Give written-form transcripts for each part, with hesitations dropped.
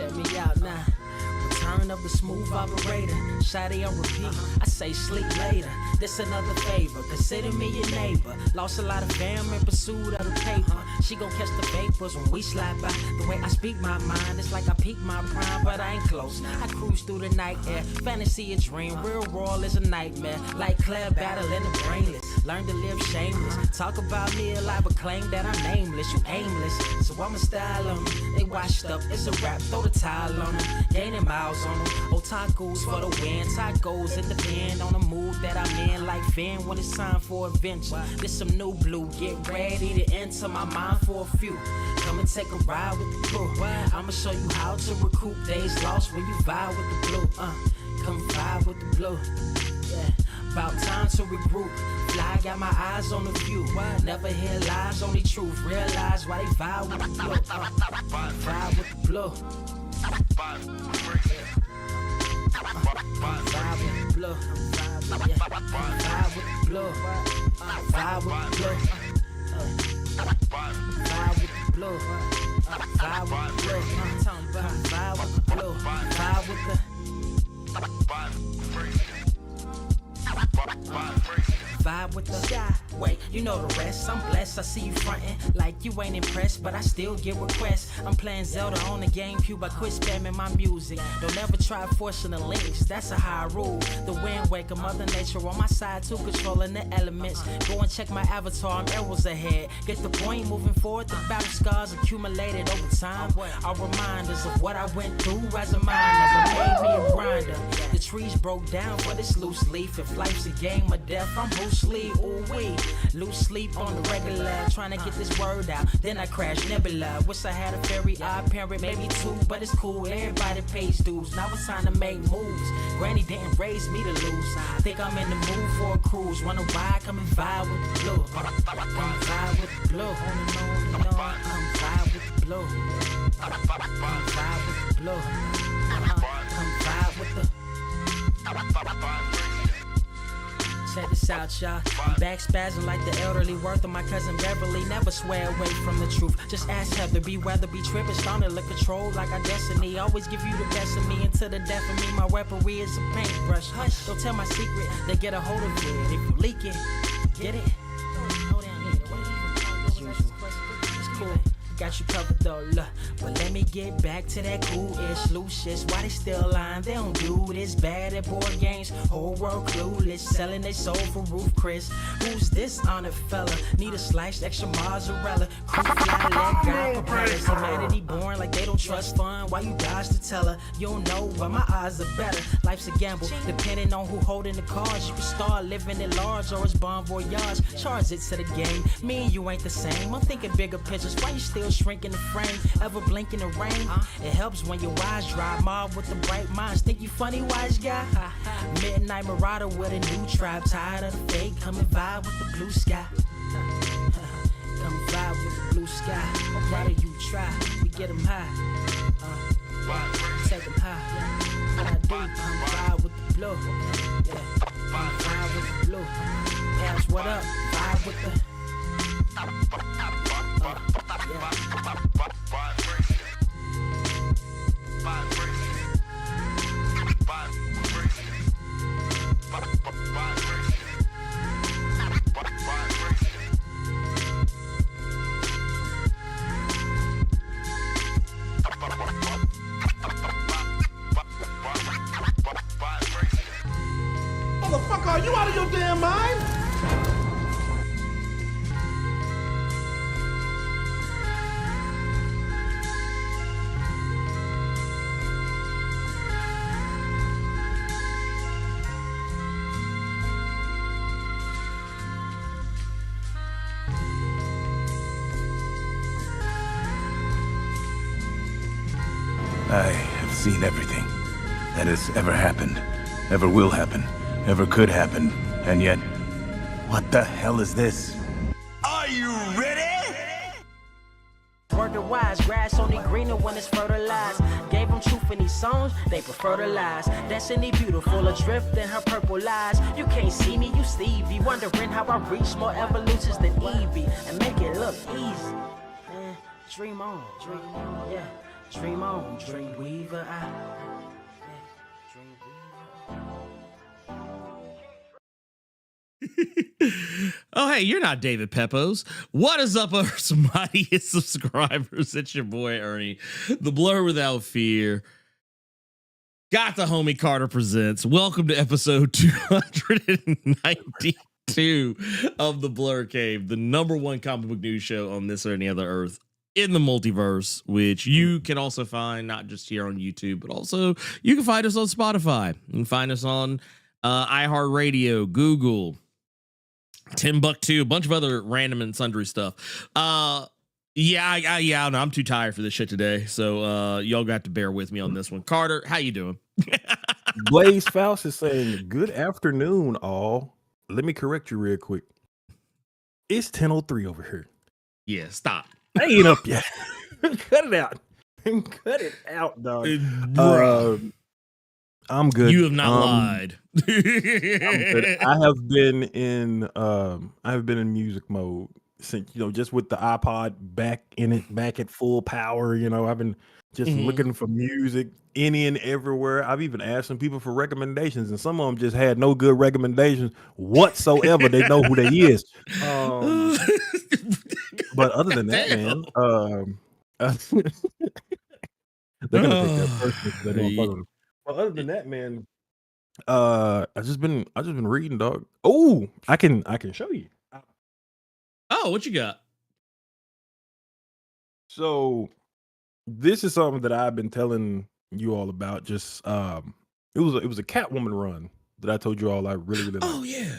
Check me out now. Return of the smooth operator. Shotty on repeat. I say sleep later. This another favor. Consider me your neighbor. Lost a lot of fam in pursuit of the paper. She gon' catch the vapors when we slide by. The way I speak my mind, it's like I peak my prime, but I ain't close. I cruise through the night air. Fantasy a dream. Real world is a nightmare. Like Claire battling the brainless. Learn to live shameless. Talk about me alive, but claim that I'm nameless. You aimless. So I'ma style on them. They washed up. It's a rap. Throw the towel on them. Gaining miles on them. Otakus for the win. Tacos, it depend on the mood that I'm in. Like Finn when it's time for adventure. This some new blue. Get ready to enter my mind for a few. Come and take a ride with the crew. I'ma show you how to recoup days lost when you vibe with the blue. Come vibe with the blue. Yeah. About time to regroup. Fly, got my eyes on the view. Never hear lies, only truth. Realize why they vibe with the blue. Vibe with the blue. Vibe with the blue. Vibe with the blue. Vibe with the blue. Vibe with the blue. Vibe with the blue. Vibe with the blue. Vibe with the vibe with the sky. Wait, you know the rest. I'm blessed. I see you frontin' like you ain't impressed, but I still get requests. I'm playing Zelda on the GameCube. I quit spamming my music. Don't ever try forcing the links. That's a high rule. The wind waker, Mother Nature on my side too, controlling the elements. Go and check my avatar. I'm arrows ahead. Get the point. Moving forward, the battle scars accumulated over time are reminders of what I went through as a miner. But made me a grinder. The trees broke down for this loose leaf. If life's a game of death, I'm Bruce Lee. Ooh wee. Lose sleep on the regular, trying to get this word out. Then I crash nebula. Wish I had a very odd parent, maybe two, but it's cool. Everybody pays dues. Now it's time to make moves. Granny didn't raise me to lose. Think I'm in the mood for a cruise. Wanna ride? Come and vibe with the blue. Come vibe with the blue. Come vibe with the blue. Come vibe with the blue. Come vibe with the. Check this out, y'all. I'm back spazzing like the elderly worth of my cousin Beverly. Never swear away from the truth. Just ask Heather, be weather, be tripping, starting to control like our destiny. Always give you the best of me until the death of me. My weaponry is a paintbrush. Hush, don't tell my secret. They get a hold of it. If you leak it, get it. Hold on, it's cool. Got you covered though, look. But let me get back to that cool-ish, loose-ish. Why they still lying? They don't do this. Bad at board games, whole world clueless. Selling they soul for Roof Chris. Who's this honored fella? Need a sliced extra mozzarella. Crew fly, let God propellers. Humanity born like they don't trust fun. Why you dodge the teller? You don't know, but my odds are better. Life's a gamble, depending on who holding the cards. You can start living at large or it's bon voyage. Charge it to the game. Me and you ain't the same. I'm thinking bigger pictures. Why you still shrinking the frame, ever blinking the rain? It helps when your eyes dry. Mob with the bright minds. Think you funny, wise guy? Midnight marauder with a new tribe. Tired of the fake. Come and vibe with the blue sky. Come vibe with the blue sky. Why do you try? We get them high. Take them high. What I do? Come vibe with the blue. Yeah. Come vibe with the blue. Pass what up? Vibe with the. Motherfucker, are you out of your damn mind? I have seen everything that has ever happened, ever will happen, ever could happen, and yet, what the hell is this? Are you ready? Word to wise, grass only greener when it's fertilized. Gave them truth in these songs, they prefer to lies. Destiny beautiful, adrift in her purple lies. You can't see me, you Stevie, wondering how I reach more evolutions than Evie and make it look easy. Dream on, yeah. Dream on, Dreamweaver. Oh, hey, you're not David Pepos. What is up, our mightiest subscribers? It's your boy, Ernie, the Blur Without Fear. Got the homie Carter presents. Welcome to episode 292 of the Blur Cave, the number one comic book news show on this or any other earth in the multiverse, which you can also find not just here on YouTube, but also you can find us on Spotify. You can find us on iHeartRadio, Google, Timbuktu, a bunch of other random and sundry stuff. I know I'm too tired for this shit today, so y'all got to bear with me on this one. Carter, how you doing? Blaze Faust is saying, good afternoon, all. Let me correct you real quick. It's 10:03 over here. Yeah, stop. I ain't up yet. Cut it out. Cut it out, dog. I'm good. You have not lied. I'm good. I have been in music mode since, just with the iPod back at full power. I've been just looking for music any and everywhere. I've even asked some people for recommendations, and some of them just had no good recommendations whatsoever. They know who they is. But other than that, man, they're gonna take that person. They don't fuck with them. Well, other than that, man, I just been reading, dog. Oh, I can show you. Oh, what you got? So this is something that I've been telling you all about. Just it was a Catwoman run that I told you all I really liked. Oh yeah.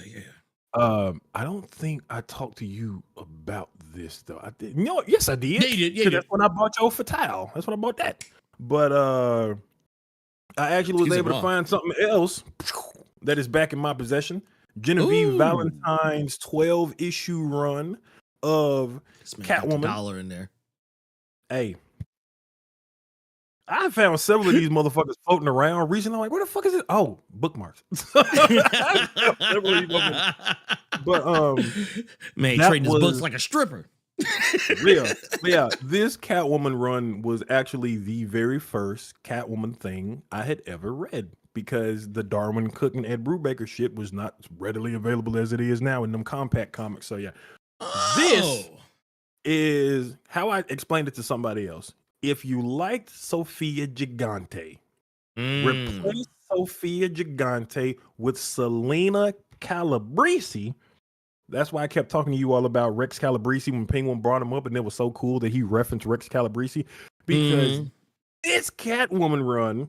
I don't think I talked to you about this though. I did. Yes, I did. Yeah, you did. Yeah, that's when I bought your Fatal. That's when I bought that. But I actually was able to find something else that is back in my possession. Genevieve Valentine's 12-issue run of Catwoman. $1 in there. Hey, I found several of these motherfuckers floating around recently. I'm like, where the fuck is it? Oh, bookmarks. But man, trading his books like a stripper. Yeah, this Catwoman run was actually the very first Catwoman thing I had ever read, because the Darwin Cook and Ed Brubaker shit was not readily available as it is now in them compact comics. So yeah, This is how I explained it to somebody else. If you liked Sophia Gigante, replace Sophia Gigante with Selena Calabrese. That's why I kept talking to you all about Rex Calabrese when Penguin brought him up, and it was so cool that he referenced Rex Calabrese, because this Catwoman run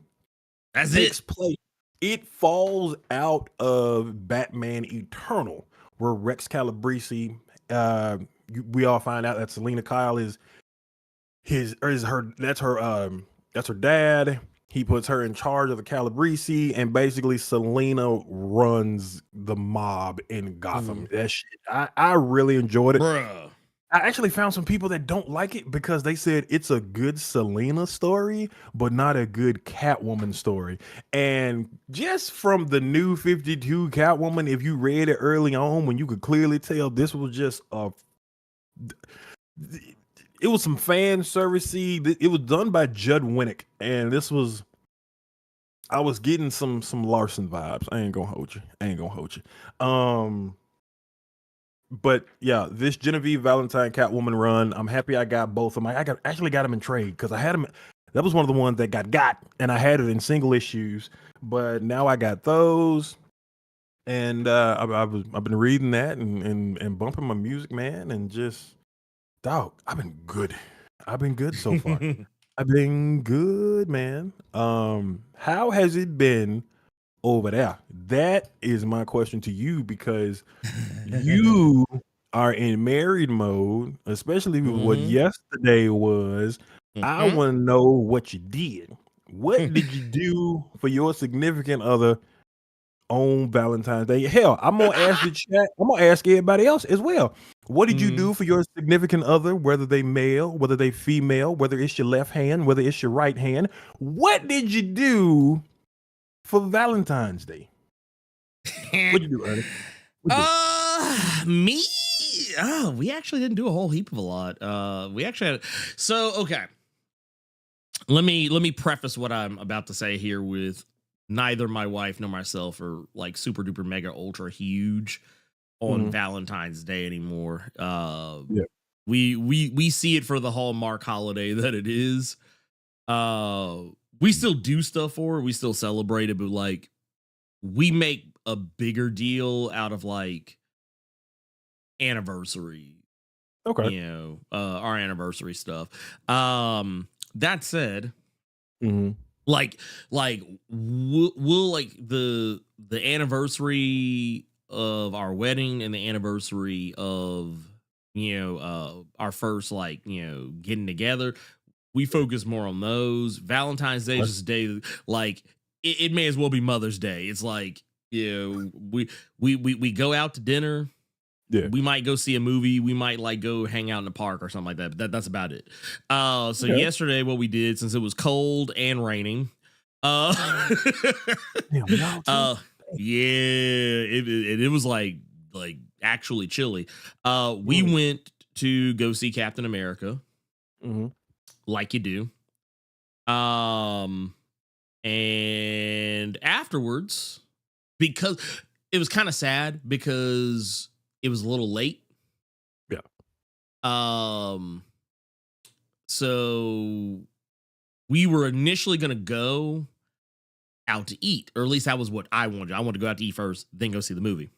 takes place. It falls out of Batman Eternal, where Rex Calabrese, we all find out that Selena Kyle is her dad. He puts her in charge of the Calabrese, and basically Selena runs the mob in Gotham. That shit, I really enjoyed it. Bruh. I actually found some people that don't like it because they said it's a good Selena story, but not a good Catwoman story. And just from the new 52 Catwoman, if you read it early on, when you could clearly tell this was just it was some fan servicey. It was done by Judd Winnick, and I was getting some Larson vibes. I ain't gonna hold you. But yeah, this Genevieve Valentine Catwoman run, I'm happy I got both of them. I actually got them in trade because I had them. That was one of the ones that got, and I had it in single issues. But now I got those, and I've been reading that and bumping my music, man, and just dog. I've been good so far. I've been good, man. How has it been over there? That is my question to you, because you are in married mode, especially with what yesterday was. I want to know what you did. What did you do for your significant other on Valentine's Day? Hell, I'm gonna ask the chat. I'm gonna ask everybody else as well. What did you do for your significant other, whether they male, whether they female, whether it's your left hand, whether it's your right hand? What did you do for Valentine's Day? What'd you do, Ernie? Me? Oh, we actually didn't do a whole heap of a lot. We actually had, okay. let me preface what I'm about to say here with neither my wife nor myself are like super duper mega ultra huge on Valentine's Day anymore. Yeah. We see it for the Hallmark holiday that it is. We still do stuff for it. We still celebrate it, but like we make a bigger deal out of like anniversary. Okay. You know, our anniversary stuff. That said, like we'll like the anniversary of our wedding and the anniversary of our first like getting together. We focus more on those. Valentine's Day is just a day like it may as well be Mother's Day. It's like we go out to dinner. Yeah. We might go see a movie. We might like go hang out in the park or something like that. But that's about it. So yesterday, what we did, since it was cold and raining, it was like actually chilly. We went to go see Captain America, like you do. And afterwards, because it was kind of sad because it was a little late. Yeah. So we were initially going to go out to eat, or at least that was what I wanted. I wanted to go out to eat first, then go see the movie.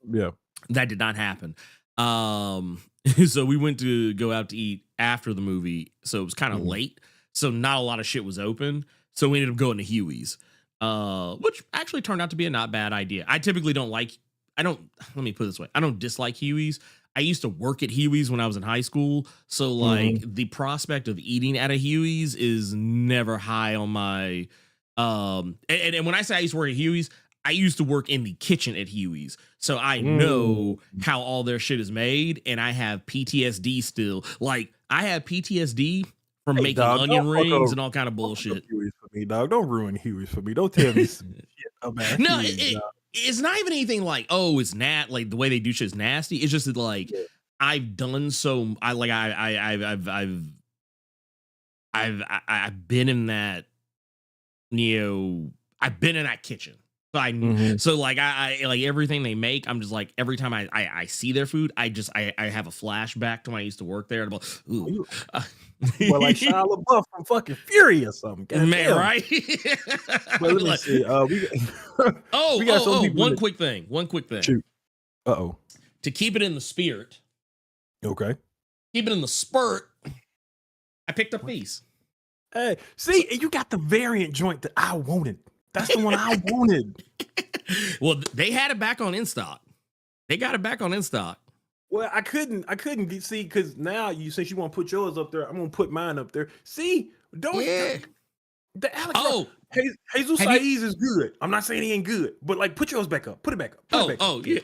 Yeah. That did not happen. So we went to go out to eat after the movie. So it was kind of late. So not a lot of shit was open. So we ended up going to Huey's, which actually turned out to be a not bad idea. I typically let me put it this way. I don't dislike Huey's. I used to work at Huey's when I was in high school. So like the prospect of eating at a Huey's is never high on my, and when I say I used to work at Huey's, I used to work in the kitchen at Huey's. So I know how all their shit is made, and I have PTSD still. Like I have PTSD from making onion rings and all kind of bullshit. Huey's for me, dog. Don't ruin Huey's for me. Don't tell me some shit about No, Huey's, it's not even anything like, oh, it's like the way they do shit is nasty. It's just that like I've done so. I've been in that. I've been in that kitchen. So so like I like everything they make. I'm just like every time I see their food, I have a flashback to when I used to work there. And I'm like, ooh. Well, like Shia LaBeouf from fucking Fury or something. God Man, damn. right? Well, let me see. We got some people one quick thing. Shoot. To keep it in the spirit. Okay. Keep it in the spurt. I picked up these. Hey, see, you got the variant joint that I wanted. That's the one I wanted. Well, they had it back on in stock. They got it back on in stock. Well, I couldn't see because now since you want to put yours up there, I'm gonna put mine up there. See, the Alex. Jesus Saiz is good. I'm not saying he ain't good, but like put yours back up. Put it back up. Yeah.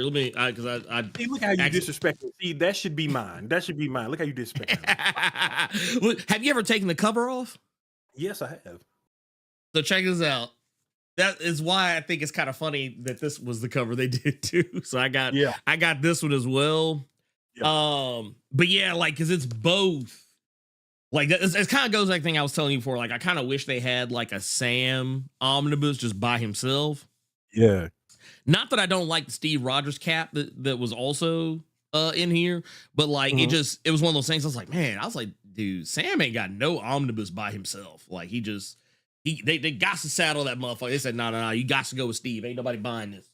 Let me because I see, look how you disrespect it. See, that should be mine. Look how you disrespect it. Have you ever taken the cover off? Yes, I have. So check this out. That is why I think it's kind of funny that this was the cover they did too. So I got this one as well. Yeah. But yeah, like because it's both. Like it kind of goes like thing I was telling you before. Like I kind of wish they had like a Sam omnibus just by himself. Yeah. Not that I don't like the Steve Rogers cap that was also in here, but like it was one of those things. I was like, dude, Sam ain't got no omnibus by himself. Like they got to saddle that motherfucker. They said, no, you got to go with Steve. Ain't nobody buying this.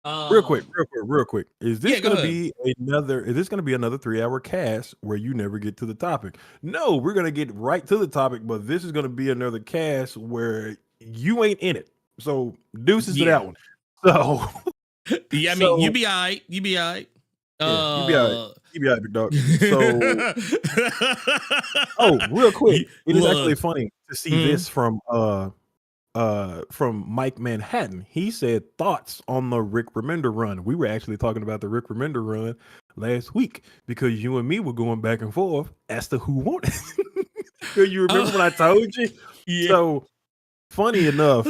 Real quick. Is this gonna be another 3-hour cast where you never get to the topic? No, we're gonna get right to the topic, but this is gonna be another cast where you ain't in it. So deuces to that one. So yeah, I mean you be all right. You be all right. You be all right, big dog. So real quick. It is actually funny to see this from Mike Manhattan. He said thoughts on the Rick Remender run. We were actually talking about the Rick Remender run last week because you and me were going back and forth as to who won it. You remember when I told you? Yeah. So funny enough,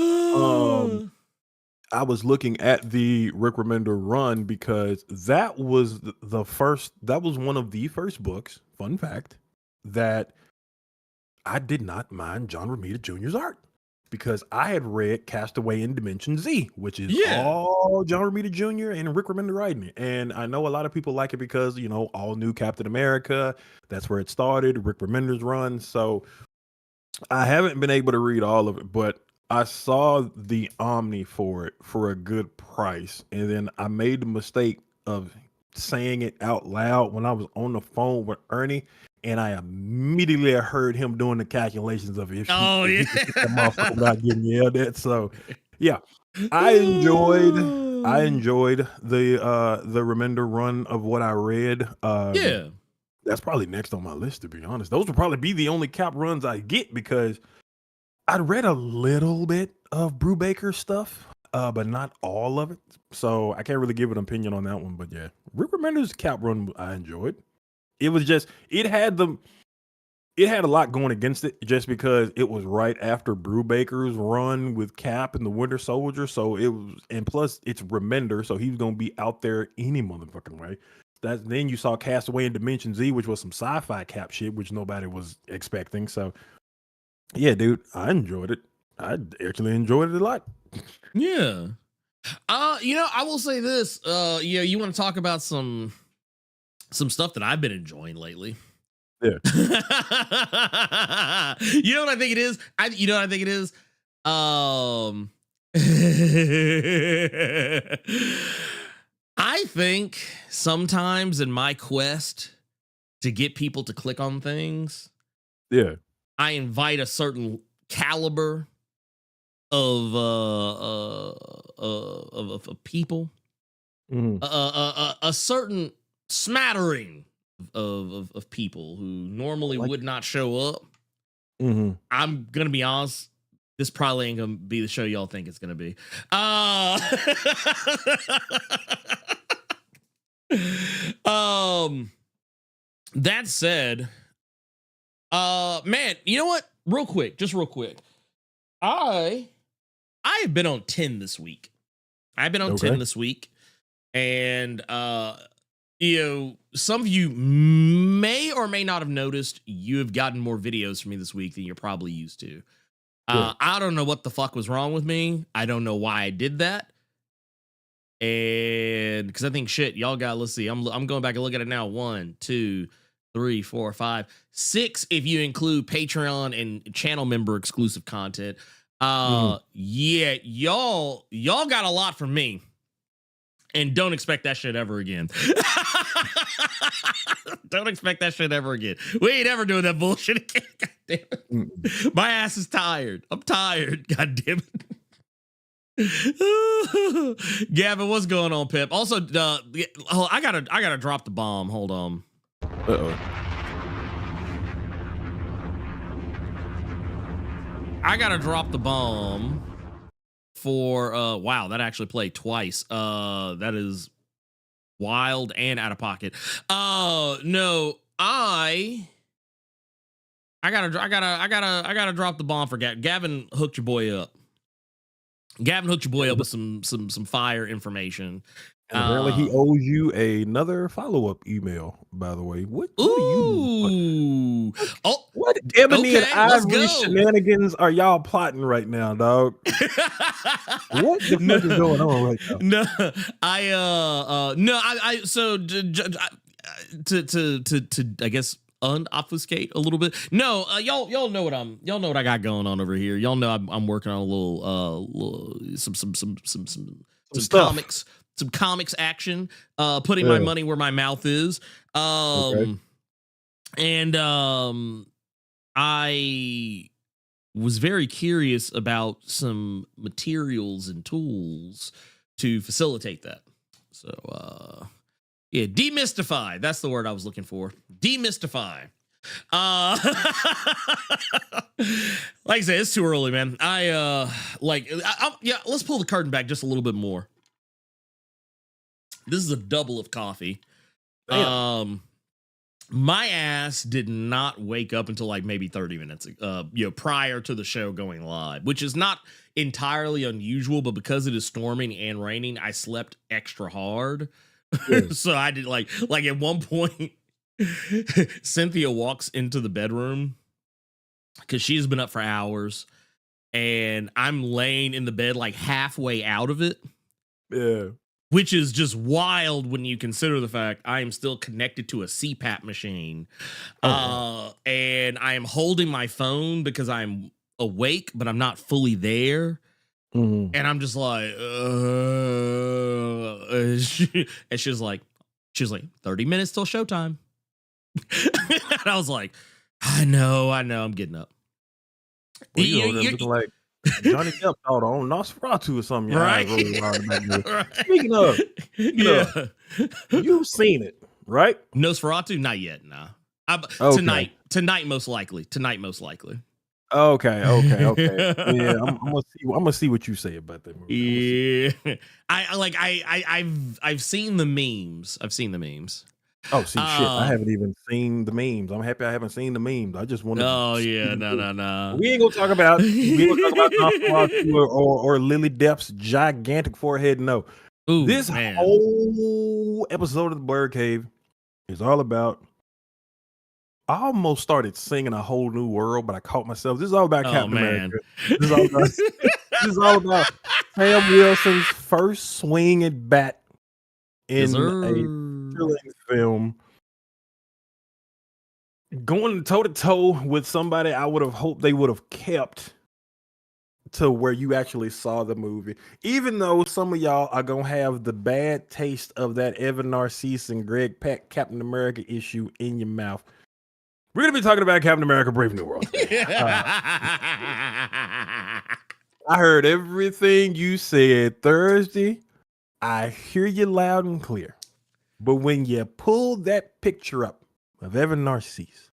I was looking at the Rick Remender run because that was one of the first books, fun fact, that I did not mind John Romita Jr.'s art because I had read Castaway in Dimension Z, which is all John Romita Jr. and Rick Remender writing. And I know a lot of people like it because, you know, all new Captain America, that's where it started, Rick Remender's run. So I haven't been able to read all of it, but I saw the Omni for it for a good price. And then I made the mistake of saying it out loud when I was on the phone with Ernie. And I immediately heard him doing the calculations of if he could get that motherfucker without getting yelled at. So yeah, I enjoyed the Remender run of what I read. That's probably next on my list, to be honest. Those would probably be the only Cap runs I get because I read a little bit of Brubaker's stuff, but not all of it. So I can't really give an opinion on that one. But yeah, Rick Remender's Cap run I enjoyed. It was just it had a lot going against it just because it was right after Brubaker's run with Cap and the Winter Soldier. So it was, and plus it's Remender, so he was gonna be out there any motherfucking way. Then you saw Castaway in Dimension Z, which was some sci-fi Cap shit, which nobody was expecting. So yeah, dude, I enjoyed it. I actually enjoyed it a lot. Yeah. You know, I will say this. You want to talk about some stuff that I've been enjoying lately. Yeah. You know what I think it is? I think sometimes in my quest to get people to click on things, yeah, I invite a certain caliber of people, a certain smattering of people who normally would not show up. I'm gonna be honest, this probably ain't gonna be the show y'all think it's gonna be. That said, man, you know what? Real quick. I have been on 10 this week. I've been on 10 this week, and you know, some of you may or may not have noticed you have gotten more videos from me this week than you're probably used to. I don't know what the fuck was wrong with me. I don't know why I did that. And because I think shit, y'all got, let's see, I'm going back and look at it now. 1, 2, 3, 4, 5, 6 if you include Patreon and channel member exclusive content. Yeah, y'all got a lot from me. And don't expect that shit ever again. Don't expect that shit ever again. We ain't ever doing that bullshit again. God damn it. My ass is tired. I'm tired. God damn it. Gavin, what's going on, Pip? Also, I gotta drop the bomb. Hold on. I gotta drop the bomb for wow, that actually played twice. That is wild and out of pocket. No, I gotta drop the bomb for Gavin. Gavin hooked your boy up. With some fire information. And apparently he owes you another follow-up email, by the way. What ooh. What Ebony and Ivory shenanigans are y'all plotting right now, dog? What the fuck is going on right now? To I guess unobfuscate a little bit. No, y'all know what I got going on over here. Y'all know I'm working on a little some comics. Some comics action, putting my money where my mouth is. And I was very curious about some materials and tools to facilitate that. So, yeah, demystify. That's the word I was looking for. Demystify. Like I said, it's too early, man. Let's pull the curtain back just a little bit more. This is a double of coffee. Damn. My ass did not wake up until like maybe 30 minutes, prior to the show going live, which is not entirely unusual, but because it is storming and raining, I slept extra hard. Yeah. So I did like at one point, Cynthia walks into the bedroom because she's been up for hours, and I'm laying in the bed like halfway out of it. Yeah. Which is just wild when you consider the fact I am still connected to a CPAP machine. And I am holding my phone because I'm awake, but I'm not fully there. Mm-hmm. And I'm just like, and she's like 30 minutes till showtime. And I was like, I know, I'm getting up. Well, looking like Johnny Depp thought on Nosferatu or something. Right. Right. Speaking of, you've seen it, right? Nosferatu, not yet. Nah. Okay. Tonight, most likely. Okay. Yeah, I'm gonna see what you say about that movie. Yeah, I've seen the memes. Oh, shit! I haven't even seen the memes. I'm happy I haven't seen the memes. I just wanted. No. We ain't gonna talk about Nosferatu or Lily Depp's gigantic forehead. No, Ooh, this man. whole episode of the Blerd Cave is all about. I almost started singing A Whole New World, but I caught myself. This is all about Captain America. This is all about Sam Wilson's first swing at bat in a thrilling film, going toe to toe with somebody I would have hoped they would have kept to where you actually saw the movie. Even though some of y'all are gonna have the bad taste of that Evan Narcisse and Greg Pak Captain America issue in your mouth. We're gonna be talking about Captain America: Brave New World. I heard everything you said Thursday. I hear you loud and clear. But when you pulled that picture up of Evan Narcisse,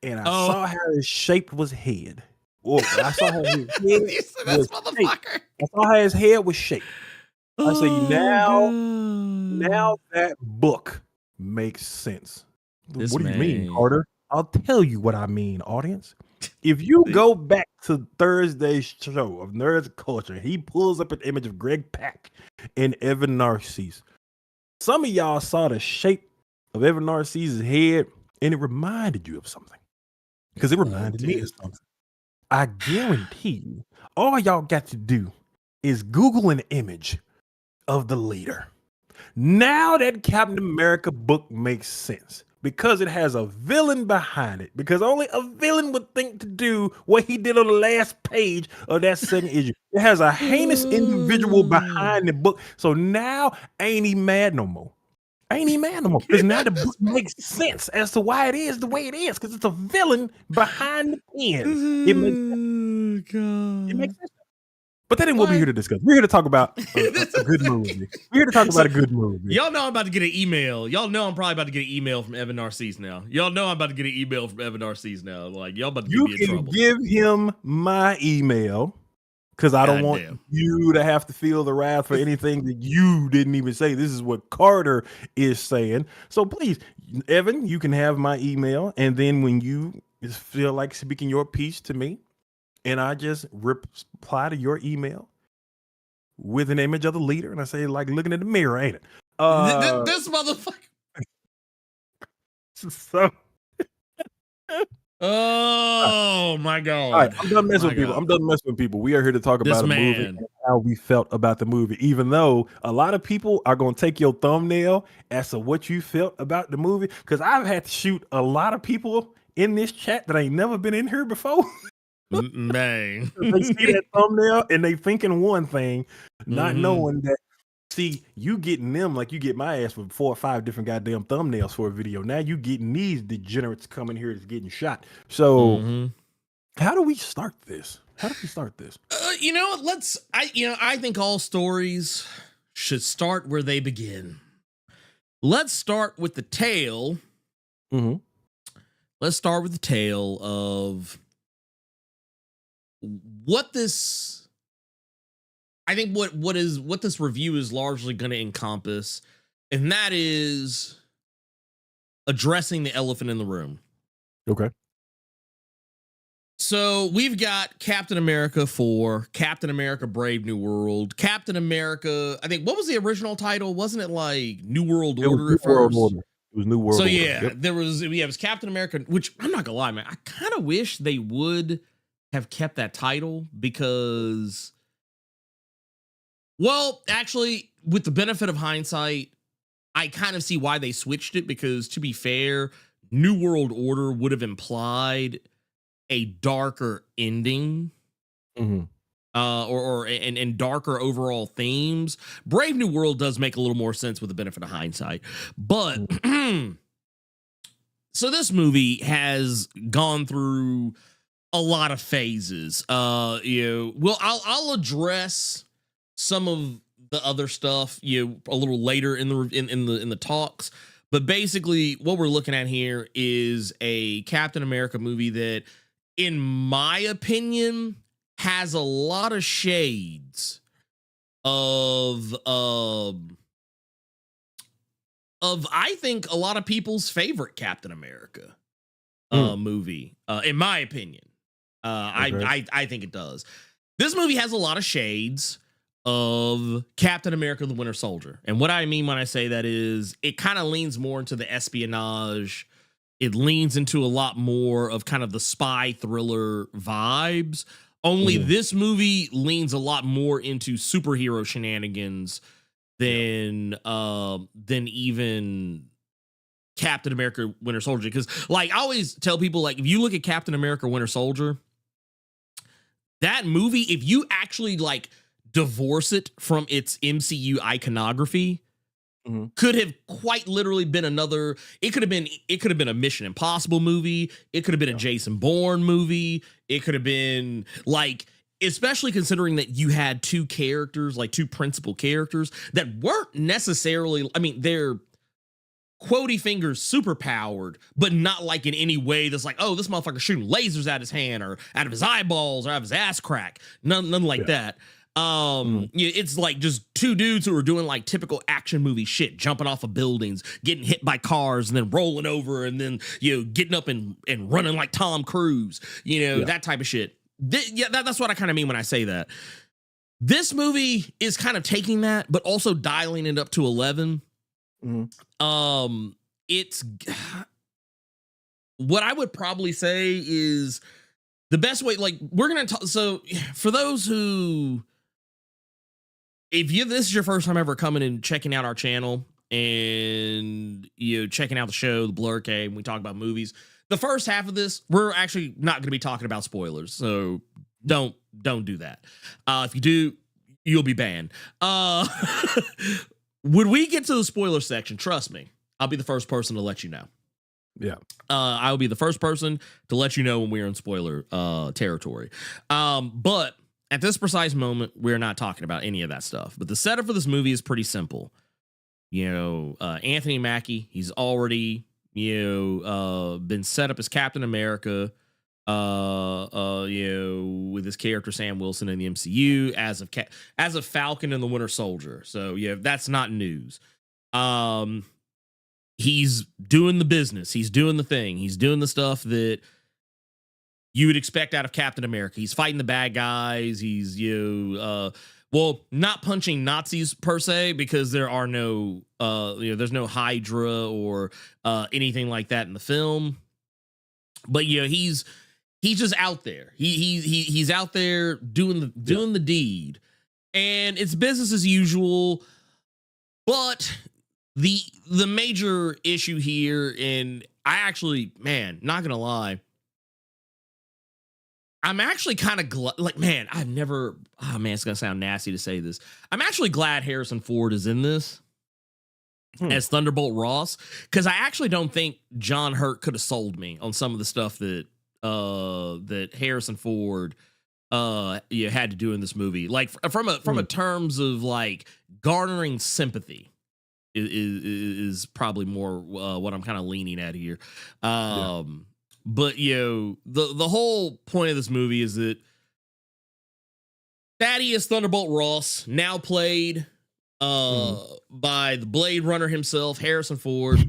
and I saw how his shape was head. I saw how his head was shaped. I saw how his head was shaped. I say now that book makes sense. What do you mean, Carter? I'll tell you what I mean, audience. If you go back to Thursday's show of Nerds Culture, he pulls up an image of Greg Pak and Evan Narcisse. Some of y'all saw the shape of Evan Narcisse's head, and it reminded you of something. Because it reminded me of something. I guarantee you, all y'all got to do is Google an image of the leader. Now that Captain America book makes sense. Because it has a villain behind it. Because only a villain would think to do what he did on the last page of that second issue. It has a heinous individual behind the book. So now ain't he mad no more. Because now the book makes sense as to why it is the way it is. Because it's a villain behind the pen. It makes sense. But that ain't what we're here to discuss. We're here to talk about a good movie. We're here to talk about a good movie. Y'all know I'm about to get an email. Y'all know I'm probably about to get an email from Evan Narcisse now. Like, y'all about to get in trouble. Give him my email because I don't want you to have to feel the wrath for anything that you didn't even say. This is what Carter is saying. So please, Evan, you can have my email. And then when you feel like speaking your piece to me, and I just reply to your email with an image of the leader, and I say, like looking in the mirror, ain't it? This motherfucker. So, my God! All right, I'm done messing with people. We are here to talk about a movie and how we felt about the movie. Even though a lot of people are going to take your thumbnail as to what you felt about the movie, because I've had to shoot a lot of people in this chat that ain't never been in here before. Man, they see that thumbnail and they thinking one thing, not knowing that. See, you getting them like you get my ass with 4 or 5 different goddamn thumbnails for a video. Now you getting these degenerates coming here that's getting shot. So, how do we start this? I think all stories should start where they begin. Let's start with the tale. Let's start with the tale of what this, I think what this review is largely going to encompass, and that is addressing the elephant in the room. Okay. So we've got Captain America 4, Captain America Brave New World, Captain America, I think, what was the original title? Wasn't it like New World Order at first? It was New World So Order. yeah, Yep. it was Captain America, which I'm not gonna lie, man. I kind of wish they would have kept that title because, well, actually, with the benefit of hindsight, I kind of see why they switched it because, to be fair, New World Order would have implied a darker ending. Mhm. And darker overall themes. Brave New World does make a little more sense with the benefit of hindsight. But so this movie has gone through a lot of phases. I'll address some of the other stuff a little later in the talks. But basically, what we're looking at here is a Captain America movie that, in my opinion, has a lot of shades of I think a lot of people's favorite Captain America movie, in my opinion. I think it does. This movie has a lot of shades of Captain America: The Winter Soldier, and what I mean when I say that is it kind of leans more into the espionage. It leans into a lot more of kind of the spy thriller vibes. Only this movie leans a lot more into superhero shenanigans than even Captain America Winter Soldier. Because, like, I always tell people, like, if you look at Captain America Winter Soldier, that movie, if you actually, like, divorce it from its MCU iconography, could have quite literally been another. It could have been a Mission Impossible movie. It could have been a Jason Bourne movie. It could have been, like, especially considering that you had two characters, like two principal characters that weren't necessarily. I mean, they're quotey fingers super powered, but not like in any way that's like, oh, this motherfucker shooting lasers out his hand or out of his eyeballs or out of his ass crack. None like that. It's like just two dudes who are doing like typical action movie shit, jumping off of buildings, getting hit by cars, and then rolling over, and then getting up and running like Tom Cruise, that type of shit. That's what I kind of mean when I say that. This movie is kind of taking that, but also dialing it up to 11. It's what I would probably say is the best way. Like, we're gonna talk. So for those who, if this is your first time ever coming and checking out our channel and checking out the show, the Blerd Cave, and we talk about movies, the first half of this, we're actually not going to be talking about spoilers. So don't do that. If you do, you'll be banned. When we get to the spoiler section, trust me, I'll be the first person to let you know. Yeah. I will be the first person to let you know when we're in spoiler territory. But at this precise moment, we're not talking about any of that stuff. But the setup for this movie is pretty simple. Anthony Mackie, he's already, been set up as Captain America, with his character Sam Wilson in the MCU as of Falcon and the Winter Soldier. So that's not news. He's doing the business. He's doing the thing. He's doing the stuff that you would expect out of Captain America. He's fighting the bad guys. He's not punching Nazis per se, because there are no there's no Hydra or anything like that in the film. But he's just out there. He's out there doing the deed, and it's business as usual. But the major issue here, and I actually, man, not gonna lie, I'm actually kind of glad, it's gonna sound nasty to say this. I'm actually glad Harrison Ford is in this as Thunderbolt Ross, because I actually don't think John Hurt could have sold me on some of the stuff that Harrison Ford had to do in this movie. Like from a terms of like garnering sympathy is probably more what I'm kind of leaning at here. But the whole point of this movie is that Thaddeus Thunderbolt Ross, now played by the Blade Runner himself, Harrison Ford.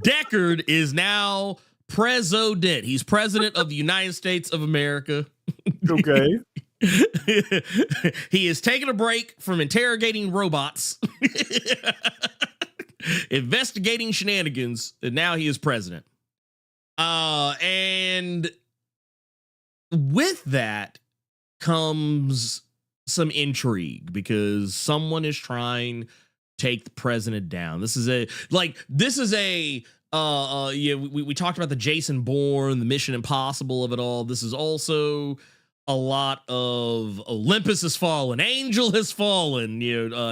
Deckard is now president. He's president of the United States of America. Okay. He is taking a break from interrogating robots, investigating shenanigans, and now he is president. And with that comes some intrigue because someone is trying to take the president down. This is a yeah, we talked about the Jason Bourne, the Mission Impossible of it all. This is also a lot of Olympus has fallen, Angel has fallen,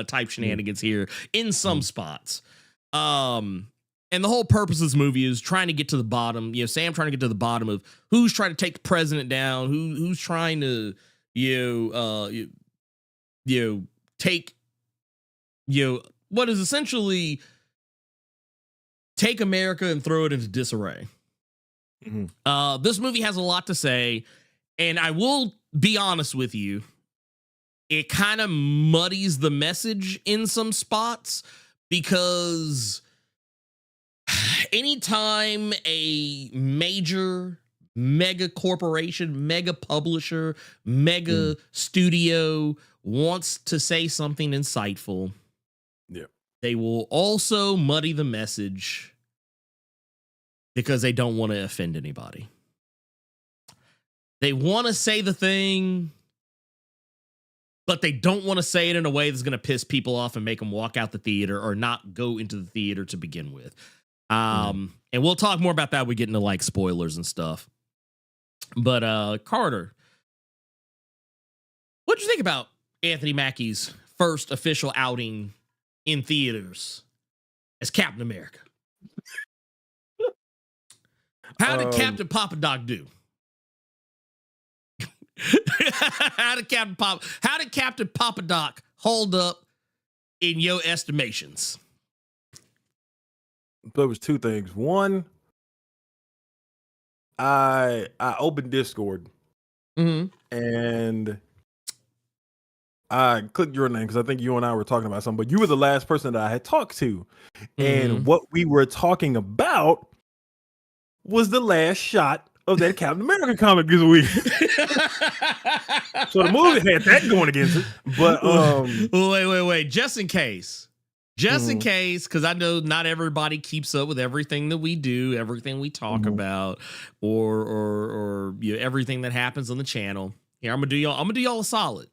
type shenanigans here in some spots. And the whole purpose of this movie is trying to get to the bottom. Sam trying to get to the bottom of who's trying to take the president down, who's trying to take what is essentially take America and throw it into disarray. This movie has a lot to say, and I will be honest with you, it kind of muddies the message in some spots because anytime a major mega corporation, mega publisher, mega studio wants to say something insightful, they will also muddy the message because they don't want to offend anybody. They want to say the thing, but they don't want to say it in a way that's going to piss people off and make them walk out the theater or not go into the theater to begin with. And we'll talk more about that when we get into like spoilers and stuff. But Carter, what'd you think about Anthony Mackie's first official outing in theaters as Captain America? How did Captain Papa Doc do? How did Captain Papa Doc hold up in your estimations? There was two things. One, I opened Discord and I clicked your name because I think you and I were talking about something, but you were the last person that I had talked to. And what we were talking about was the last shot of that Captain America comic this week. So the movie had that going against it. But wait. Just in case, because I know not everybody keeps up with everything that we do, everything we talk about, or everything that happens on the channel. Here, I'm gonna do y'all a solid.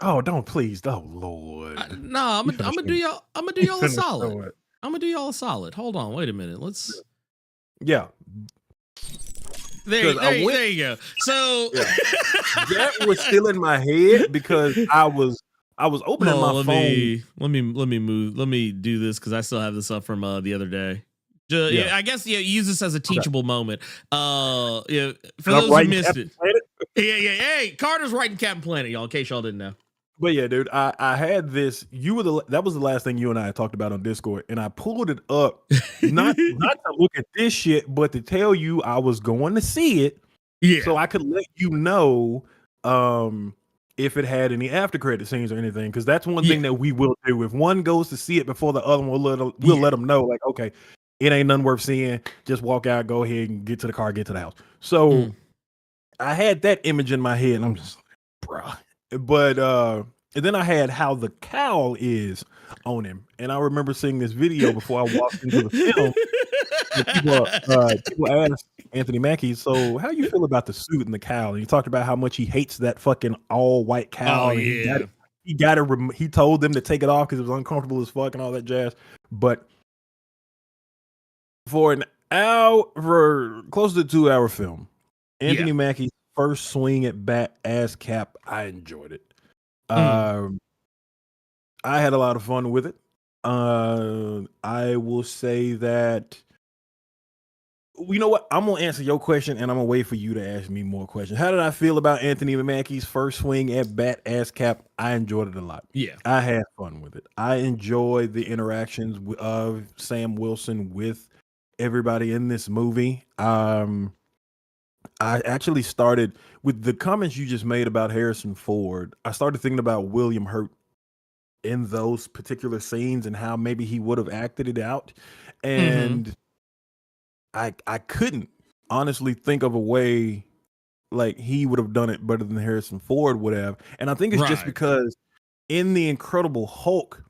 Oh, don't please. Oh Lord. I'm gonna do y'all a solid. I'm gonna do y'all a solid. Hold on, wait a minute. Let's. Yeah. There you go. So that was still in my head because I was opening my phone. Let me do this because I still have this up from the other day. I guess use this as a teachable moment. For those who missed it. Hey, Carter's writing Captain Planet, y'all, in case y'all didn't know. But yeah, dude, I had this. That was the last thing you and I had talked about on Discord, and I pulled it up not to look at this shit, but to tell you I was going to see it, so I could let you know if it had any after credit scenes or anything, because that's one thing that we will do. If one goes to see it before the other one, we'll let them know, like, okay, it ain't nothing worth seeing. Just walk out, go ahead and get to the car, get to the house. So I had that image in my head, and I'm just like, bruh. But and then I had how the cowl is on him, and I remember seeing this video before I walked into the film. People asked Anthony Mackie, "So how you feel about the suit and the cowl?" And he talked about how much he hates that fucking all white cowl. Oh yeah, he told them to take it off because it was uncomfortable as fuck and all that jazz. But for an hour, for close to a 2-hour film, Anthony Mackie's first swing at bat as Cap, I enjoyed it. I had a lot of fun with it. I will say that, you know what? I'm gonna answer your question, and I'm gonna wait for you to ask me more questions. How did I feel about Anthony Mackie's first swing at bat as Cap? I enjoyed it a lot. Yeah, I had fun with it. I enjoyed the interactions of Sam Wilson with everybody in this movie. I actually started with the comments you just made about Harrison Ford. I started thinking about William Hurt in those particular scenes and how maybe he would have acted it out. And I couldn't honestly think of a way like he would have done it better than Harrison Ford would have. And I think it's just Right. because in The Incredible Hulk,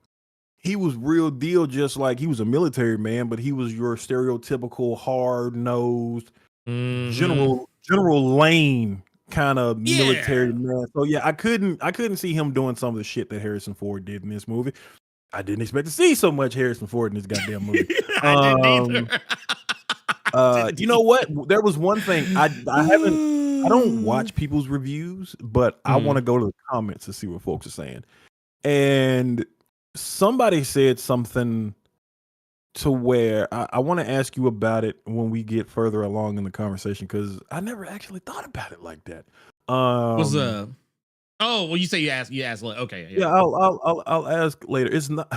he was real deal, just like he was a military man, but he was your stereotypical hard-nosed General Lane kind of military man. So yeah, I couldn't see him doing some of the shit that Harrison Ford did in this movie. I didn't expect to see so much Harrison Ford in this goddamn movie. I didn't either. You know what? There was one thing I don't watch people's reviews, but I want to go to the comments to see what folks are saying. And somebody said something to where I want to ask you about it when we get further along in the conversation, because I never actually thought about it like that. Oh, well, you say you asked like, okay, yeah, I'll ask later. It's not.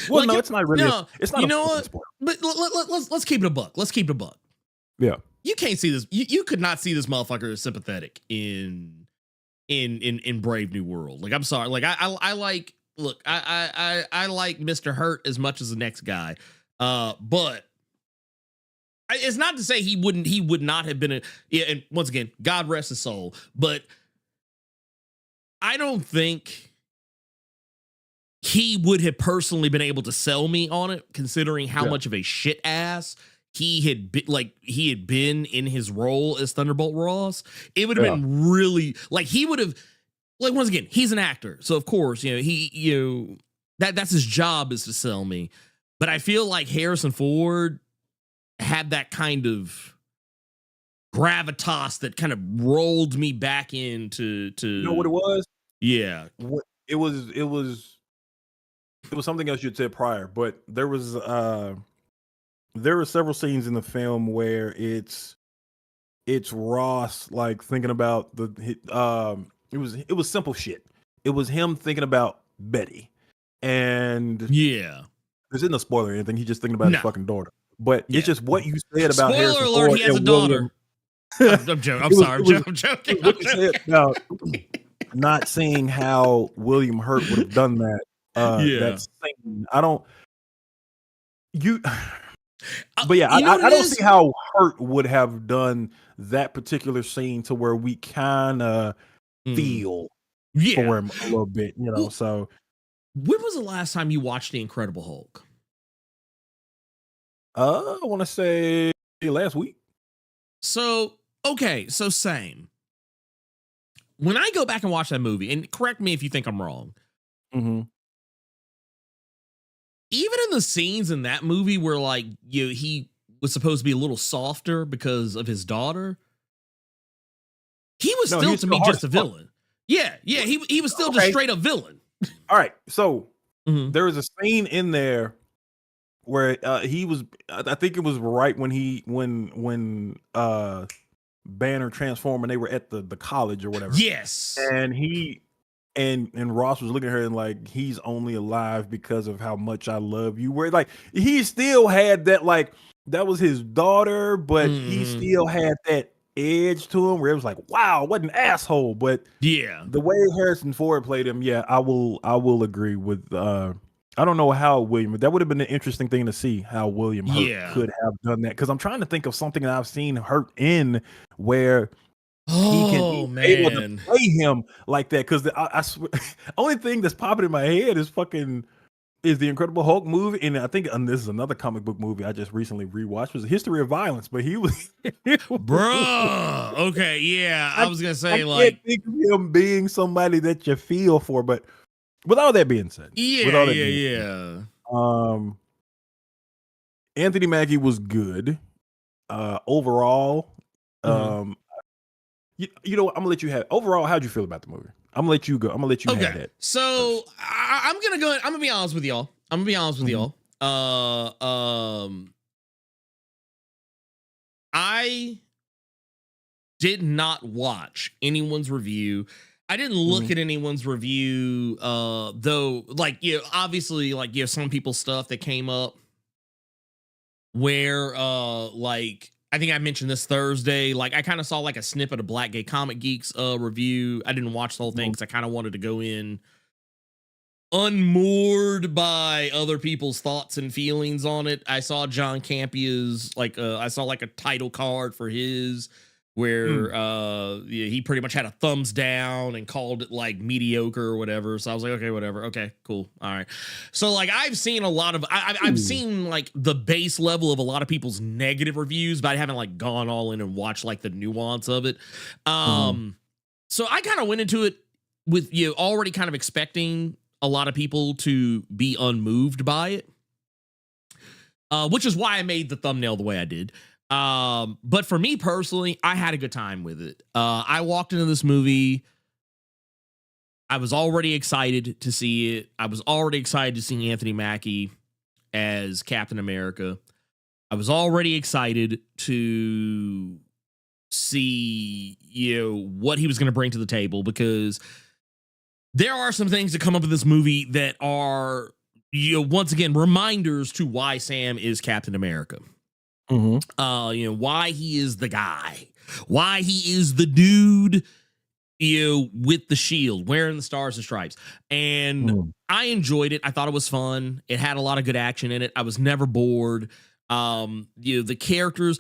Well, like, no, it's not really. No, it's not. You know what? But let's keep it a buck. Let's keep it a buck. Yeah. You can't see this. You could not see this motherfucker as sympathetic in Brave New World. Like, I'm sorry. Like, I like. Look, I like Mr. Hurt as much as the next guy, but it's not to say he would not have been and once again, God rest his soul, but I don't think he would have personally been able to sell me on it, considering how much of a shit ass he had been in his role as Thunderbolt Ross. It would have been really like he would have. Like, once again, he's an actor, so of course, that's his job, is to sell me. But I feel like Harrison Ford had that kind of gravitas that kind of rolled me back into. You know what it was? Yeah, it was something else you'd said prior, but there were several scenes in the film where it's Ross like thinking about It was simple shit. It was him thinking about Betty, and there's no spoiler or anything. He's just thinking about his fucking daughter. But it's just what you said about Harrison spoiler alert, Ford. he has a daughter. I'm joking. I'm sorry. I'm joking. What you said about not seeing how William Hurt would have done that. That scene. I don't. But yeah, I don't see how Hurt would have done that particular scene to where we kind of feel for him a little bit, so when was the last time you watched The Incredible Hulk? I want to say last week. So same. When I go back and watch that movie, and correct me if you think I'm wrong, even in the scenes in that movie where like he was supposed to be a little softer because of his daughter, he was still to me just a villain. Yeah, he was still just straight up villain. All right, so there was a scene in there where he was. I think it was right when Banner transformed and they were at the college or whatever. Yes, and he and Ross was looking at her and like, he's only alive because of how much I love you. Where like he still had that, like that was his daughter, but he still had that edge to him where it was like, wow, what an asshole. But the way Harrison Ford played him, I will agree with I don't know how that would have been an interesting thing to see how William Hurt could have done that, because I'm trying to think of something that I've seen Hurt in where he can be able to play him like that, because I swear, only thing that's popping in my head is the Incredible Hulk movie, and I think this is another comic book movie I just recently rewatched, was A History of Violence, but he was bruh. Okay, yeah, I was gonna say, I like, can't think of him being somebody that you feel for, but with all that being said, Anthony Mackie was good overall. You know what? I'm gonna let you have overall. How'd you feel about the movie? I'm gonna let you go. I'm gonna let you have that. So I'm gonna go. I'm gonna be honest with y'all. I did not watch anyone's review. I didn't look at anyone's review, though. Like, obviously, like, some people's stuff that came up where, like, I think I mentioned this Thursday. Like, I kind of saw like a snippet of Black Gay Comic Geek's review. I didn't watch the whole thing because I kind of wanted to go in unmoored by other people's thoughts and feelings on it. I saw John Campia's, like, I saw like a title card for his, where yeah, he pretty much had a thumbs down and called it like mediocre or whatever. So I was like, okay, whatever. Okay, cool. All right. So like I've seen a lot of I've seen like the base level of a lot of people's negative reviews, but I haven't like gone all in and watched like the nuance of it. So I kind of went into it with you already kind of expecting a lot of people to be unmoved by it. Which is why I made the thumbnail the way I did. But for me personally, I had a good time with it. I walked into this movie. I was already excited to see it. I was already excited to see Anthony Mackie as Captain America. I was already excited to see, what he was going to bring to the table, because there are some things that come up in this movie that are, once again, reminders to why Sam is Captain America. Why he is the guy, why he is the dude, with the shield, wearing the stars and stripes. And I enjoyed it. I thought it was fun. It had a lot of good action in it. I was never bored. The characters,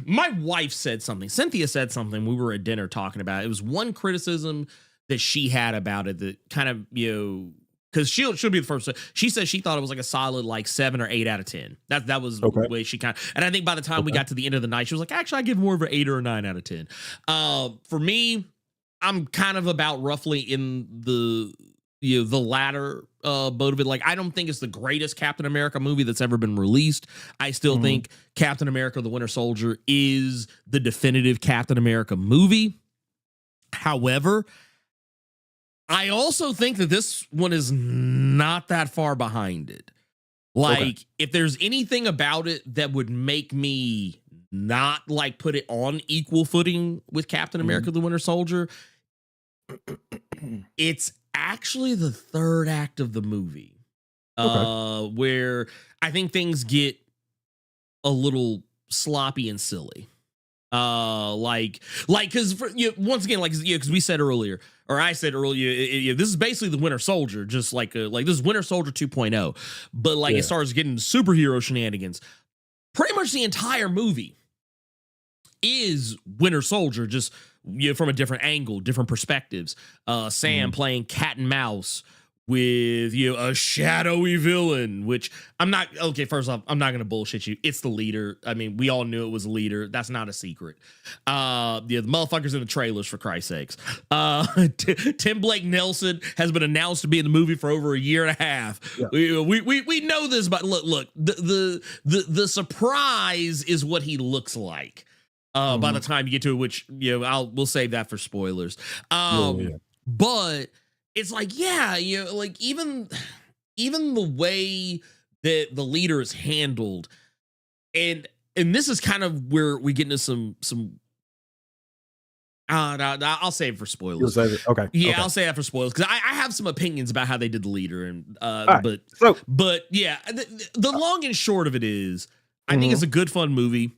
my wife said something. Cynthia said something. We were at dinner talking about it. It was one criticism that she had about it that kind of, because she'll be the first. She said she thought it was like a solid like 7 or 8 out of 10. That was the way she kind of. And I think by the time we got to the end of the night, she was like, actually, I give more of an 8 or a 9 out of 10. For me, I'm kind of about roughly in the latter boat of it. Like, I don't think it's the greatest Captain America movie that's ever been released. I still think Captain America: The Winter Soldier is the definitive Captain America movie. However, I also think that this one is not that far behind it. Like, if there's anything about it that would make me not like put it on equal footing with Captain America: The Winter Soldier, it's actually the third act of the movie, where I think things get a little sloppy and silly. Because once again, because we said earlier, or I said earlier, this is basically the Winter Soldier, just like this is Winter Soldier 2.0, but it starts getting superhero shenanigans. Pretty much the entire movie is Winter Soldier, just from a different angle, different perspectives. Sam playing cat and mouse with a shadowy villain, which I'm not okay. First off, I'm not gonna bullshit you. It's the leader. I mean, we all knew it was a leader. That's not a secret. The motherfuckers in the trailers, for Christ's sakes. Tim Blake Nelson has been announced to be in the movie for over a year and a half. Yeah. We know this, but look, the surprise is what he looks like. By the time you get to it, which we'll save that for spoilers. But it's like, even the way that the leader is handled, and this is kind of where we get into some. I'll save it for spoilers. You'll save it? Okay. Yeah, okay. I'll say that for spoilers, because I have some opinions about how they did the leader, and right. but yeah, the long and short of it is, I think it's a good fun movie.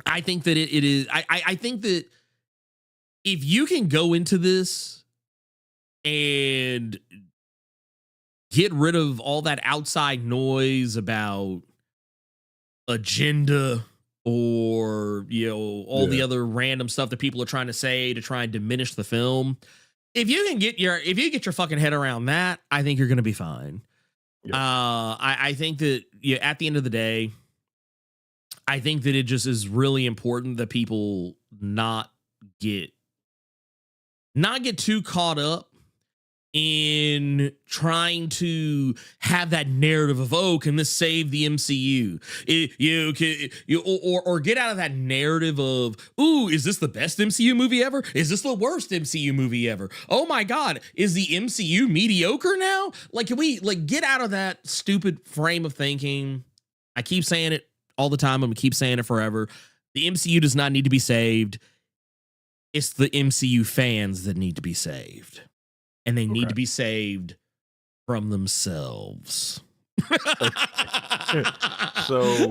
I think that it is. I think that if you can go into this and get rid of all that outside noise about agenda or all the other random stuff that people are trying to say to try and diminish the film, if you get your fucking head around that, I think you're gonna be fine. I think that at the end of the day, I think that it just is really important that people not get too caught up in trying to have that narrative of, oh, can this save the MCU? Or get out of that narrative of, ooh, is this the best MCU movie ever? Is this the worst MCU movie ever? Oh my God, is the MCU mediocre now? Like, can we get out of that stupid frame of thinking? I keep saying it all the time. I'm gonna keep saying it forever. The MCU does not need to be saved. It's the MCU fans that need to be saved. And they need to be saved from themselves. So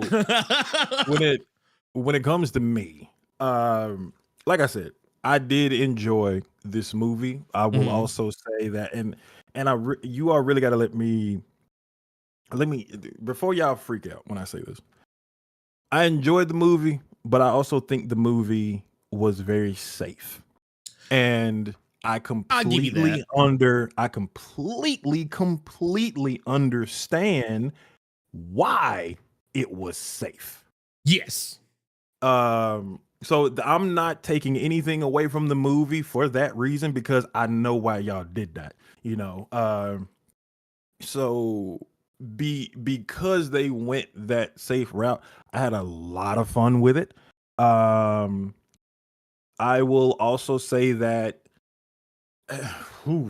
when it comes to me, like I said, I did enjoy this movie. I will also say that, and you all really got to let me before y'all freak out when I say this. I enjoyed the movie, but I also think the movie was very safe. And I give you completely that. completely understand why it was safe. Yes. So I'm not taking anything away from the movie for that reason, because I know why y'all did that, you know. So because they went that safe route, I had a lot of fun with it. I will also say that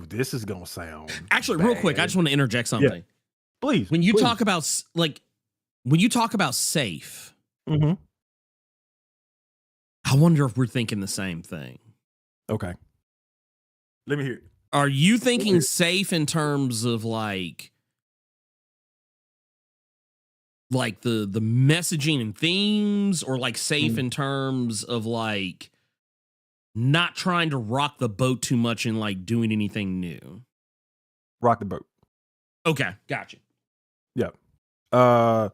this is gonna sound Actually, real quick, I bad. just want to interject something. Please. When you please. talk about safe, Mhm. I wonder if we're thinking the same thing. Okay. Let me hear it. Are you thinking safe in terms of like the messaging and themes, or like safe in terms of like not trying to rock the boat too much and like doing anything new? Rock the boat. Okay, gotcha. Yeah. The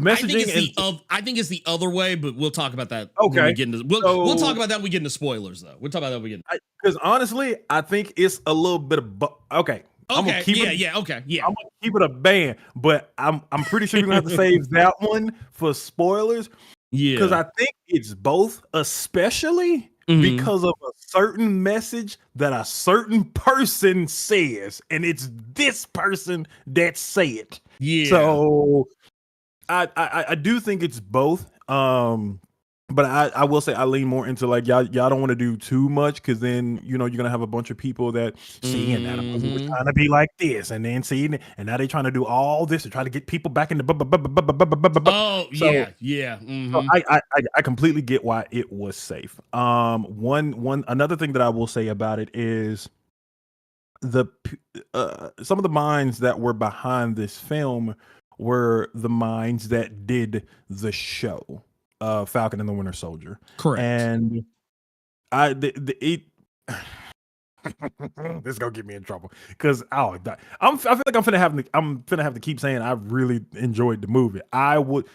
messaging I think it's the other way, but we'll talk about that Okay. when we get into we'll talk about that when we get into spoilers though. We'll talk about that when we get into because honestly, I think it's a little bit of okay. I'm gonna keep it. I'm gonna keep it a band, but I'm pretty sure you're gonna have to save that one for spoilers. Because I think it's both, especially because of a certain message that a certain person says, and it's this person that say it. Yeah. So I do think it's both. But I will say I lean more into like y'all don't want to do too much, because then you're gonna have a bunch of people that seeing that a movie was trying to be like this, and then seeing it, and now they trying to do all this to try to get people back in the So I completely get why it was safe. Another thing that I will say about it is some of the minds that were behind this film were the minds that did the show. Falcon and the Winter Soldier. Correct. And this is gonna get me in trouble, because I feel like I'm finna have to keep saying I really enjoyed the movie. I will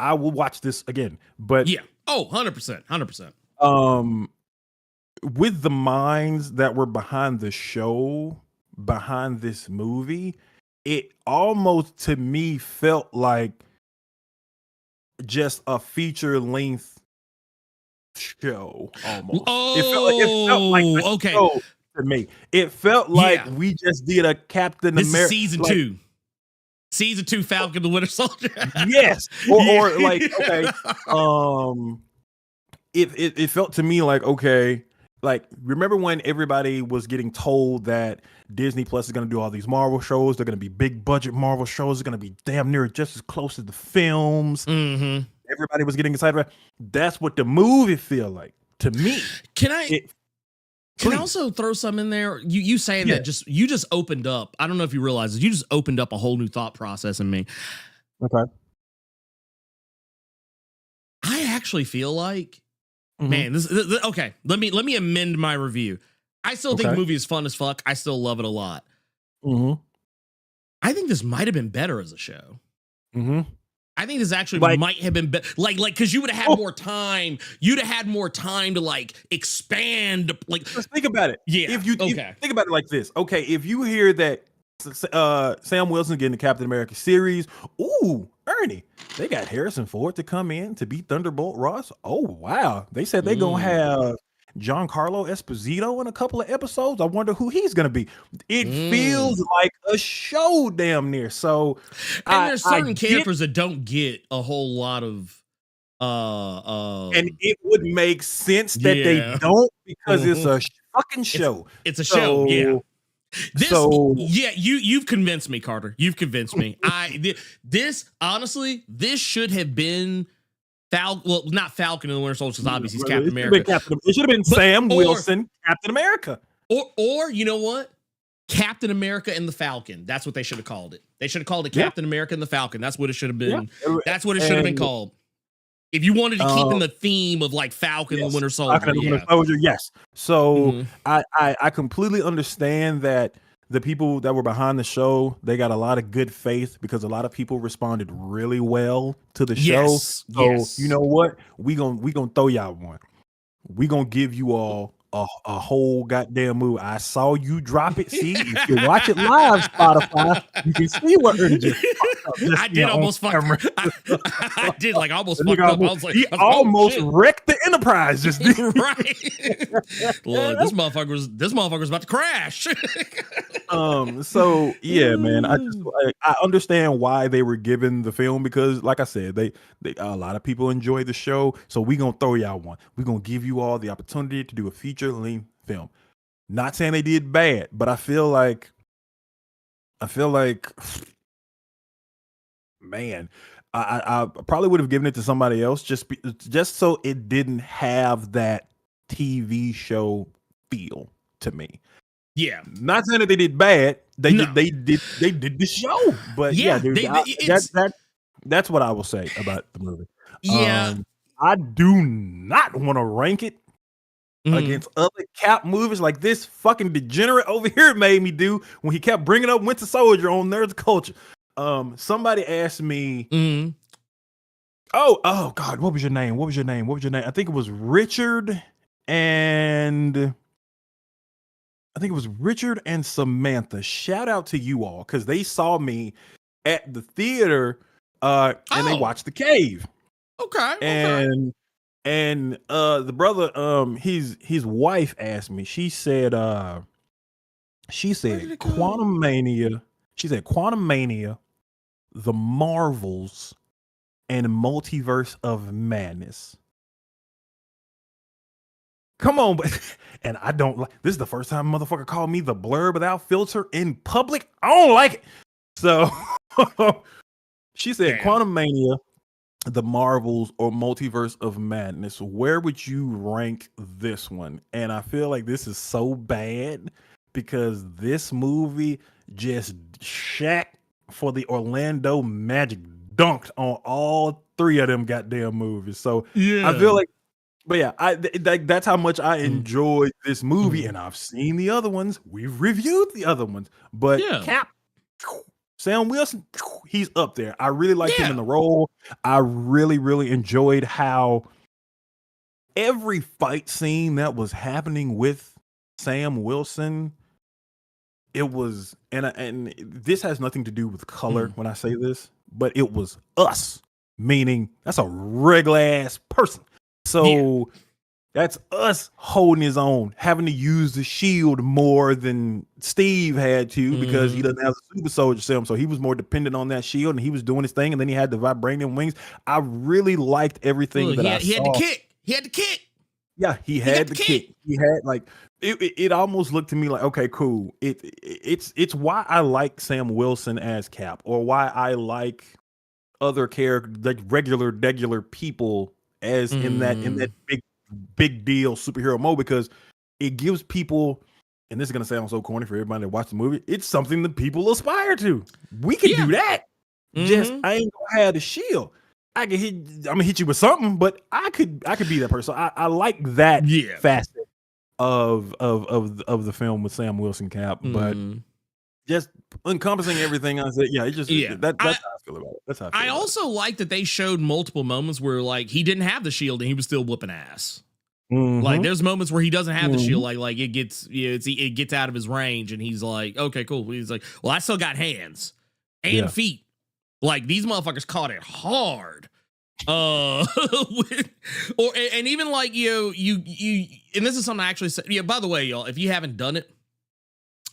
watch this again, but 100%. With the minds that were behind the show, behind this movie, it almost to me felt like just a feature length show almost. It felt like a show to me. It felt like we just did a Captain America season 2 Falcon the Winter Soldier. Yes. Or like, okay. It felt to me like, okay, like, remember when everybody was getting told that Disney Plus is going to do all these Marvel shows? They're going to be big budget Marvel shows. They're going to be damn near just as close as the films. Everybody was getting excited about. That's what the movie feel like to me. Can I also throw some in there? You saying that you just opened up. I don't know if you realize this. You just opened up a whole new thought process in me. Okay. I actually feel like, man, this okay. Let me amend my review. I still think the movie is fun as fuck. I still love it a lot. I think this might have been better as a show. I think this actually might have been like because you would have had more time. You'd have had more time to like expand. Like, just think about it. Yeah. If you think about it like this, okay, if you hear that Sam Wilson getting the Captain America series, ooh, Ernie, they got Harrison Ford to come in to be Thunderbolt Ross. Oh wow, they said they're gonna have Giancarlo Esposito in a couple of episodes. I wonder who he's gonna be. It feels like a show damn near. So, and there's certain characters that don't get a whole lot of and it would make sense that they don't, because it's a fucking show. It's a show, yeah. You've convinced me, Carter. You've convinced me. This honestly, this should have been not Falcon and the Winter Soldier, because obviously he's Captain America. It should have been Sam Wilson, Captain America. Or you know what? Captain America and the Falcon. That's what they should have called it. They should have called it Captain America and the Falcon. That's what it should have been. Yeah. That's what it should have been called. If you wanted to keep in the theme of like Falcon and the Winter Soldier. Falcon and the Winter Soldier, yes. So I completely understand that the people that were behind the show, they got a lot of good faith, because a lot of people responded really well to the show. So you know what? We gonna throw y'all one. we gonna give you all a whole goddamn movie. I saw you drop it. See, if you watch it live, Spotify, you can see what Ernie just fucked up. Just, I did almost fuck. I did like almost fucked up. I was like, he almost wrecked the Enterprise. Just right. Look, this motherfucker's about to crash. So yeah, man, I understand why they were given the film because, like I said, they a lot of people enjoy the show. So we gonna throw y'all one. We gonna give you all the opportunity to do a feature-length film. Not saying they did bad, but I feel like, man, I probably would have given it to somebody else just so it didn't have that TV show feel to me. Yeah, not saying that they did bad. They did the show, but yeah, dude, that's what I will say about the movie. Yeah, I do not want to rank it against other Cap movies like this fucking degenerate over here made me do when he kept bringing up Winter Soldier on Nerds Culture. Somebody asked me, oh God, what was your name? I think it was Richard and Samantha. Shout out to you all because they saw me at the theater and they watched The Cave. Okay. And the brother, his wife asked me. She said Quantum Mania. She said Quantum Mania, The Marvels, and Multiverse of Madness. Come on, but and I don't like this is the first time a motherfucker called me the Blerd without filter in public. I don't like it. So she said Quantum Mania, The Marvels, or Multiverse of Madness. Where would you rank this one? And I feel like this is so bad because this movie just Shaq for the Orlando Magic dunked on all three of them goddamn movies. So yeah, I feel like, but yeah, that's how much I enjoyed this movie, and I've seen the other ones. We've reviewed the other ones, but Cap, Sam Wilson, he's up there. I really liked him in the role. I really, really enjoyed how every fight scene that was happening with Sam Wilson, it was, and this has nothing to do with color when I say this, but it was us, meaning that's a regular ass person. So that's us holding his own, having to use the shield more than Steve had to because he doesn't have the super soldier serum. So he was more dependent on that shield and he was doing his thing. And then he had the vibranium wings. I really liked everything I saw. He had the kick. Yeah, he had the kick. He had like it almost looked to me like, okay, cool. It's why I like Sam Wilson as Cap, or why I like other characters, like regular people as in that big deal superhero mode, because it gives people, and this is gonna sound so corny for everybody that watched the movie, it's something that people aspire to. We can do that. Just I ain't gonna have the shield. I'm gonna hit you with something, but I could be that person. I like that facet of the film with Sam Wilson Cap, but just encompassing everything I said. Yeah, it just that's how I feel about it. That's how I also like that they showed multiple moments where like he didn't have the shield and he was still whooping ass. Like there's moments where he doesn't have the shield, like it gets it gets out of his range and he's like, okay, cool. He's like, well, I still got hands and feet. Like these motherfuckers caught it hard. And even like you and this is something I actually said. Yeah, by the way, y'all, if you haven't done it,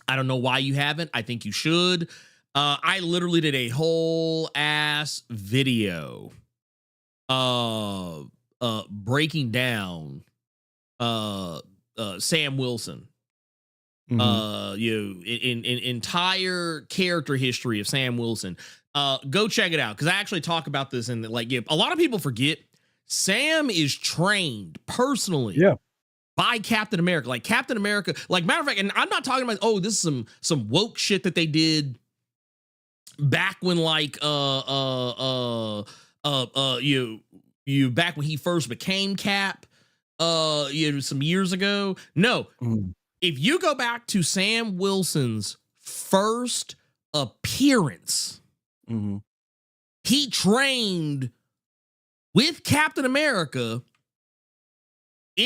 I don't know why you haven't. I think you should. I literally did a whole ass video breaking down Sam Wilson. Entire character history of Sam Wilson. Go check it out, because I actually talk about this, and like a lot of people forget Sam is trained personally by Captain America. Like Captain America, like matter of fact, and I'm not talking about, oh, this is some woke shit that they did back when like back when he first became Cap some years ago. No. If you go back to Sam Wilson's first appearance, he trained with Captain America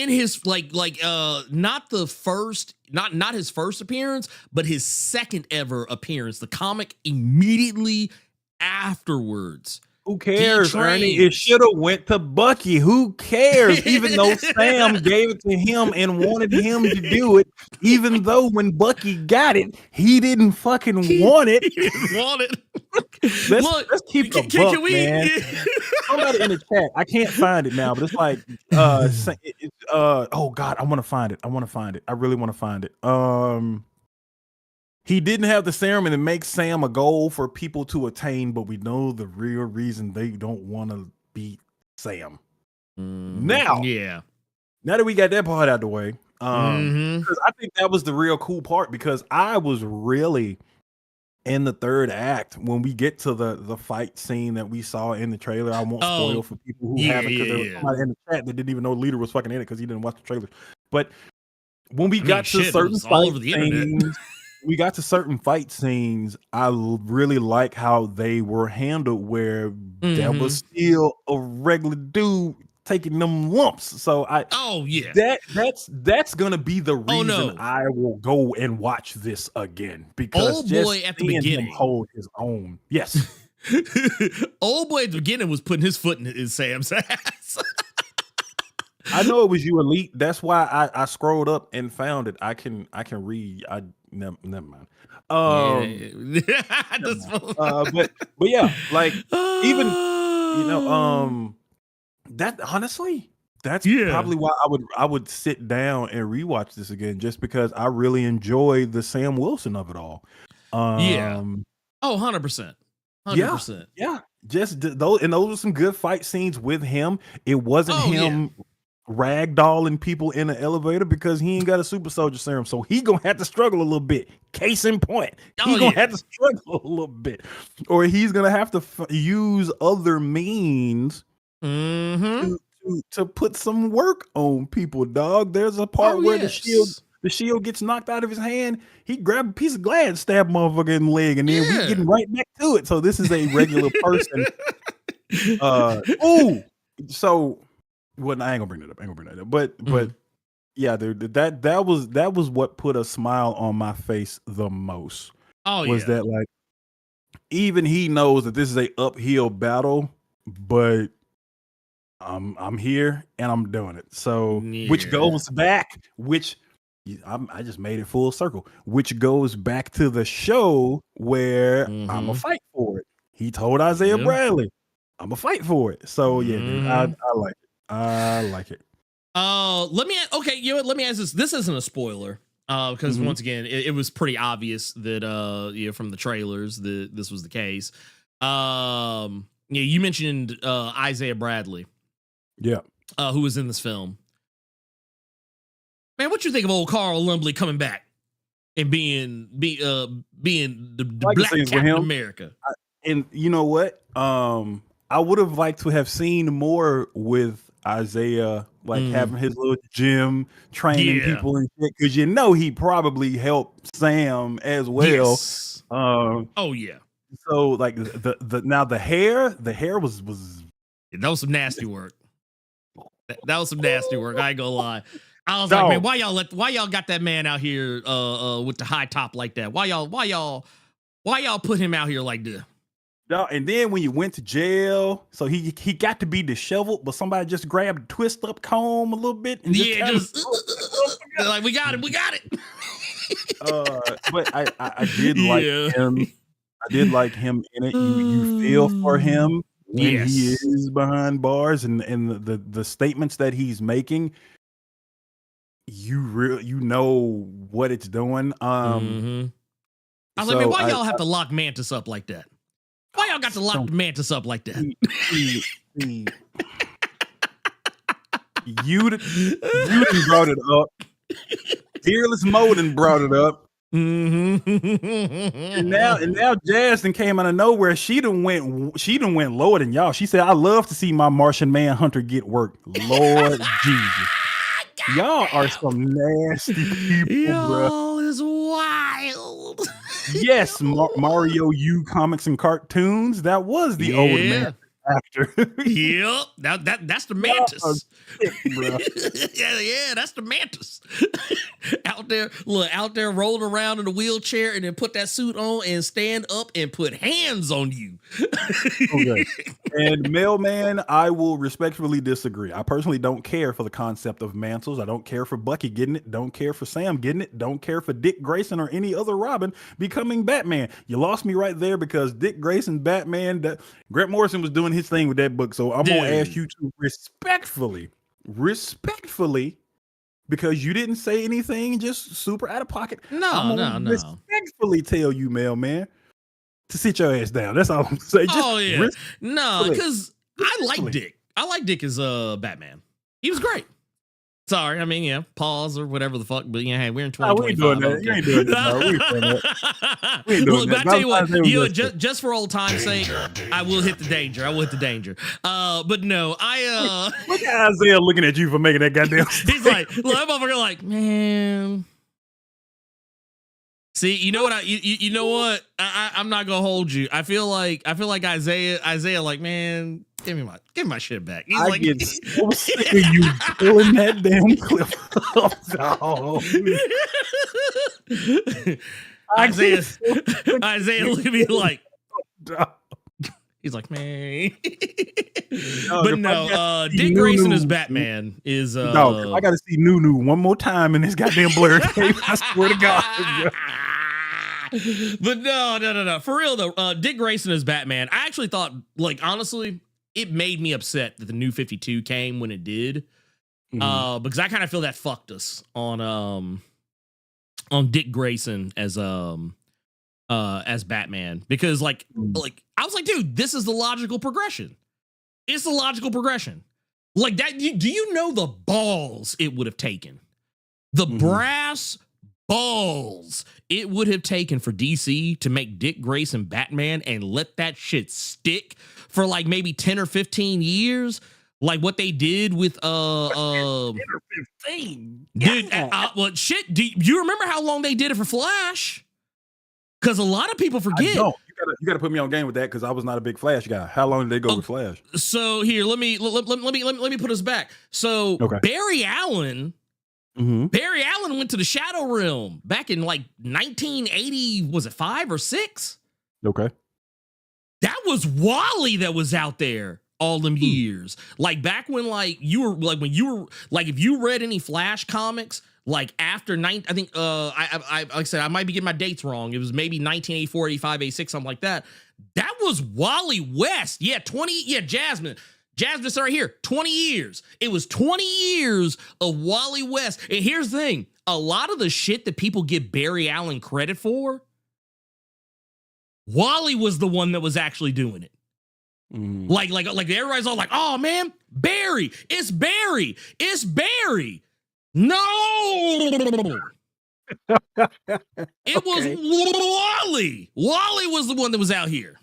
in his not his first appearance, but his second ever appearance. The comic immediately afterwards. Who cares, Ernie? It should have went to Bucky. Who cares? Even though Sam gave it to him and wanted him to do it, even though when Bucky got it, he didn't fucking want it. He didn't want it. Let's keep the buck, man. Somebody in the chat. I can't find it now, but it's like, oh God, I want to find it. I really want to find it. He didn't have the serum, and it makes Sam a goal for people to attain, but we know the real reason they don't want to beat Sam. Now that we got that part out of the way, because I think that was the real cool part, because I was really in the third act when we get to the fight scene that we saw in the trailer. I won't spoil for people who haven't, because there was somebody in the chat that didn't even know the leader was fucking in it because he didn't watch the trailer. But when we got to certain fight scenes, I really like how they were handled, where there was still a regular dude taking them lumps. So that's gonna be the reason I will go and watch this again, because old boy at the beginning him hold his own. Yes. Old boy at the beginning was putting his foot in Sam's ass. I know it was you, Elite. That's why I scrolled up and found it. I can read. Never mind. But yeah, like even that, honestly, that's probably why I would sit down and rewatch this again, just because I really enjoy the Sam Wilson of it all. 100%. Yeah. Just those, and those were some good fight scenes with him. It wasn't him ragdolling people in the elevator, because he ain't got a super soldier serum, so he gonna have to struggle a little bit. Case in point, he gonna have to struggle a little bit, or he's gonna have to use other means to put some work on people. Dog, there's a part where the shield gets knocked out of his hand. He grabbed a piece of glass, stabbed motherfucker in the leg, and then we getting right back to it. So this is a regular person. So. Well, I ain't gonna bring that up. But yeah, that was what put a smile on my face the most. That like, even he knows that this is a uphill battle, but I'm here and I'm doing it. So which goes back, I just made it full circle, which goes back to the show where I'm gonna fight for it. He told Isaiah Bradley, I'm gonna fight for it. So yeah, dude, I like it. I like it. Let me ask this. This isn't a spoiler, because once again, it was pretty obvious that from the trailers that this was the case. You mentioned Isaiah Bradley, who was in this film. Man, what you think of old Carl Lumbly coming back and being the like Black Captain America? And you know what? I would have liked to have seen more with Isaiah, like having his little gym, training people and shit, because he probably helped Sam as well. So like the hair was that was some nasty work. That was some nasty work. I ain't gonna lie. I was like, man, why y'all got that man out here with the high top like that? Why y'all put him out here like this? No, and then when you went to jail, so he got to be disheveled, but somebody just grabbed a twist up comb a little bit and like we got it. But I did like him. I did like him in it. You feel for him when he is behind bars, and the statements that he's making. You know what it's doing. I was like, man, why y'all have to lock Mantis up like that? Why y'all got to lock Mantis up like that? You brought it up. Fearless Moden brought it up. And now Jazz came out of nowhere. She done went lower than y'all. She said, I love to see my Martian Manhunter get work. Lord Jesus. Y'all are some nasty people, bro. It's wild. Yes, Mario U comics and cartoons. That was the old man. after. Yep, that's the mantis. Bro. yeah, that's the mantis. out there rolling around in a wheelchair and then put that suit on and stand up and put hands on you. Okay. And Mailman, I will respectfully disagree. I personally don't care for the concept of mantles. I don't care for Bucky getting it. Don't care for Sam getting it. Don't care for Dick Grayson or any other Robin becoming Batman. You lost me right there because Dick Grayson, Batman, Grant Morrison was doing his thing with that book. So I'm going to ask you to respectfully, because you didn't say anything just super out of pocket. No. Respectfully tell you, Mailman, to sit your ass down. That's all I'm saying. No, because I like Dick. I like Dick as Batman. He was great. Sorry, I mean, yeah, pause or whatever the fuck, but yeah, hey, we're in 2025. We ain't doing that. You ain't doing that. We ain't doing that. We ain't doing Look, that. I tell you what, just for old time's sake, I will hit the danger. But no, look at Isaiah looking at you for making that goddamn. He's like, look, that motherfucker, like, man. See, you know what? You know what? I'm not gonna hold you. I feel like Isaiah, like, man, give me my shit back. He's like, get so sick of you pulling that damn clip off. Isaiah look at me like, he's like, man. But no, Dick Grayson as Batman is no, I gotta see Nunu one more time in this goddamn Blerd tape. I swear to God. But no. For real though, Dick Grayson as Batman, I actually thought, like, honestly, it made me upset that the new 52 came when it did. Because I kind of feel that fucked us on Dick Grayson as Batman. Because like I was like, dude, this is the logical progression. It's the logical progression. Like that, do you know the balls it would have taken? The brass balls it would have taken for DC to make Dick Grayson Batman and let that shit stick for like maybe 10 or 15 years, like what they did with 10 or 15, dude. Well, shit. Do you remember how long they did it for Flash? Because a lot of people forget. You gotta put me on game with that because I was not a big Flash guy. How long did they go with Flash? So here, let me put us back. So Barry Allen. Barry Allen went to the Shadow Realm back in like 1980. Was it 5 or 6? Okay. That was Wally that was out there all them years. Like back when if you read any Flash comics, like after I think I like I said, I might be getting my dates wrong. It was maybe 1984, 85, 86, something like that. That was Wally West. Yeah, Jasmine. Jasmine's right here, 20 years. It was 20 years of Wally West. And here's the thing. A lot of the shit that people give Barry Allen credit for, Wally was the one that was actually doing it. Like everybody's all like, oh man, Barry. No. It was Wally. Wally was the one that was out here.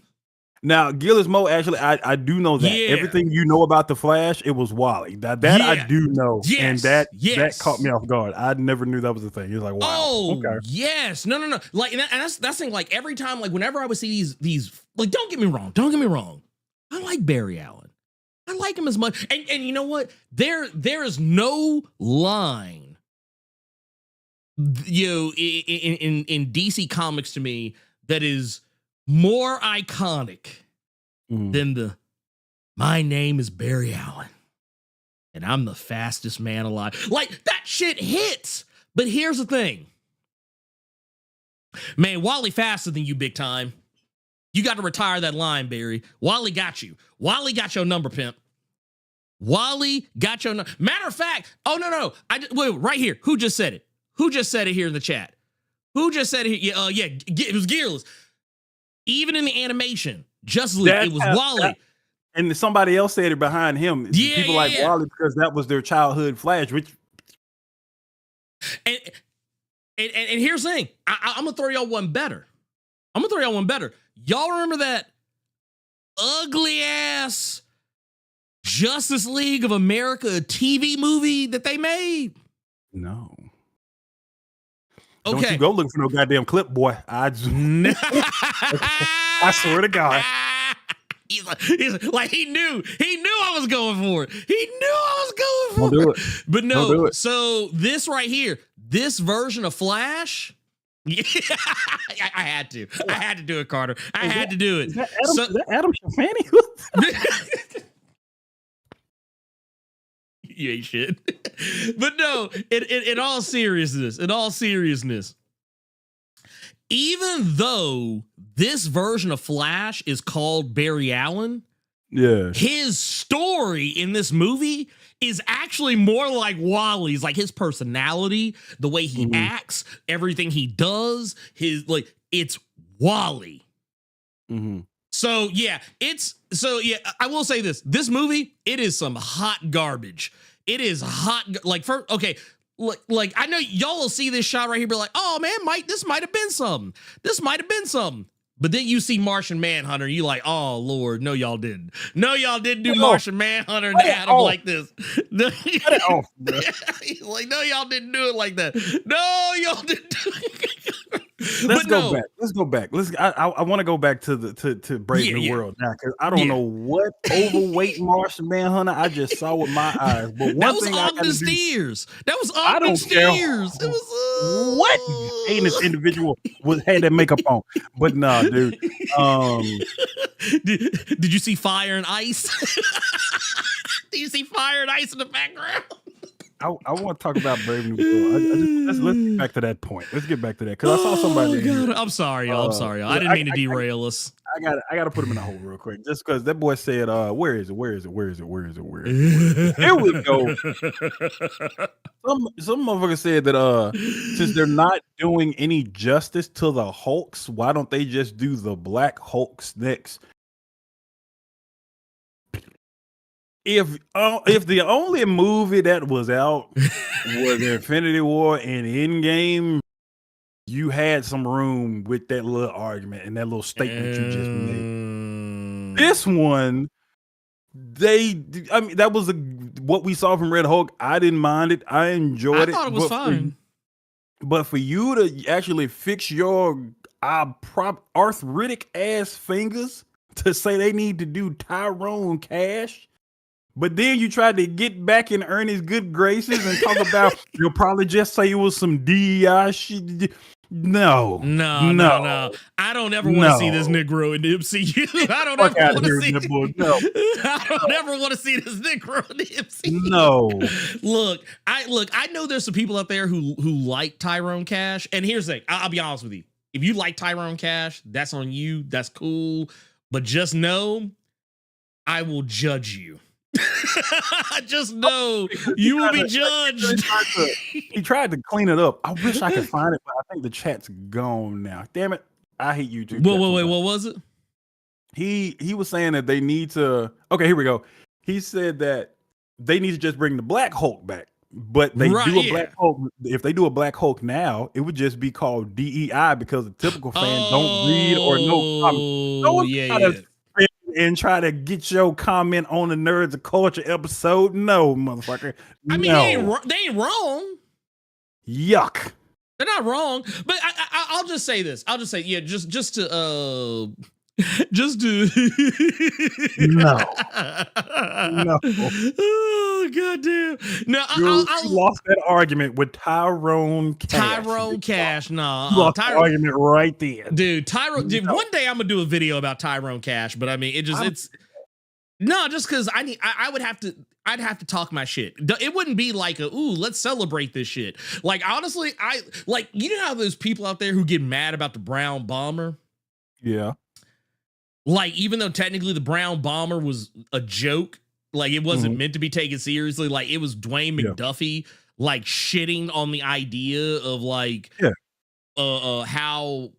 Now, Gillismo, actually, I do know that. Yeah. Everything you know about the Flash, it was Wally. That I do know. Yes. And that caught me off guard. I never knew that was a thing. It was like, wow. Oh, okay. Yes. No. Like, and that's the thing. Like, every time, like, whenever I would see these, like, don't get me wrong. I like Barry Allen. I like him as much. And you know what? There is no line, in DC Comics to me that is more iconic than my name is Barry Allen and I'm the fastest man alive. Like, that shit hits. But here's the thing. Man, Wally faster than you, big time. You got to retire that line, Barry. Wally got you. Wally got your number, pimp. Wally got your number. Matter of fact, no. Wait, right here. Who just said it? Who just said it here in the chat? Who just said it here? It was Gearless. Even in the animation, Justice League, it was Wally. And somebody else said it behind him. People like Wally because that was their childhood Flash. Which and here's the thing. I'm gonna throw y'all one better. Y'all remember that ugly ass Justice League of America TV movie that they made? No. Okay. Don't you go looking for no goddamn clip, boy. I swear to God. he's like he knew I was going for it. He knew I was going Don't do for it. it. But Don't do no, it. so this right here, this version of Flash. Yeah, I had to. I had to do it, Carter. I had to do it. Is that Adam Shafani? You ain't shit. But no, in all seriousness, even though this version of Flash is called Barry Allen, Yeah. his story in this movie is actually more like Wally's, like his personality, the way he acts, everything he does, it's Wally. So yeah, I will say this movie, it is some hot garbage. It is hot. Like I know y'all will see this shot right here, be like, oh man, Mike, this might have been something. But then you see Martian Manhunter, you like, oh Lord, no y'all didn't. No, y'all didn't do Martian Manhunter and Adam like this. Cut it off, bro. He's like, no, y'all didn't do it like that. No, y'all didn't do it. Let's go back. I want to go back to Brave New World now, because I don't know what overweight Martian Manhunter I just saw with my eyes. But that was Ogden Steers. That was I Ogden don't care Steers. It was what heinous individual had that makeup on. But nah, dude. Did you see Fire and Ice? Did you see Fire and Ice in the background? I want to talk about Brave New World. Let's get back to that point. Let's get back to that, because I saw somebody. God. I'm sorry, y'all. I'm sorry, y'all. I didn't mean to derail us. I got to put him in a hole real quick, just because that boy said, "Where is it? Here we go." Some motherfucker said that since they're not doing any justice to the Hulks, why don't they just do the Black Hulks next? If the only movie that was out was Infinity War and Endgame, you had some room with that little argument and that little statement you just made. This one, that was what we saw from Red Hulk. I didn't mind it. I enjoyed it. I thought it was fine. But for you to actually fix your arthritic ass fingers to say they need to do Tyrone Cash, but then you tried to get back in Ernie's good graces and talk about you'll probably just say it was some DEI shit. No. I don't ever want to see this Negro in the MCU. I don't ever want to see. I don't ever want to see this Negro in the MCU. No. Look, I know there's some people out there who like Tyrone Cash, and here's the thing. I'll be honest with you. If you like Tyrone Cash, that's on you. That's cool. But just know, I will judge you. Just know you will be judged. He tried to clean it up. I wish I could find it, but I think the chat's gone now. Damn it. I hate you too. Wait, what was it? He was saying that they need to. Okay, here we go. He said that they need to just bring the Black Hulk back. But they do a Black Hulk. If they do a Black Hulk now, it would just be called DEI, because the typical fan don't read or know. And try to get your comment on the Nerds of Culture episode. No, motherfucker. I mean, they ain't wrong. Yuck. They're not wrong. But I'll just say this. I'll just say, yeah, just to no. Oh goddamn! No, you lost that argument with Tyrone Cash. Lost the argument right there, dude. One day I'm gonna do a video about Tyrone Cash, but I mean, just because I'd have to talk my shit. It wouldn't be like let's celebrate this shit. Like, honestly, you know how there's people out there who get mad about the Brown Bomber? Yeah. Like, even though technically the Brown Bomber was a joke, like it wasn't meant to be taken seriously. Like, it was Dwayne McDuffie, like shitting on the idea of how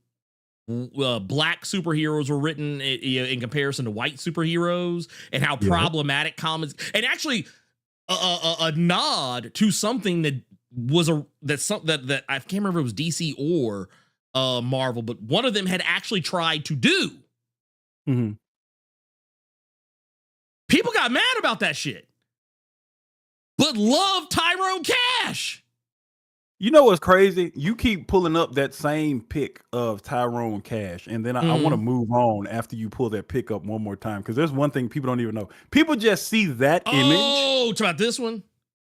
black superheroes were written in comparison to white superheroes, and how problematic comics, and actually a nod to something that was that I can't remember if it was DC or Marvel, but one of them had actually tried to do. Mm-hmm. People got mad about that shit, but love Tyrone Cash. You know what's crazy? You keep pulling up that same pic of Tyrone Cash, and then I want to move on after you pull that pic up one more time because there's one thing people don't even know. People just see that image. Oh, it's about this one.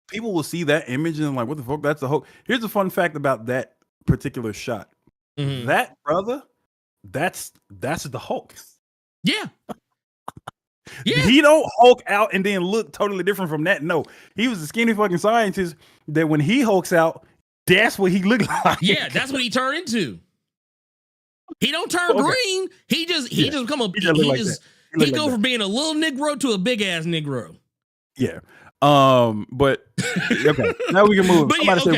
People will see that image and like, what the fuck? That's the Hulk. Here's a fun fact about that particular shot. That brother, that's the Hulk. Yeah. Yeah. He don't Hulk out and then look totally different from that. No, he was a skinny fucking scientist that when he hulks out, that's what he looked like. Yeah, that's what he turned into. He don't turn green. He just become a he go from being a little Negro to a big ass Negro. Yeah. But okay. Now we can move. But Somebody said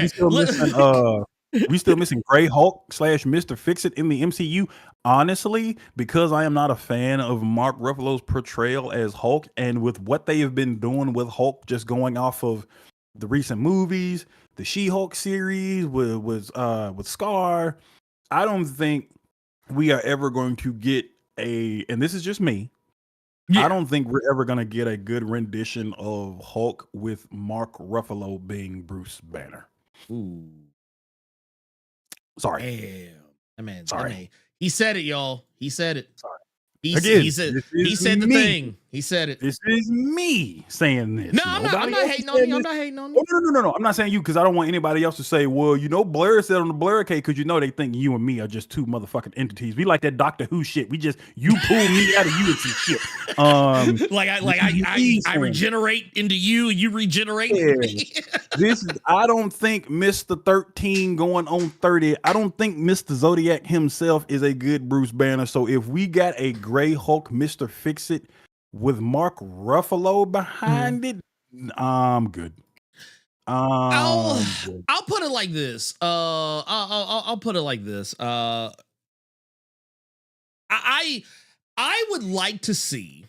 we still missing Gray Hulk / Mr. Fix-It in the MCU. Honestly, because I am not a fan of Mark Ruffalo's portrayal as Hulk, and with what they have been doing with Hulk, just going off of the recent movies, the She-Hulk series with Scar, I don't think we are ever going to get and this is just me. Yeah. I don't think we're ever going to get a good rendition of Hulk with Mark Ruffalo being Bruce Banner. Ooh. Sorry. Damn. Sorry. Man. He said it, y'all. He said it. Sorry. He said the thing. He said it. This is me saying this. No, I'm not hating on you. I'm not hating on you. No. I'm not saying you because I don't want anybody else to say, well, you know, Blerd said on the Blerd case because you know they think you and me are just two motherfucking entities. We like that Doctor Who shit. You pull me out of you and some shit. I regenerate into you, you regenerate into me. I don't think Mr. 13 going on 30. I don't think Mr. Zodiac himself is a good Bruce Banner. So if we got a Gray Hulk, Mr. Fix-It with Mark Ruffalo behind it, I'm good. I'll put it like this. I'll put it like this. I would like to see.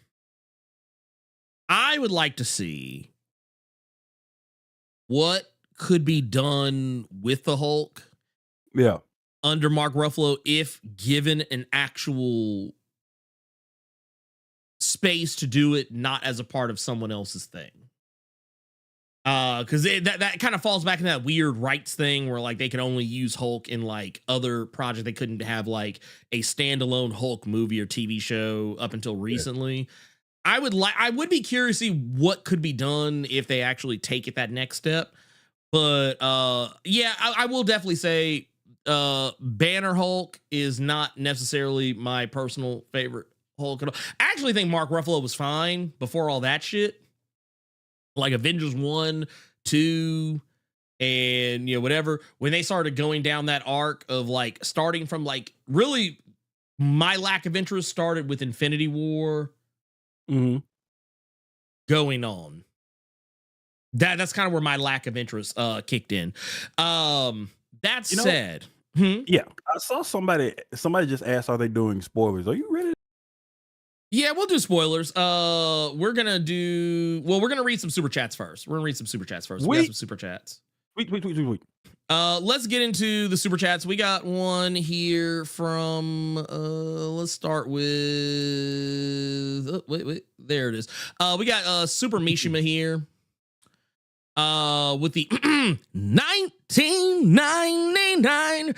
What could be done with the Hulk. Yeah. Under Mark Ruffalo, if given an actual space to do it, not as a part of someone else's thing. Because that kind of falls back in that weird rights thing where like they could only use Hulk in like other projects. They couldn't have like a standalone Hulk movie or TV show up until recently. I would be curious to see what could be done if they actually take it that next step. But yeah, I will definitely say Banner Hulk is not necessarily my personal favorite Hulk at all. I actually think Mark Ruffalo was fine before all that shit. Like Avengers 1, 2, and whatever. When they started going down that arc of like starting from like really my lack of interest started with Infinity War going on. That's kind of where my lack of interest kicked in. That said, yeah, I saw somebody just asked, are they doing spoilers? Are you ready? Yeah, we'll do spoilers. We're gonna read some super chats first. We got some super chats. Wait. Let's get into the super chats. We got one here from let's start with wait, there it is. We got Super Mishima here. With the 1999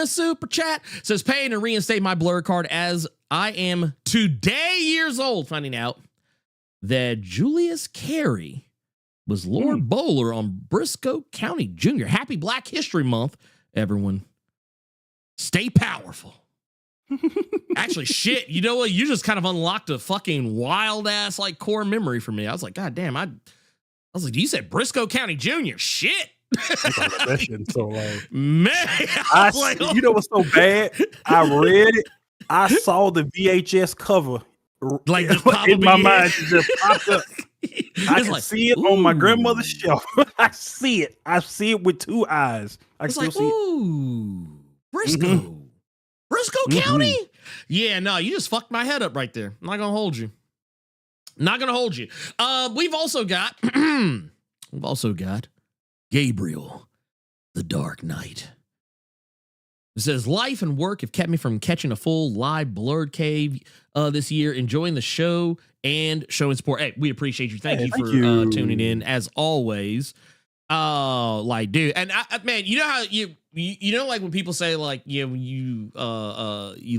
super chat says, paying to reinstate my Blerd card as I am today years old, finding out that Julius Carey was Lord Bowler on Briscoe County Jr. Happy Black History Month, everyone. Stay powerful. Actually, shit, you know what? You just kind of unlocked a fucking wild ass like core memory for me. I was like, God damn, I was like, you said Briscoe County Jr. Shit. That shit's so long. Man, you know what's so bad? I read it. I saw the VHS cover like in my mind. It just popped up. I can see it on my grandmother's shelf. I see it. I see it with two eyes. I can still see it. Briscoe. Briscoe County? Yeah, no, you just fucked my head up right there. I'm not gonna hold you. We've also got Gabriel, the Dark Knight. It says, life and work have kept me from catching a full live Blerd cave this year, enjoying the show and showing support. Hey, we appreciate you. Thank you for tuning in as always. Like, dude, and man, you know how you know, like when people say like, you know, when you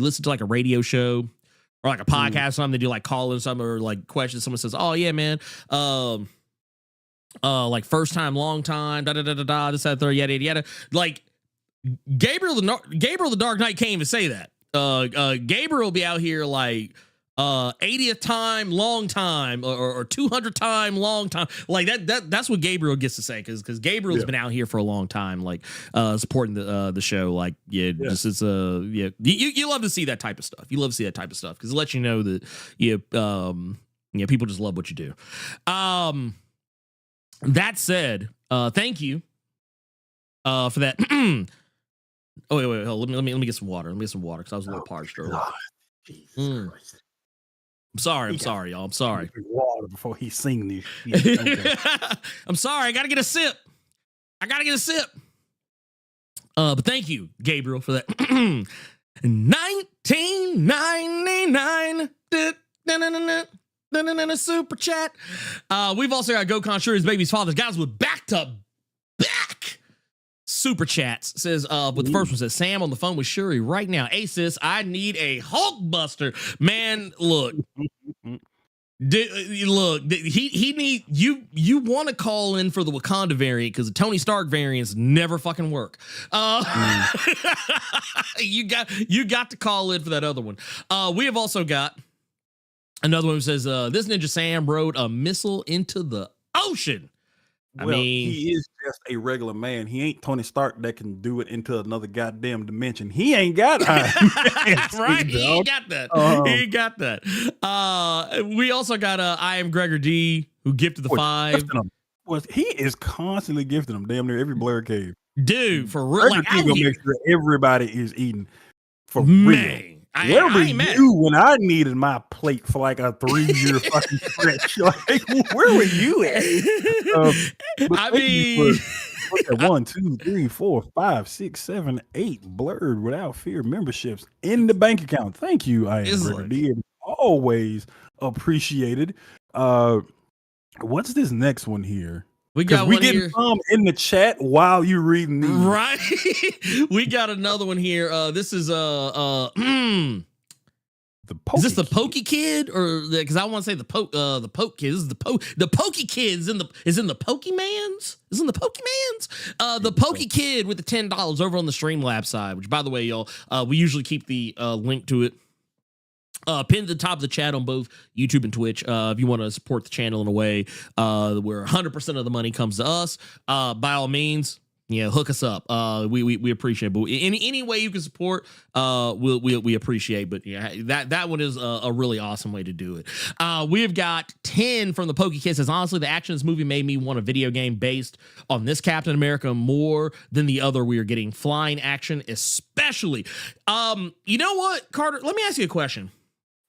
listen to like a radio show or like a podcast or something, they do like call in something or like questions. Someone says, "Oh yeah, man, like first time, long time, da da da da da, this, that, third, yada yada yada." Like Gabriel the Dark Knight can't even say that. Gabriel will be out here like 80th time, long time, or 200 time, long time. Like that's what Gabriel gets to say, because Gabriel's been out here for a long time, like supporting the show. Like just it's you love to see that type of stuff. You love to see that type of stuff because it lets you know that people just love what you do. That said, thank you for that. Oh wait, hold, let me get some water. Let me get some water because I was a little parched earlier. Jesus Christ. I'm sorry, y'all. I'm sorry. Water before he sing this shit. Okay. I'm sorry. I gotta get a sip. But thank you, Gabriel, for that. 1999 super chat. We've also got Gokon Shuri's baby's father's guys with back to back super chats. Says, but the first one says, Sam on the phone with Shuri right now. Hey sis, I need a Hulk Buster. Man, look. He need you want to call in for the Wakanda variant because the Tony Stark variants never fucking work. You got to call in for that other one. We have also got another one who says, this Ninja Sam rode a missile into the ocean. I mean, he is just a regular man. He ain't Tony Stark that can do it into another goddamn dimension. He ain't got right. He ain't got that. He ain't got that. We also got I am Gregor D who gifted the 5. He is constantly gifting them damn near every Blerd cave. Dude, for real. Like, gonna make sure everybody is eating for man. Real. Where were you when I needed my plate for like a 3-year fucking stretch? Like, where were you at? I mean, 1, 2, 3, 4, 5, 6, 7, 8 Blerd without fear memberships in the bank account. Thank you, I am Brady. Always appreciated. What's this next one here? We got one here. Some in the chat while you reading these. Right. We got another one here. This is the is this the Pokey Kid or because I want to say the Poke Kid. This is the Pokey Kid is in the Pokemans. Is in the Pokemans. The Pokey Kid with the $10 over on the Streamlabs side. Which, by the way, y'all, we usually keep the link to it pinned to the top of the chat on both YouTube and Twitch. If you want to support the channel in a way where 100% of the money comes to us, by all means, hook us up. We appreciate it. But any way you can support, we appreciate. But that one is a really awesome way to do it. We have got 10 from the Pokey Kid. Says, honestly, the action of this movie made me want a video game based on this Captain America more than the other we are getting. Flying action, especially. You know what, Carter? Let me ask you a question.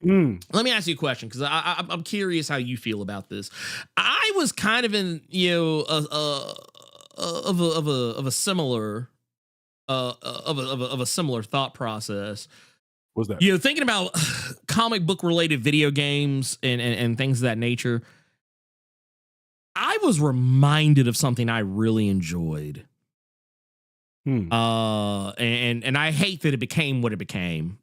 Let me ask you a question because I'm curious how you feel about this. I was kind of in of a similar thought process. What's that? Thinking about comic book related video games and things of that nature. I was reminded of something I really enjoyed. And I hate that it became what it became.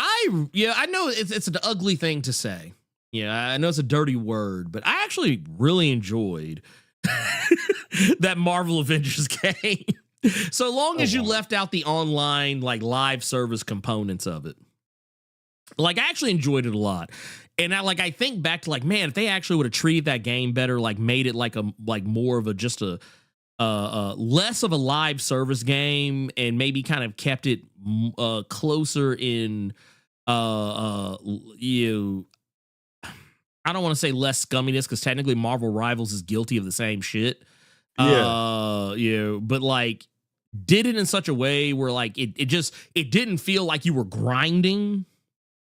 I know it's an ugly thing to say. I know it's a dirty word, but I actually really enjoyed that Marvel Avengers game. So long as you left out the online, like, live service components of it. Like, I actually enjoyed it a lot. And I think back to, like, man, if they actually would have treated that game better, like made it like more of a just a less of a live service game and maybe kind of kept it closer in I don't want to say less scumminess because technically Marvel Rivals is guilty of the same shit. But like did it in such a way where like it didn't feel like you were grinding.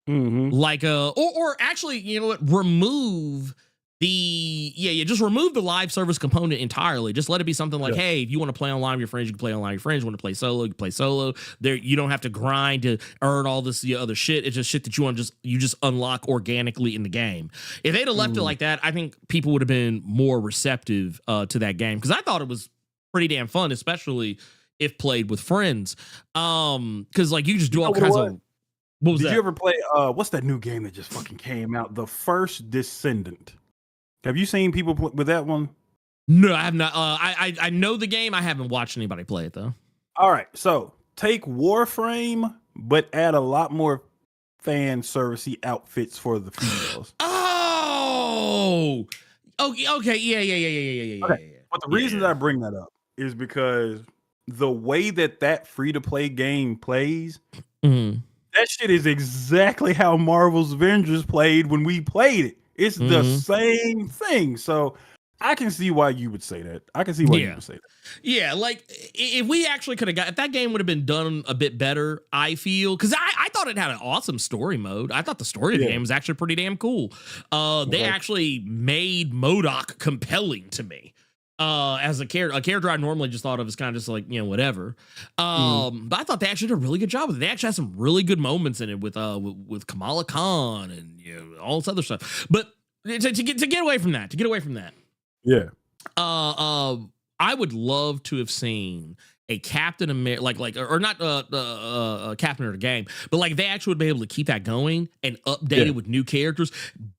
Like or actually, you know what, remove the just remove the live service component entirely. Just let it be something like, Yeah. hey, if you want to play online with your friends, you can play online with your friends. You want to play solo, you can play solo. There, you don't have to grind to earn all this other shit. It's just shit that you just unlock organically in the game. If they'd have left it like that, I think people would have been more receptive to that game, because I thought it was pretty damn fun, especially if played with friends. Because like you just do all kinds of. What was Did that? you ever play what's that new game that just fucking came out? The First Descendant. Have you seen people with that one? No, I have not. I know the game. I haven't watched anybody play it though. All right, so take Warframe, but add a lot more fan servicey outfits for the females. Oh, okay, yeah. But the reason that I bring that up is because the way that free to play game plays, that shit is exactly how Marvel's Avengers played when we played it. It's the same thing. So I can see why you would say that. I can see why you would say that. Yeah, like if we actually could have got, if that game would have been done a bit better, I feel, because I thought it had an awesome story mode. I thought the story of the game was actually pretty damn cool. They actually made MODOK compelling to me. As a character I normally just thought of as kind of just like, you know, whatever. But I thought they actually did a really good job with it. They actually had some really good moments in it with Kamala Khan and, you know, all this other stuff. But to get away from that, yeah. I would love to have seen a Captain America, or not Captain of the game, but like they actually would be able to keep that going and update it with new characters,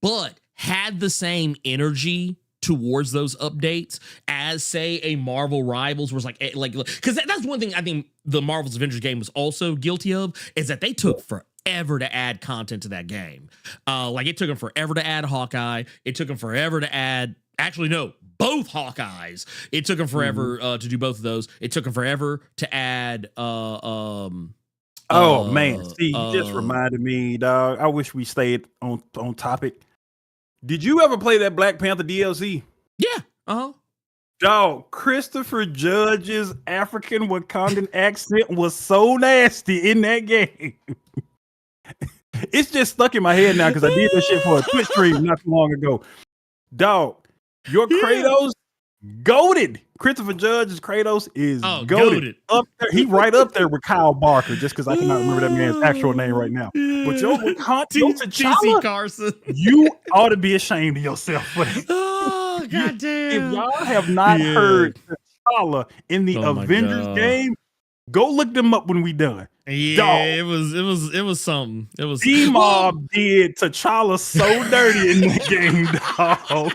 but had the same energy towards those updates as, say, a Marvel Rivals was like because that's one thing I think the Marvel's Avengers game was also guilty of, is that they took forever to add content to that game. Like it took them forever to add Hawkeye. It took them forever to add, actually no, both Hawkeyes. It took them forever to do both of those. It took them forever to add man, see, you just reminded me, dog. I wish we stayed on topic. Did you ever play that Black Panther DLC? Yeah. Dog, Christopher Judge's African Wakandan accent was so nasty in that game. It's just stuck in my head now because I did that shit for a Twitch stream not too long ago. Dog, your Kratos, goated. Christopher Judge's Kratos is goated. Up there, he right up there with Kyle Barker, just because I cannot remember that man's actual name right now. But your T'Challa, Carson, you ought to be ashamed of yourself for that. Oh, goddamn. If y'all have not heard T'Challa in the Avengers game, go look them up when we done. Yeah, dog. It was something. It was D-Mob did T'Challa so dirty in that game, dog.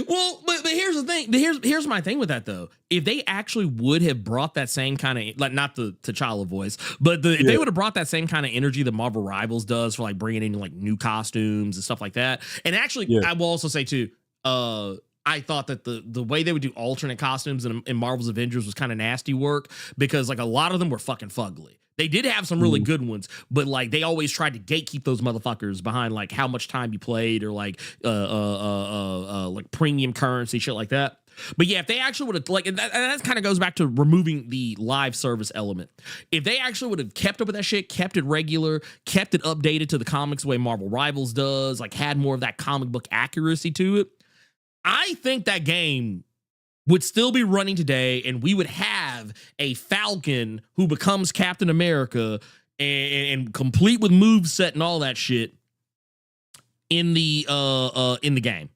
Well, but here's the thing. Here's my thing with that though. If they actually would have brought that same kind of, like, not the T'Challa voice, but if they would have brought that same kind of energy that Marvel Rivals does for like bringing in like new costumes and stuff like that. And actually, I will also say too, I thought that the way they would do alternate costumes in Marvel's Avengers was kind of nasty work, because like a lot of them were fucking fugly. They did have some really good ones, but like they always tried to gatekeep those motherfuckers behind like how much time you played or like premium currency, shit like that. But yeah, if they actually would have, like, and that kind of goes back to removing the live service element. If they actually would have kept up with that shit, kept it regular, kept it updated to the comics the way Marvel Rivals does, like had more of that comic book accuracy to it, I think that game would still be running today, and we would have a Falcon who becomes Captain America and complete with moveset and all that shit in the game.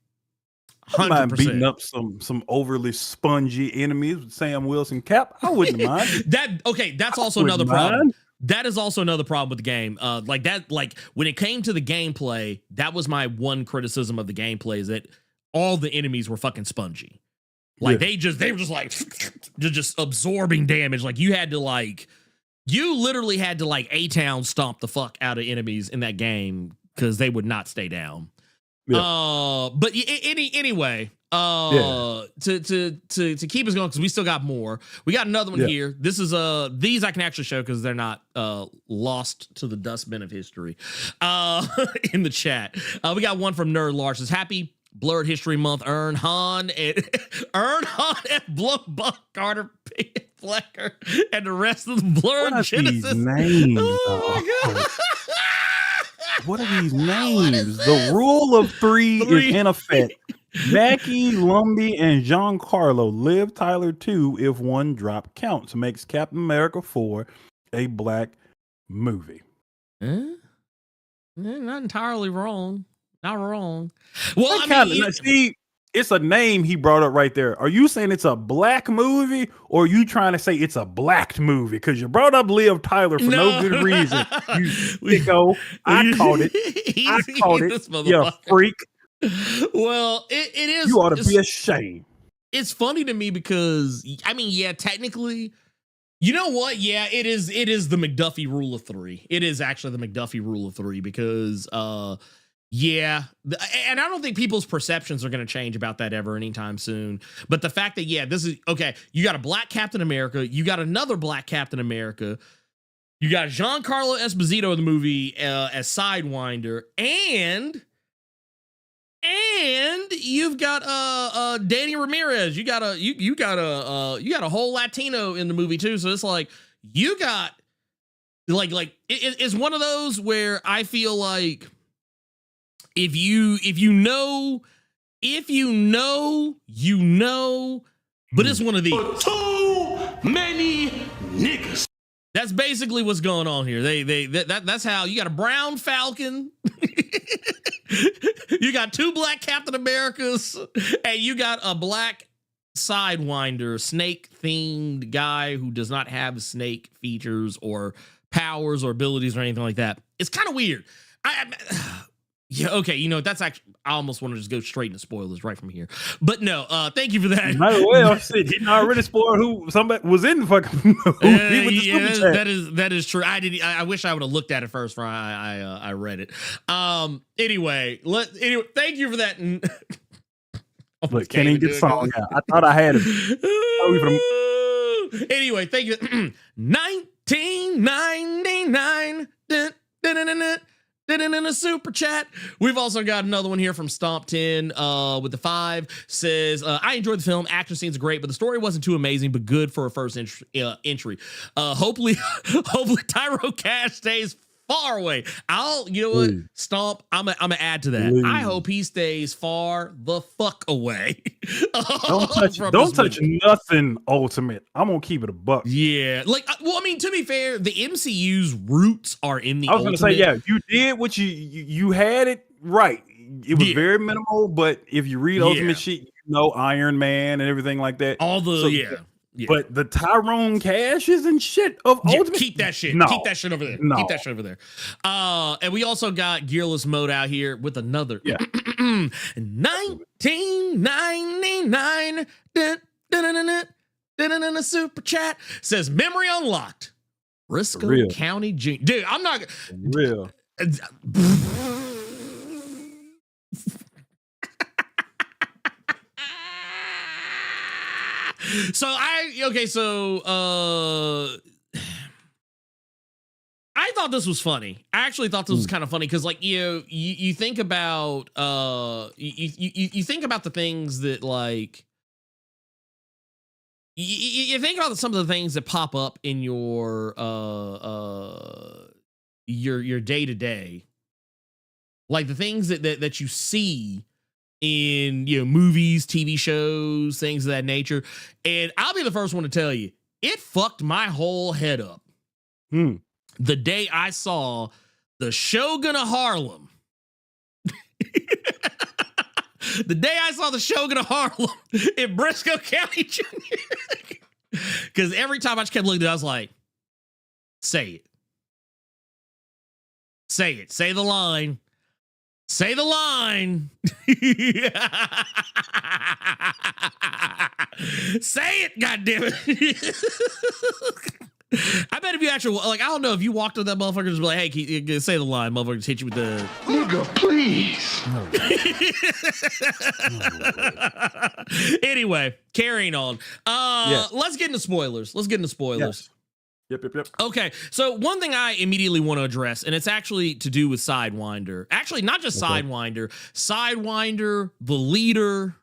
100%. Mind beating up some overly spongy enemies with Sam Wilson Cap. I wouldn't mind. That's also another problem. That is also another problem with the game. Like when it came to the gameplay, that was my one criticism of the gameplay, is that all the enemies were fucking spongy. Like they were just like just absorbing damage. Like you literally had to A-Town stomp the fuck out of enemies in that game because they would not stay down. Yeah. But anyway, to keep us going, because we still got more. We got another one here. This is these I can actually show because they're not lost to the dustbin of history. In the chat, we got one from Nerd Lars. Says happy Blerd History Month, Ernie and Blowbuck Carter, Flecker, and the rest of the Blerd Genesis. Names, oh my god. What are these names? The rule of three is in effect. Mackie, Lumbee, and Giancarlo Liv Tyler 2 if one drop counts makes Captain America 4 a black movie. Not entirely wrong. Not wrong. Well, See, it's a name he brought up right there. Are you saying it's a black movie, or are you trying to say it's a blacked movie? Because you brought up Liv Tyler for no good reason. You sicko. I caught it. I caught it. You freak. Well, it is. You ought to be ashamed. It's funny to me because, I mean, yeah, technically, you know what? Yeah, it is the McDuffie rule of three. It is actually the McDuffie rule of three because, yeah, and I don't think people's perceptions are going to change about that ever anytime soon. But the fact that, yeah, this is, okay, you got a black Captain America, you got another black Captain America, you got Giancarlo Esposito in the movie as Sidewinder, and you've got Danny Ramirez. You got a whole Latino in the movie too. So it's like you got it's one of those where I feel like if you know, but it's one of these. Too many niggas. That's basically what's going on here. That's how you got a brown Falcon. You got two black Captain Americas, and you got a black Sidewinder, snake themed guy who does not have snake features or powers or abilities or anything like that. It's kind of weird. Yeah, okay, you know, that's actually, I almost want to just go straight into spoilers right from here. But no, thank you for that. Might as well. Shit, he already spoiled who somebody was in the fucking movie. Yeah, that is true. I wish I would have looked at it first before I read it. Anyway, thank you for that. Look, can't even get the song out. I thought I had it. Anyway, thank you. 1999. In a super chat. We've also got another one here from Stomp 10 with the 5 says, I enjoyed the film. Action scenes are great, but the story wasn't too amazing, but good for a first entry. Hopefully Tyro Cash stays far away. You know what? Stomp, I'm gonna add to that. I hope he stays far the fuck away. Don't touch nothing ultimate. I'm gonna keep it a buck. Yeah. Like, well, I mean, to be fair, the MCU's roots are in the I was ultimate. gonna say, yeah, you did what you had it right. It was very minimal, but if you read Ultimate shit, you know Iron Man and everything like that. All the Yeah. But the Tyrone Cashes and shit of Ultimate, keep that shit. No. Keep that shit over there. No. Keep that shit over there. And we also got Gearless Mode out here with another 1999 a super chat says memory unlocked. Briscoe County Junior. Dude, I'm not real. So I thought this was funny. I actually thought this was kind of funny because, like, you think about you think about the things that, like, you think about some of the things that pop up in your day to day, like the things that you see in movies, TV shows, things of that nature. And I'll be the first one to tell you, it fucked my whole head up. The day I saw the Shogun of Harlem. The day I saw the Shogun of Harlem in Briscoe County Junior. Because every time I just kept looking at it, I was like, say it. Say it. Say the line. Say the line. Say it, goddammit. I bet if you actually, like, I don't know, if you walked to that motherfucker and just be like, hey, say the line, motherfucker, just hit you with the Nigga, please. Anyway, carrying on. Let's get into spoilers. Yes. Yep. Okay, so one thing I immediately want to address, and it's actually to do with Sidewinder. Actually, not just Sidewinder, the leader,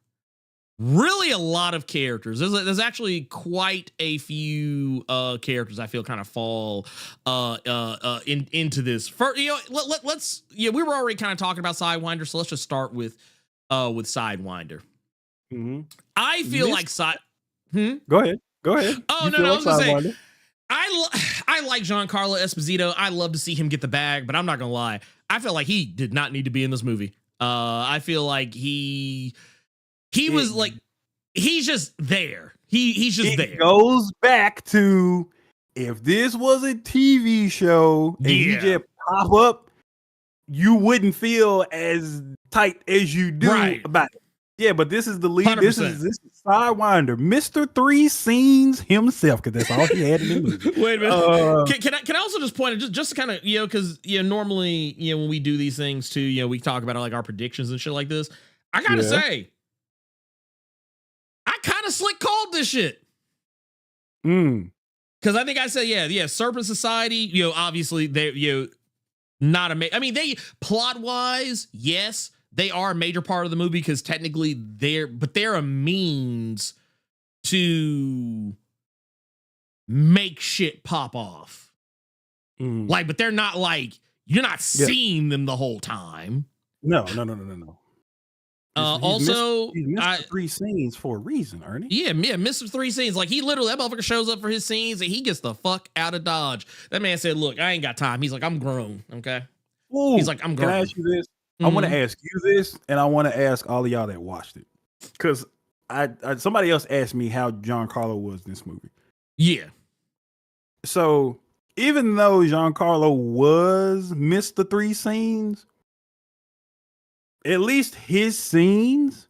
really a lot of characters. There's actually quite a few characters I feel kind of fall into this. We were already kind of talking about Sidewinder, so let's just start with with Sidewinder. Mm-hmm. I feel like Go ahead. Oh, You no, feel I like was gonna say, Sidewinder? I like Giancarlo Esposito. I love to see him get the bag, but I'm not gonna lie. I feel like he did not need to be in this movie. I feel like he was like, he's just there. He's just there. It goes back to, if this was a TV show and he just pop up, you wouldn't feel as tight as you do about it. Yeah, but this is the lead. 100%. This is Sidewinder, Mr. Three Scenes himself, because that's all he had in the movie. Wait a minute. Can I also just point out, just to kind of, because normally, when we do these things too, we talk about like our predictions and shit like this. I gotta say, I kind of slick called this shit. Because I think I said, Serpent Society, obviously they, not I mean, they plot wise, yes, they are a major part of the movie because technically they're a means to make shit pop off. Like, but they're not like, you're not seeing them the whole time. No. Also, he's Mr. Three Scenes for a reason, Ernie. Yeah, Mr. Three Scenes. Like, that motherfucker shows up for his scenes and he gets the fuck out of Dodge. That man said, look, I ain't got time. He's like, I'm grown, okay? Ooh, he's like, I'm grown. Can I ask you this? I want to ask you this, and I want to ask all of y'all that watched it. Because somebody else asked me how Giancarlo was in this movie. Yeah. So, even though Giancarlo was Mr. Three Scenes, at least his scenes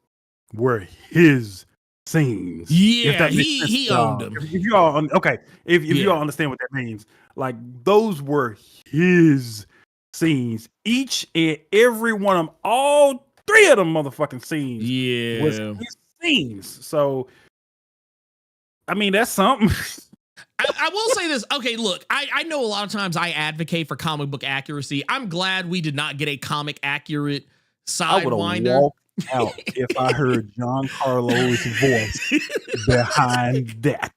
were his scenes. Yeah, he owned them. If you all you all understand what that means, like, those were his scenes. Each and every one of them, all three of them motherfucking scenes, was his scenes. So, I mean, that's something. I will say this. Okay, look, I know a lot of times I advocate for comic book accuracy. I'm glad we did not get a comic accurate Sidewinder. I would have walked out if I heard Giancarlo's voice behind that.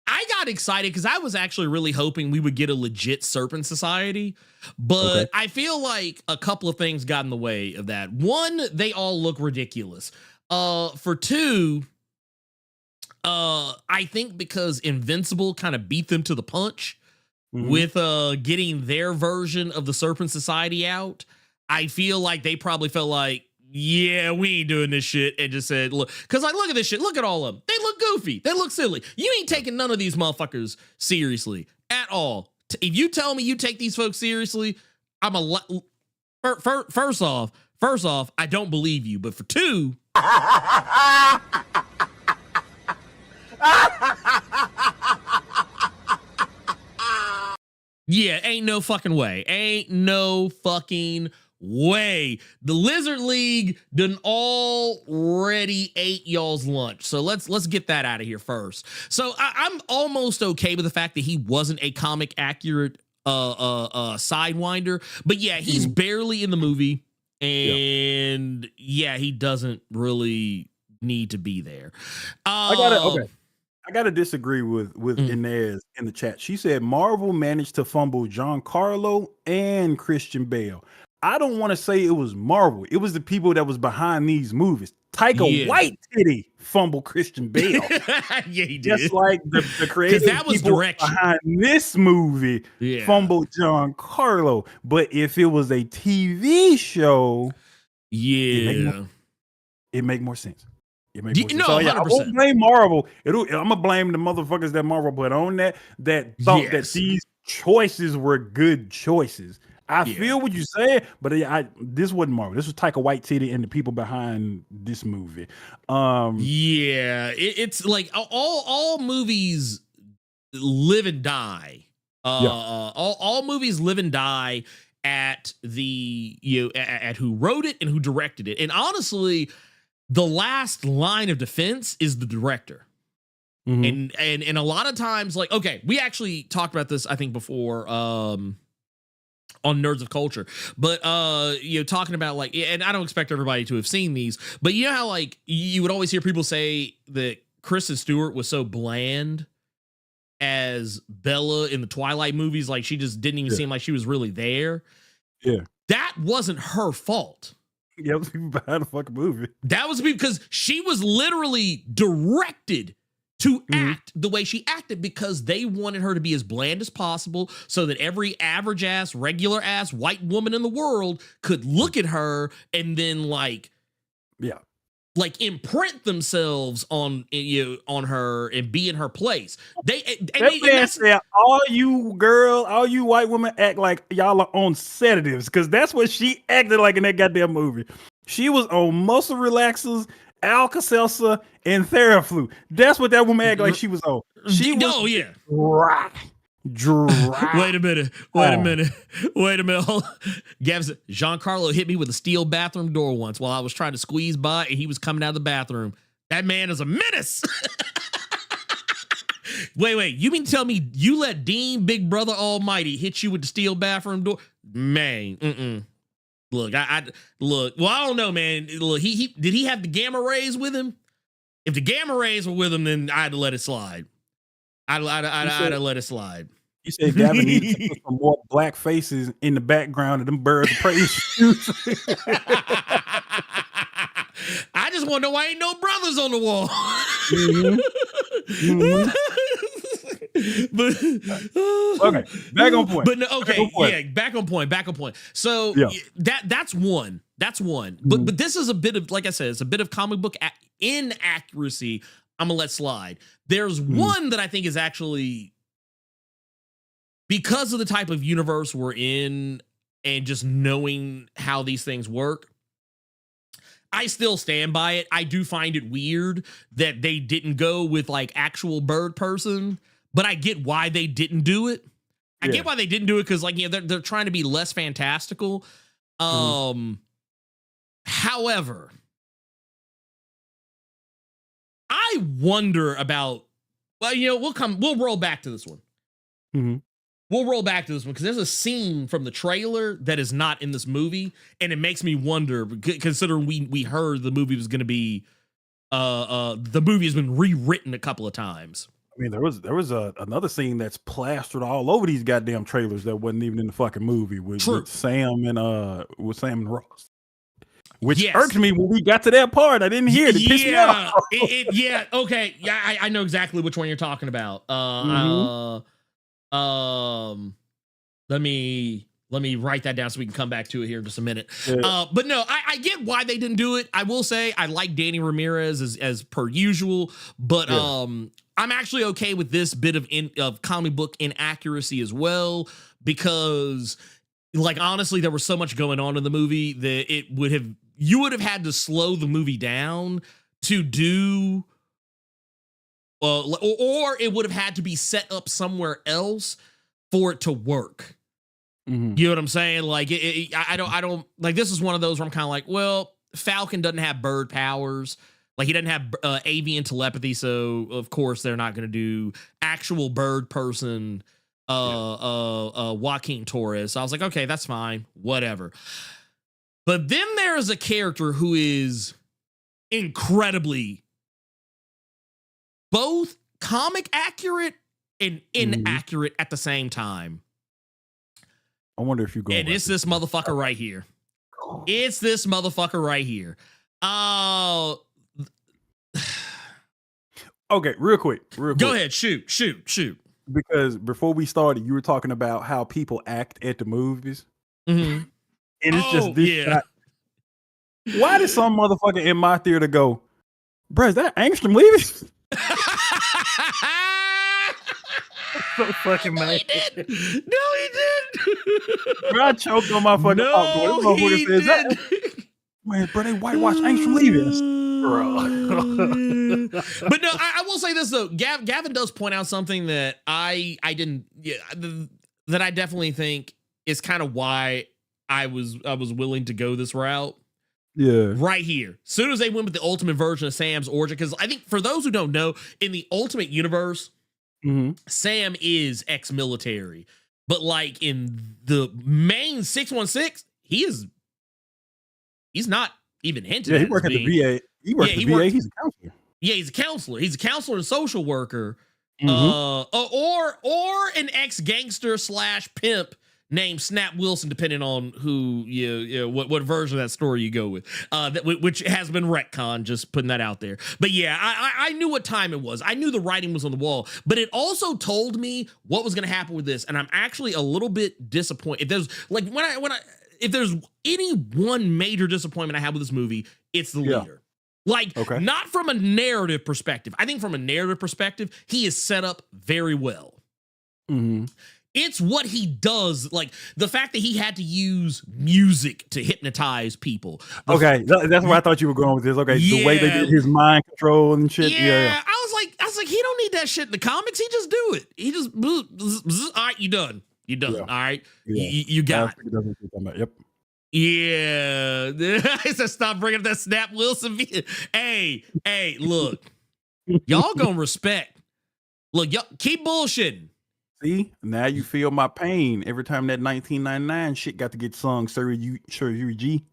I got excited because I was actually really hoping we would get a legit Serpent Society, but I feel like a couple of things got in the way of that. One, they all look ridiculous. For two, I think because Invincible kind of beat them to the punch with getting their version of the Serpent Society out, I feel like they probably felt like, yeah, we ain't doing this shit, and just said, look, because like, look at this shit, look at all of them. They look goofy, they look silly. You ain't taking none of these motherfuckers seriously at all. If you tell me you take these folks seriously, I'm first off, I don't believe you. But for two, yeah, ain't no fucking way. Ain't no fucking way. The Lizard League done already ate y'all's lunch. So let's get that out of here first. So I'm almost okay with the fact that he wasn't a comic accurate Sidewinder, but yeah, he's barely in the movie, and he doesn't really need to be there. I gotta disagree with Inez in the chat. She said Marvel managed to fumble Giancarlo and Christian Bale. I don't want to say it was Marvel. It was the people that was behind these movies. Taika Waititi fumbled Christian Bale. Yeah, he did. Just like the creative that was people direction behind this movie fumbled Giancarlo. But if it was a TV show, it make more sense. It makes more sense. No, so, 100%. I won't blame Marvel. I'm gonna blame the motherfuckers that Marvel put on that thought that these choices were good choices. I feel what you're saying, but this wasn't Marvel. This was Taika Waititi and the people behind this movie. It's like all movies live and die. All movies live and die at at who wrote it and who directed it. And honestly, the last line of defense is the director. And a lot of times, like, okay, we actually talked about this, I think, before on Nerds of Culture, but talking about, like, and I don't expect everybody to have seen these, but you know how, like, you would always hear people say that Kristen Stewart was so bland as Bella in the Twilight movies, like she just didn't even seem like she was really there. Yeah. That wasn't her fault. Yeah, it was people behind the fucking movie. That was because she was literally directed to act the way she acted because they wanted her to be as bland as possible so that every average ass, regular ass white woman in the world could look at her and then like imprint themselves on her and be in her place. All you white women act like y'all are on sedatives because that's what she acted like in that goddamn movie. She was on muscle relaxers, Alka-Seltzer, and Theraflu. That's what that woman acted like she was on. She was dry. Wait a minute. Gavin said, Giancarlo hit me with a steel bathroom door once while I was trying to squeeze by and he was coming out of the bathroom. That man is a menace. Wait. You mean to tell me you let Dean Big Brother Almighty hit you with the steel bathroom door? Man, Look, well, I don't know, man. Look, he did he have the gamma rays with him? If the gamma rays were with him, then I'd have let it slide. I'd have let it slide. You said Gavin needed to put some more black faces in the background of them birds of prey shoes. I just want to know why ain't no brothers on the wall. But okay, back on point. But no, okay, back on point. So that's one. But this is a bit of, like I said, it's a bit of comic book inaccuracy. I'm gonna let slide. There's one that I think is actually, because of the type of universe we're in and just knowing how these things work, I still stand by it. I do find it weird that they didn't go with like actual bird person, but I get why they didn't do it. I get why they didn't do it because, like, they're trying to be less fantastical. However, I wonder about, we'll roll back to this one. We'll roll back to this one because there's a scene from the trailer that is not in this movie, and it makes me wonder, considering we heard the movie was going to be, the movie has been rewritten a couple of times. I mean, there was another scene that's plastered all over these goddamn trailers that wasn't even in the fucking movie with Sam and Ross. Which irked me when we got to that part. I didn't hear it. It pissed me off. Okay. Yeah, I know exactly which one you're talking about. Let me write that down so we can come back to it here in just a minute. But no, I get why they didn't do it. I will say I like Danny Ramirez as per usual, but I'm actually okay with this bit of comic book inaccuracy as well, because, like, honestly, there was so much going on in the movie that you would have had to slow the movie down to do, or it would have had to be set up somewhere else for it to work. You know what I'm saying? Like, I don't like, this is one of those where I'm kind of like, well, Falcon doesn't have bird powers. Like, he doesn't have avian telepathy, so of course they're not going to do actual bird person Joaquin Torres. So I was like, okay, that's fine, whatever. But then there's a character who is incredibly both comic accurate and inaccurate at the same time. I wonder if you go. And it's this motherfucker right here. It's this motherfucker right here. Okay, real quick. Go ahead, shoot. Because before we started, you were talking about how people act at the movies. And it's just this shot. Why did some motherfucker in my theater go, bro, is that Angstrom leaving? So fucking mad. No, he did. Bro, I choked on my fucking popcorn. No, he did. Man, bro, they whitewashed Angstrom leaving. But no, I will say this though. Gavin does point out something that I didn't, that I definitely think is kind of why I was willing to go this route. Yeah. Right here. As soon as they went with the ultimate version of Sam's origin, because I think for those who don't know, in the Ultimate Universe, Sam is ex-military. But like in the main 616, he's not even hinted at. Yeah, he worked at the VA. He worked at the VA. He's a counselor. Yeah, he's a counselor. He's a counselor and social worker. Or an ex-gangster / pimp named Snap Wilson, depending on who what version of that story you go with, which has been retconned. Just putting that out there. But yeah, I knew what time it was. I knew the writing was on the wall, but it also told me what was going to happen with this, and I'm actually a little bit disappointed. If there's like if there's any one major disappointment I have with this movie, it's the leader. Like, not from a narrative perspective. I think from a narrative perspective, he is set up very well. Mm-hmm. It's what he does, like the fact that he had to use music to hypnotize people. That's where I thought you were going with this. Okay, the way they did his mind control and shit. Yeah. I was like, he don't need that shit in the comics. He just do it. He just, all right, you done. You done. All right, you got it. Yep. Yeah, I said stop bringing up that Snap Wilson. Hey, look, y'all gonna respect. Look, y'all keep bullshitting. See, now you feel my pain every time that 1999 shit got to get sung. Sir G,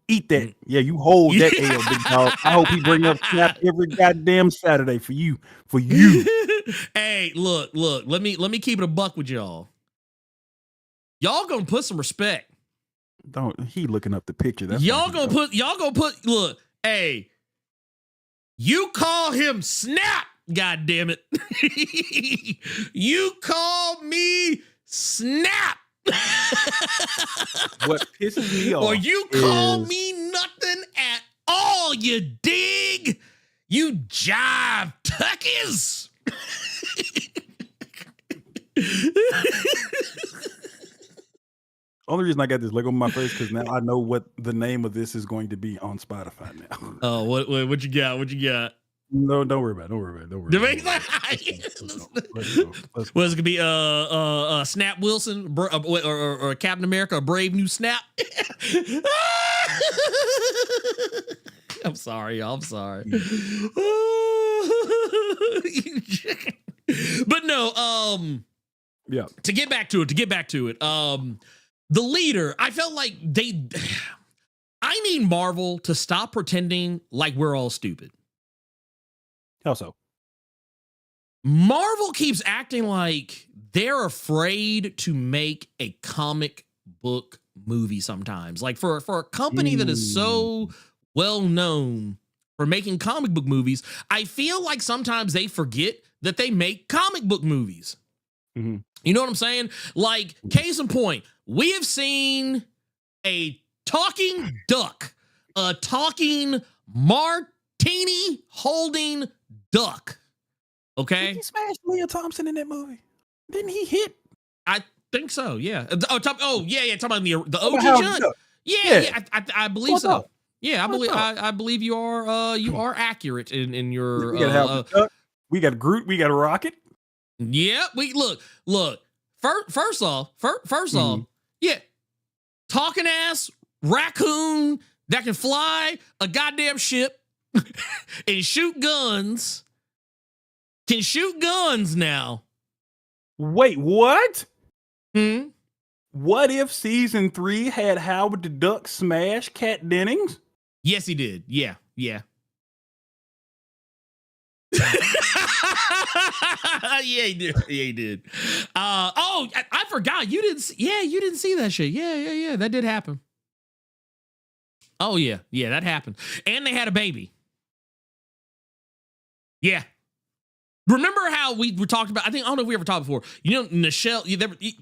eat that. Yeah, you hold that L, big dog. I hope he bring up Snap every goddamn Saturday for you. Hey, look. Let me keep it a buck with y'all. Y'all gonna put some respect. Don't he looking up the picture? That's y'all gonna put. Look, hey, you call him Snap. God damn it. You call me Snap. What pisses me off. Or you call me nothing at all, you dig? You jive tuckies. Only reason I got this look on my face because now I know what the name of this is going to be on Spotify now. Oh, what you got? What you got? No, don't worry about it. What is it gonna be? Snap Wilson or Captain America, a Brave New Snap? I'm sorry, y'all. I'm sorry. But no, yeah. To get back to it, the leader, I felt like I need Marvel to stop pretending like we're all stupid. How so? Marvel keeps acting like they're afraid to make a comic book movie sometimes. Like for a company that is so well known for making comic book movies, I feel like sometimes they forget that they make comic book movies. Mm-hmm. You know what I'm saying? Like, case in point, we have seen a talking duck, a talking martini holding duck. Okay. Did he smash Leah Thompson in that movie? Didn't he hit? I think so. Yeah. Yeah. Talking about the OG Judge. Yeah. I believe so. Up? Yeah, I believe you are accurate in your. We got Groot. We got a Rocket. Yeah. Look. First off, yeah. Talking ass raccoon that can fly a goddamn ship and shoot guns. Can shoot guns now. Wait, what? What if season 3 had Howard the Duck smash Kat Dennings? Yes, he did. Yeah. Yeah, he did. Yeah, he did. I forgot. You didn't see that shit. Yeah. That did happen. Oh, yeah. Yeah, that happened. And they had a baby. Yeah. Remember how we talked about, I don't know if we ever talked before. You know, Nichelle,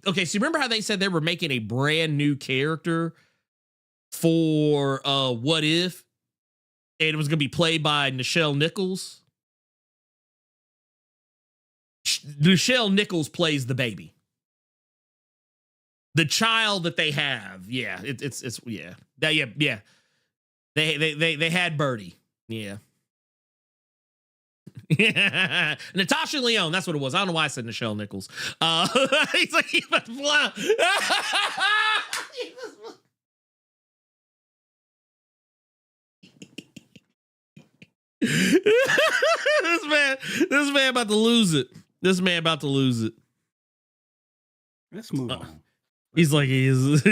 okay, so remember how they said they were making a brand new character for What If? And it was going to be played by Nichelle Nichols. Nichelle Nichols plays the baby. The child that they have. Yeah, it's yeah. Yeah. They had Birdie. Yeah. Yeah. Natasha Lyonne, that's what it was. I don't know why I said Nichelle Nichols. He's like, he's about to fly. This man about to lose it. Let's move on. He's like, he is.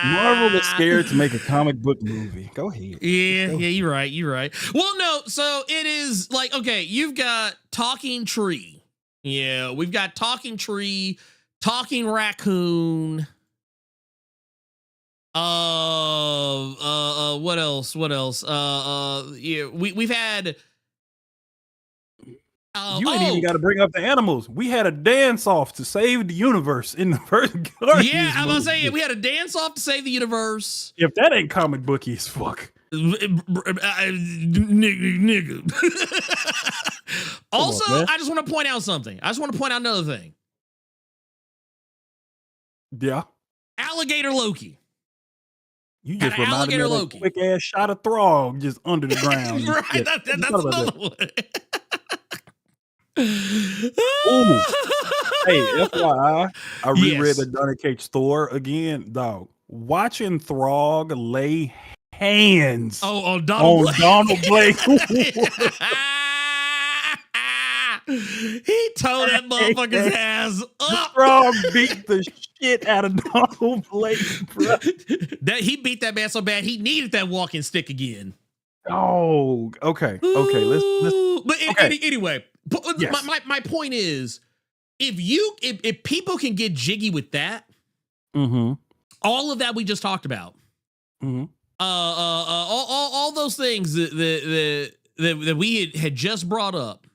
Marvel is scared to make a comic book movie. Go ahead. Yeah, you're right. Well, no, so it is like, okay, you've got Talking Tree. Yeah, we've got Talking Tree Talking Raccoon. What else? Yeah, we've had. You ain't even got to bring up the animals. We had a dance off to save the universe in the first Guardians Yeah, I'm gonna say movie. we had a dance off to save the universe. If that ain't comic booky as fuck. Nigga. Also, man. I just want to point out something. I just want to point out another thing. Yeah. Alligator Loki. You just Got reminded me alligator of that Loki. quick ass shot of Throg just under the ground. Right, Yeah. that's Forgot about another that. one. Ooh. Hey, FYI, I reread Yes. the Donny Cates Thor again, dog. Watching Throg lay hands Oh, Donald on Blake. Donald Blake. He tore that motherfucker's ass up. Throg beat the shit out of Donald Blake, bro. That he beat that man so bad he needed that walking stick again. Oh, okay. Okay, let's Ooh. But okay. Anyway, Yes. my point is, if people can get jiggy with that, all of that we just talked about, all those things that we had just brought up,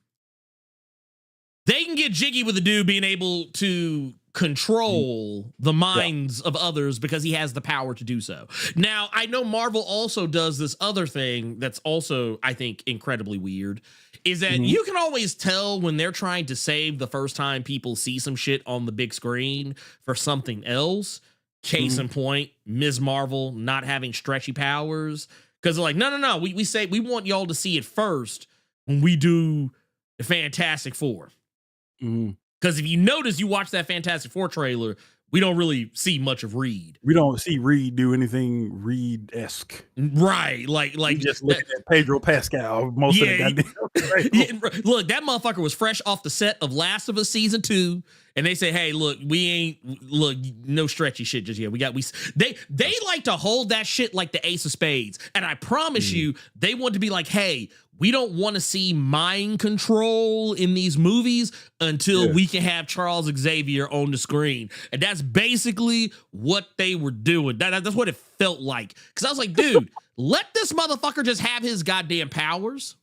they can get jiggy with the dude being able to control the minds of others because he has the power to do so. Now, I know Marvel also does this other thing that's also, I think, incredibly weird, is that you can always tell when they're trying to save the first time people see some shit on the big screen for something else. Case in point, Ms. Marvel not having stretchy powers. Because they're like, no, we say we want y'all to see it first when we do the Fantastic Four. Because if you notice, you watch that Fantastic Four trailer, we don't really see much of Reed. We don't see Reed do anything Reed-esque. Right. Like We just looking at Pedro Pascal most of the goddamn Look, that motherfucker was fresh off the set of Last of Us season 2, and they say, "Hey, look, no stretchy shit just yet. They like to hold that shit like the Ace of Spades, and I promise you, they want to be like, hey, we don't want to see mind control in these movies until we can have Charles Xavier on the screen," and that's basically what they were doing. That's what it felt like. Because I was like, dude, let this motherfucker just have his goddamn powers.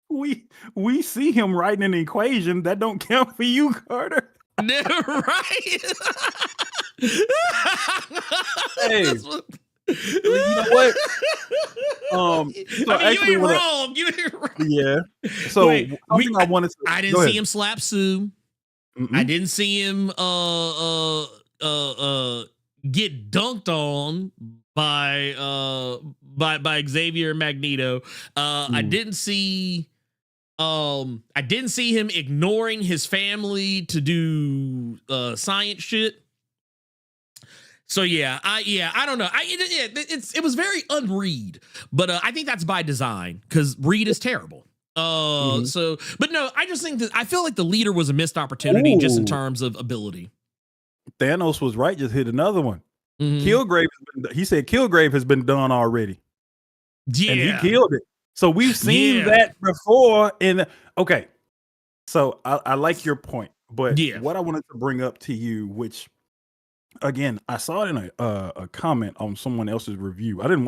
We see him writing an equation that don't count for you, Carter. Right? Hey, you know what? So you ain't wrong. You ain't wrong. Yeah. So Wait, something I wanted to. I go didn't ahead. see him slap Sue. I didn't see him get dunked on by Xavier and Magneto. I didn't see him ignoring his family to do science shit. So I don't know. It was very unread, but I think that's by design because Reed is terrible. But no, I just think that I feel like the leader was a missed opportunity just in terms of ability. Thanos was right. Just hit another one. Kilgrave. He said Kilgrave has been done already. Yeah, and he killed it. So we've seen that before. Okay, so I like your point, but what I wanted to bring up to you, which again I saw it in a comment on someone else's review. I didn't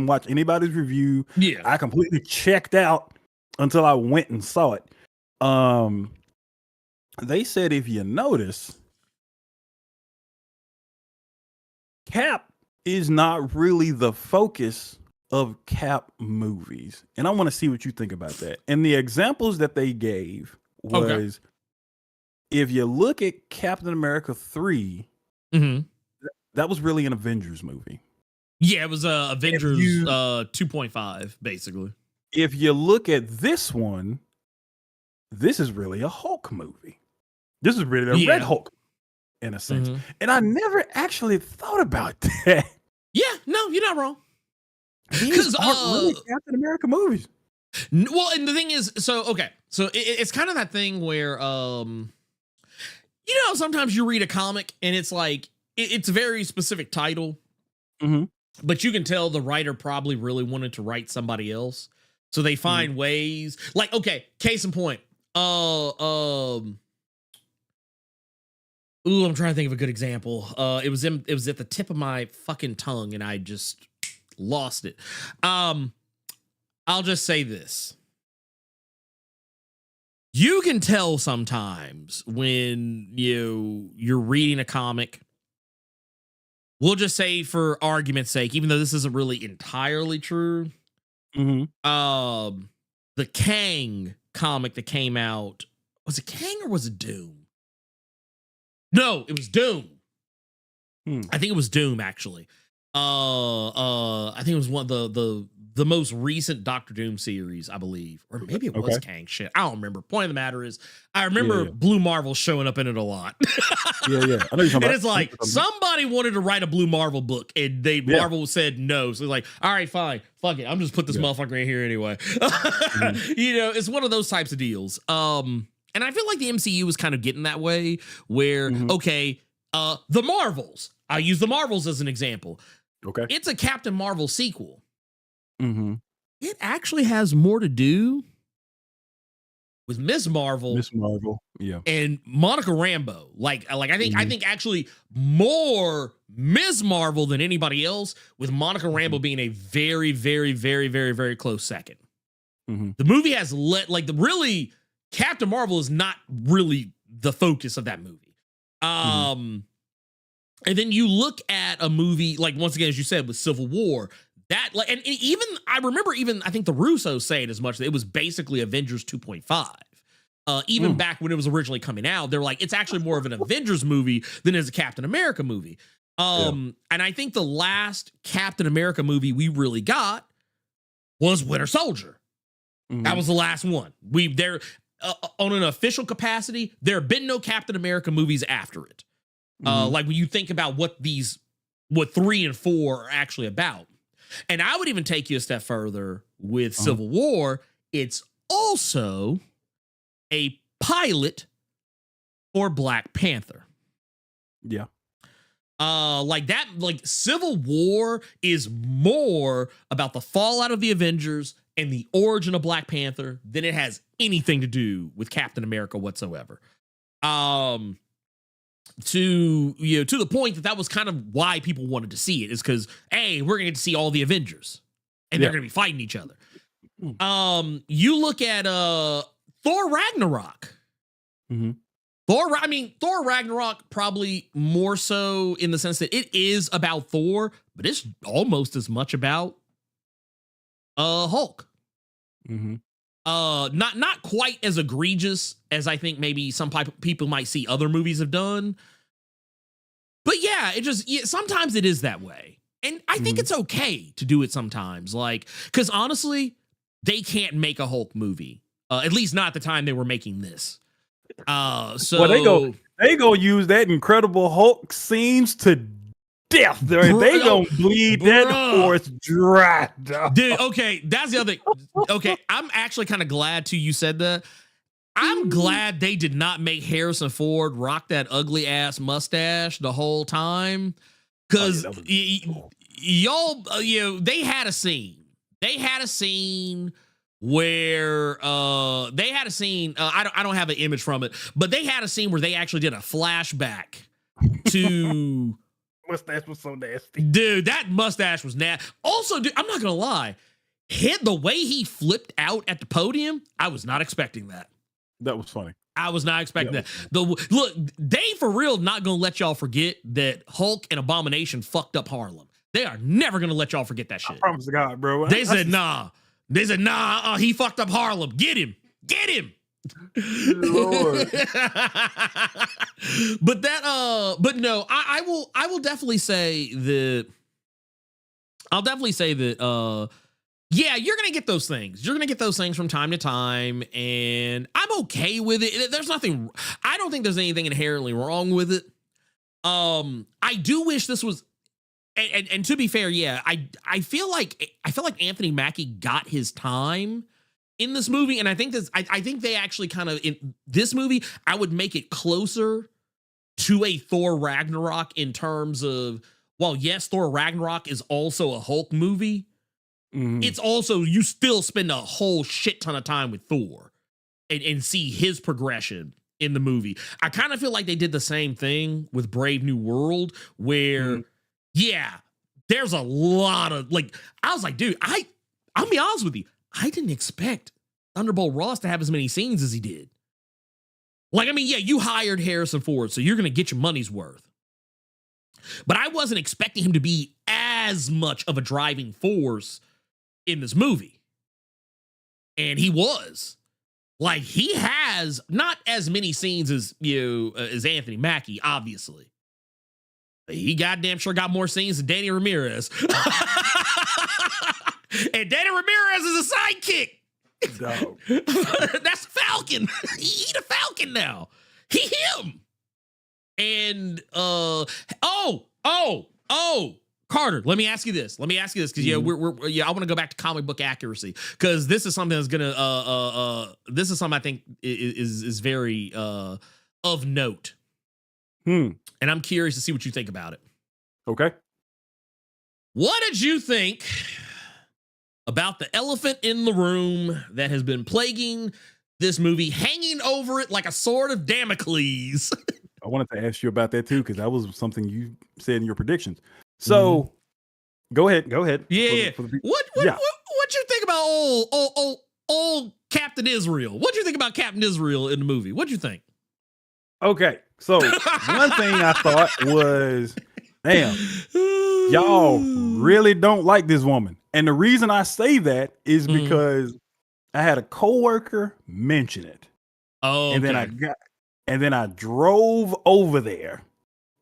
watch anybody's review. Yeah, I completely checked out until I went and saw it. They said if you notice, Cap is not really the focus of Cap movies. And I want to see what you think about that. And the examples that they gave was if you look at Captain America 3, that was really an Avengers movie. Yeah, it was Avengers 2.5, basically. If you look at this one, this is really a Hulk movie. This is really a Red Hulk in a sense. And I never actually thought about that. Yeah, no, you're not wrong. These aren't really Captain America movies. Well, and the thing is, so it's kind of that thing where, sometimes you read a comic and it's like, it's a very specific title, but you can tell the writer probably really wanted to write somebody else. So they find ways, like, okay, case in point, Ooh, I'm trying to think of a good example. It was at the tip of my fucking tongue, and I just lost it. I'll just say this. You can tell sometimes when you're reading a comic. We'll just say, for argument's sake, even though this isn't really entirely true, the Kang comic that came out, was it Kang or was it Doom? No, it was Doom. I think it was Doom, actually. I think it was one of the most recent Doctor Doom series, I believe. Or maybe it was Kang. Shit, I don't remember. Point of the matter is, I remember Blue Marvel showing up in it a lot. I know you're talking about. And it's like, somebody wanted to write a Blue Marvel book, and Marvel said no. So it's like, all right, fine. Fuck it. I'm just put this motherfucker in here anyway. It's one of those types of deals. And I feel like the MCU was kind of getting that way where, the Marvels. I'll use the Marvels as an example. Okay. It's a Captain Marvel sequel. It actually has more to do with Ms. Marvel. And Monica Rambeau. I think actually more Ms. Marvel than anybody else, with Monica Rambeau being a very, very, very, very, very close second. The movie has really Captain Marvel is not really the focus of that movie. And then you look at a movie, like, once again, as you said, with Civil War, that, like, and even, I remember I think the Russos saying as much, that it was basically Avengers 2.5. Even back when it was originally coming out, they're like, it's actually more of an Avengers movie than is a Captain America movie. And I think the last Captain America movie we really got was Winter Soldier. That was the last one. On an official capacity, there have been no Captain America movies after it. Like when you think about what 3 and 4 are actually about. And I would even take you a step further with Civil War. It's also a pilot for Black Panther. Yeah. Civil War is more about the fallout of the Avengers and the origin of Black Panther than it has anything to do with Captain America whatsoever. To the point that was kind of why people wanted to see it, is because, hey, we're gonna get to see all the Avengers and they're gonna be fighting each other. You look at Thor Ragnarok. Thor Ragnarok probably more so in the sense that it is about Thor, but it's almost as much about Hulk. Not quite as egregious as I think maybe some people might see other movies have done. But yeah, sometimes it is that way. And I think it's okay to do it sometimes. Like, because honestly, they can't make a Hulk movie. At least not at the time they were making this. So they go use that Incredible Hulk scenes to death. They gonna bleed that horse dry, dog. Dude, okay, that's the other thing. Okay, I'm actually kind of glad too you said that. I'm glad they did not make Harrison Ford rock that ugly ass mustache the whole time, because y'all, they had a scene. They had a scene where I don't have an image from it, but they had a scene where they actually did a flashback to. Mustache was so nasty. Dude, that mustache was nasty. Also, dude, I'm not gonna lie. The way he flipped out at the podium, I was not expecting that. That was funny. I was not expecting that. Look, they for real not gonna let y'all forget that Hulk and Abomination fucked up Harlem. They are never gonna let y'all forget that shit. I promise to God, bro. They said nah. He fucked up Harlem. Get him. Lord. But no, I will definitely say that. Yeah, you're gonna get those things. You're gonna get those things from time to time, and I'm okay with it. There's nothing. I don't think there's anything inherently wrong with it. I do wish this was. And to be fair, yeah, I feel like Anthony Mackie got his time in this movie, and I think they actually kind of, in this movie, I would make it closer to a Thor Ragnarok in terms of, well, yes, Thor Ragnarok is also a Hulk movie. It's also, you still spend a whole shit ton of time with Thor and see his progression in the movie. I kind of feel like they did the same thing with Brave New World, where, yeah, there's a lot of, like, I was like, dude, I'll be honest with you, I didn't expect Thunderbolt Ross to have as many scenes as he did. Like, I mean, yeah, you hired Harrison Ford, so you're going to get your money's worth. But I wasn't expecting him to be as much of a driving force in this movie. And he was. Like, he has not as many scenes as, as Anthony Mackie, obviously. He goddamn sure got more scenes than Danny Ramirez. And Danny Ramirez is a sidekick. Dog. That's Falcon. He the Falcon now. He him. And Carter, let me ask you this because I want to go back to comic book accuracy, because this is something that's gonna this is something I think is very of note. And I'm curious to see what you think about it. Okay. What did you think about the elephant in the room that has been plaguing this movie, hanging over it like a sword of Damocles? I wanted to ask you about that too, because that was something you said in your predictions. So go ahead. Yeah. What you think about old Captain Israel? What do you think about Captain Israel in the movie? What'd you think? Okay. So one thing I thought was, damn, y'all really don't like this woman. And the reason I say that is because I had a coworker mention it. Oh, and then I drove over there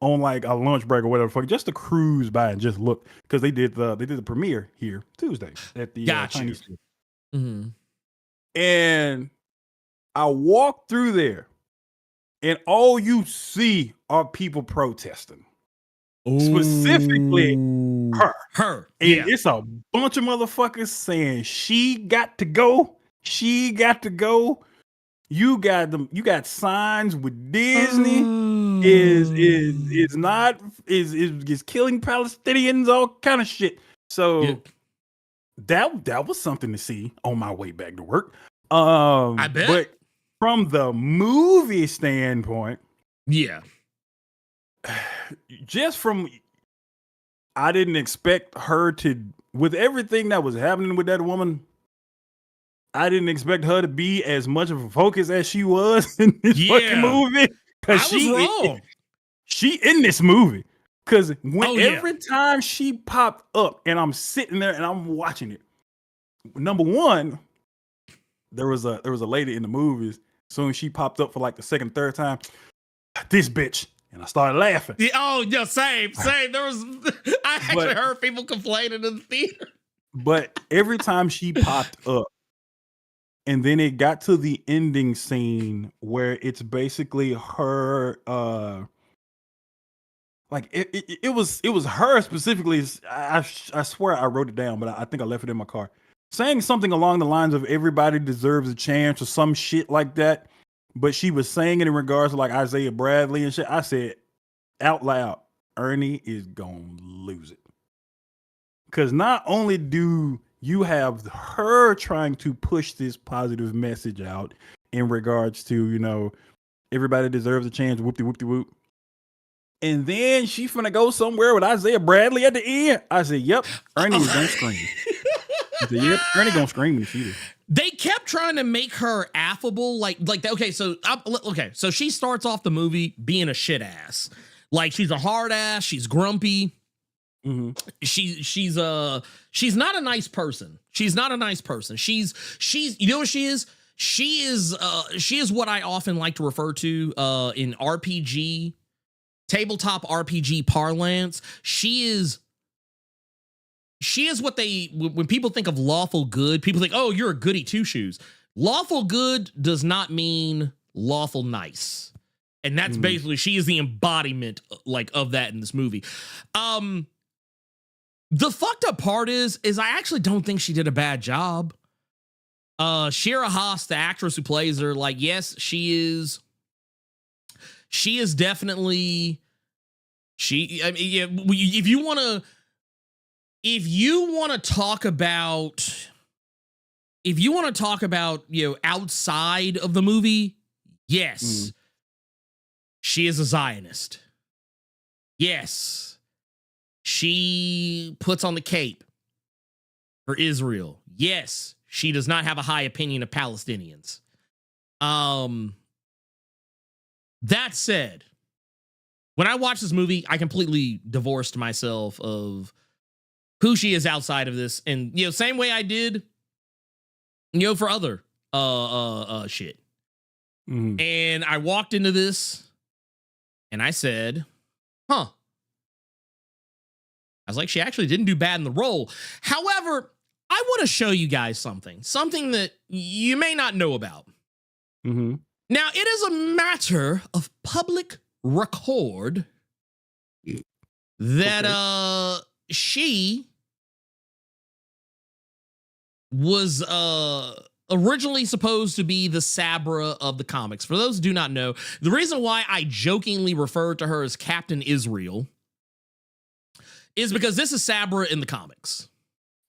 on like a lunch break or whatever, just to cruise by and just look, because they did the premiere here Tuesday at the Chinese Theater. And I walked through there, and all you see are people protesting. Specifically her. And it's a bunch of motherfuckers saying she got to go. You got signs with Disney is killing Palestinians, all kind of shit. So that was something to see on my way back to work. I bet. But from the movie standpoint, I didn't expect her to, with everything that was happening with that woman, I didn't expect her to be as much of a focus as she was in this fucking movie. Because she in this movie. Because every time she popped up and I'm sitting there and I'm watching it, number one, there was a lady in the movies. Soon as she popped up for like the second, third time, this bitch. And I started laughing. Same. There was, I actually heard people complaining in the theater. But every time she popped up, and then it got to the ending scene where it's basically her, like it was her specifically. I swear I wrote it down, but I think I left it in my car, saying something along the lines of "everybody deserves a chance" or some shit like that. But she was saying it in regards to like Isaiah Bradley and shit. I said out loud, Ernie is gonna lose it. Because not only do you have her trying to push this positive message out in regards to, everybody deserves a chance, whoop-de-whoop-de-whoop. And then she finna go somewhere with Isaiah Bradley at the end. I said, yep, Ernie is gonna scream. I said, yep, Ernie gonna scream when you see this. They kept trying to make her affable, like that. Okay, so she starts off the movie being a shit ass. Like, she's a hard ass, she's grumpy. She's not a nice person. She's not a nice person. She's you know what she is? She is what I often like to refer to in RPG, tabletop RPG parlance. She is what when people think of lawful good, people think, oh, you're a goody two shoes. Lawful good does not mean lawful nice. And that's basically, she is the embodiment of that in this movie. The fucked up part is I actually don't think she did a bad job. Shira Haas, the actress who plays her, yes, she is definitely, if you want to talk about, outside of the movie, yes, She is a Zionist. Yes. She puts on the cape for Israel. Yes. She does not have a high opinion of Palestinians. That said, when I watched this movie, I completely divorced myself of who she is outside of this. And, same way I did, for other shit. Mm. And I walked into this and I said, huh. I was like, she actually didn't do bad in the role. However, I want to show you guys something that you may not know about. Mm-hmm. Now, it is a matter of public record that she was originally supposed to be the Sabra of the comics. For those who do not know, the reason why I jokingly referred to her as Captain Israel is because this is Sabra in the comics.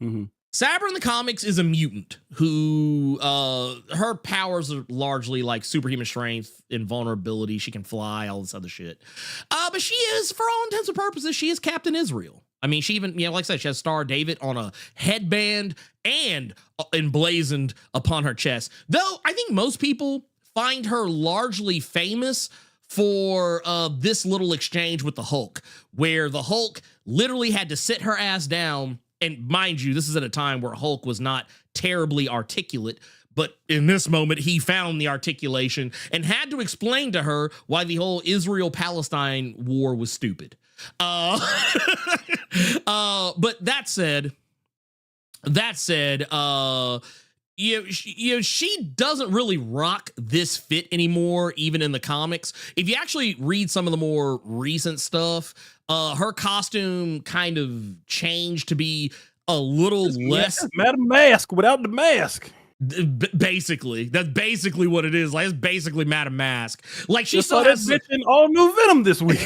Mm-hmm. Sabra in the comics is a mutant who, her powers are largely like superhuman strength, invulnerability. She can fly, all this other shit. But she is, for all intents and purposes, she is Captain Israel. I mean, she even, like I said, she has Star David on a headband and emblazoned upon her chest. Though I think most people find her largely famous for this little exchange with the Hulk, where the Hulk literally had to sit her ass down. And mind you, this is at a time where Hulk was not terribly articulate, but in this moment, he found the articulation and had to explain to her why the whole Israel-Palestine war was stupid. But that said, she doesn't really rock this fit anymore, even in the comics. If you actually read some of the more recent stuff, her costume kind of changed to be a little less. Madam Mask without the mask. Basically, that's basically what it is. Like, it's basically Madam Mask. Like, she Just still saw has that bitch in all new Venom this week.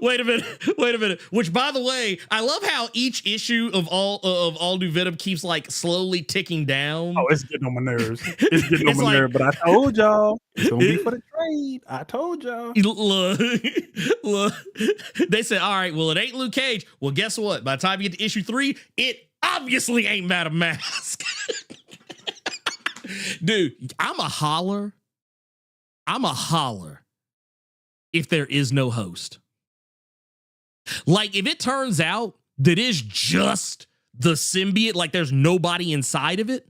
wait a minute. Which, by the way, I love how each issue of all new Venom keeps like slowly ticking down. Oh, it's getting on my nerves. It's getting on my nerves. But I told y'all, it's gonna be for the trade. I told y'all. Look, they said, all right, well, it ain't Luke Cage. Well, guess what? By the time you get to issue 3, it obviously ain't Madam Mask. Dude, I'm a holler if there is no host. Like, if it turns out that it's just the symbiote, like there's nobody inside of it,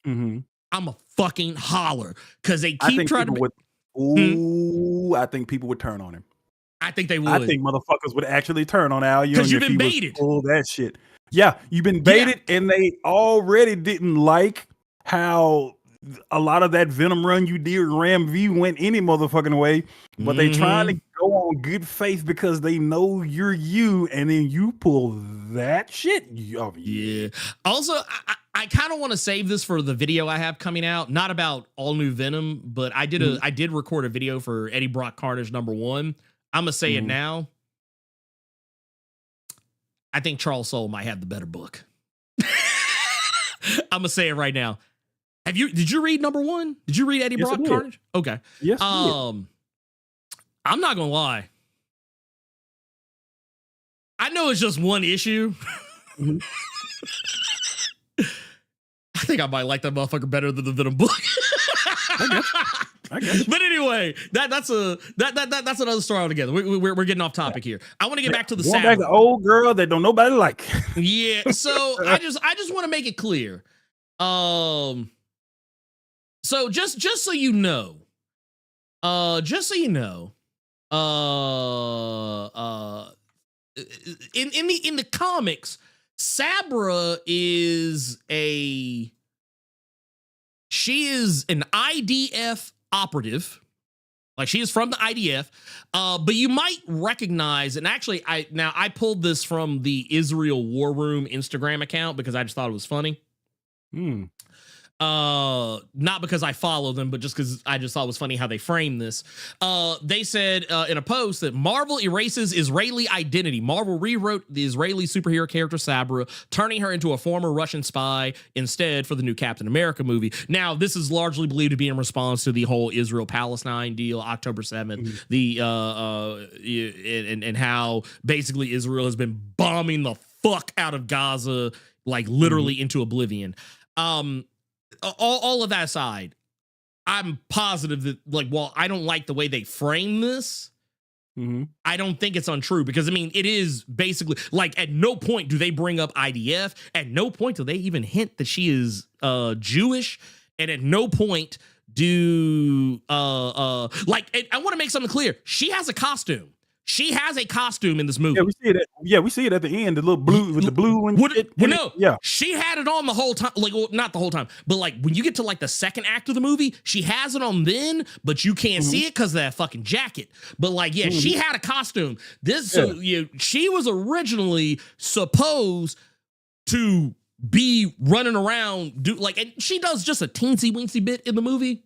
I'm a fucking holler, because they keep trying to I think people would turn on him. I think they would. I think motherfuckers would actually turn on Al Young because you've if been he baited. Pull that shit. Yeah, you've been baited, and they already didn't like how a lot of that Venom run you did, Ram V, went any motherfucking way. But they trying to go on good faith because they know you're you, and then you pull that shit. Oh, yeah. Also, I kind of want to save this for the video I have coming out, not about all new Venom, but I did record a video for Eddie Brock Carnage #1. I'm gonna say it now. I think Charles Soule might have the better book. I'm gonna say it right now. Did you read #1? Did you read Eddie Brock Carnage? Okay. Yes. I'm not gonna lie. I know it's just one issue. I think I might like that motherfucker better than the Venom book. I guess. But anyway, that's another story altogether. We're getting off topic here. I want to get back to the Going back to old girl that don't nobody like. Yeah. So I just want to make it clear. So just so you know, in the comics, Sabra is an IDF operative. Like, she is from the IDF, but you might recognize, and actually I pulled this from the Israel War Room Instagram account because I just thought it was funny. not because I follow them, but just because I just thought it was funny how they framed this. They said in a post that Marvel erases Israeli identity. Marvel rewrote the Israeli superhero character Sabra, turning her into a former Russian spy instead for the new Captain America movie. Now, this is largely believed to be in response to the whole Israel-Palestine deal, October 7th, and how basically Israel has been bombing the fuck out of Gaza, like literally into oblivion. All of that aside, I'm positive that, like, while I don't like the way they frame this, I don't think it's untrue, because I mean, it is basically like, at no point do they bring up IDF, at no point do they even hint that she is Jewish, and at no point do like, I want to make something clear. She has a costume. She has a costume in this movie. Yeah, we see it at the end, the little blue with the blue and yeah, she had it on the whole time. Like, well, not the whole time, but like when you get to like the second act of the movie, she has it on then, but you can't see it because of that fucking jacket. But like, yeah, she had a costume. She was originally supposed to be running around, and she does just a teensy weensy bit in the movie.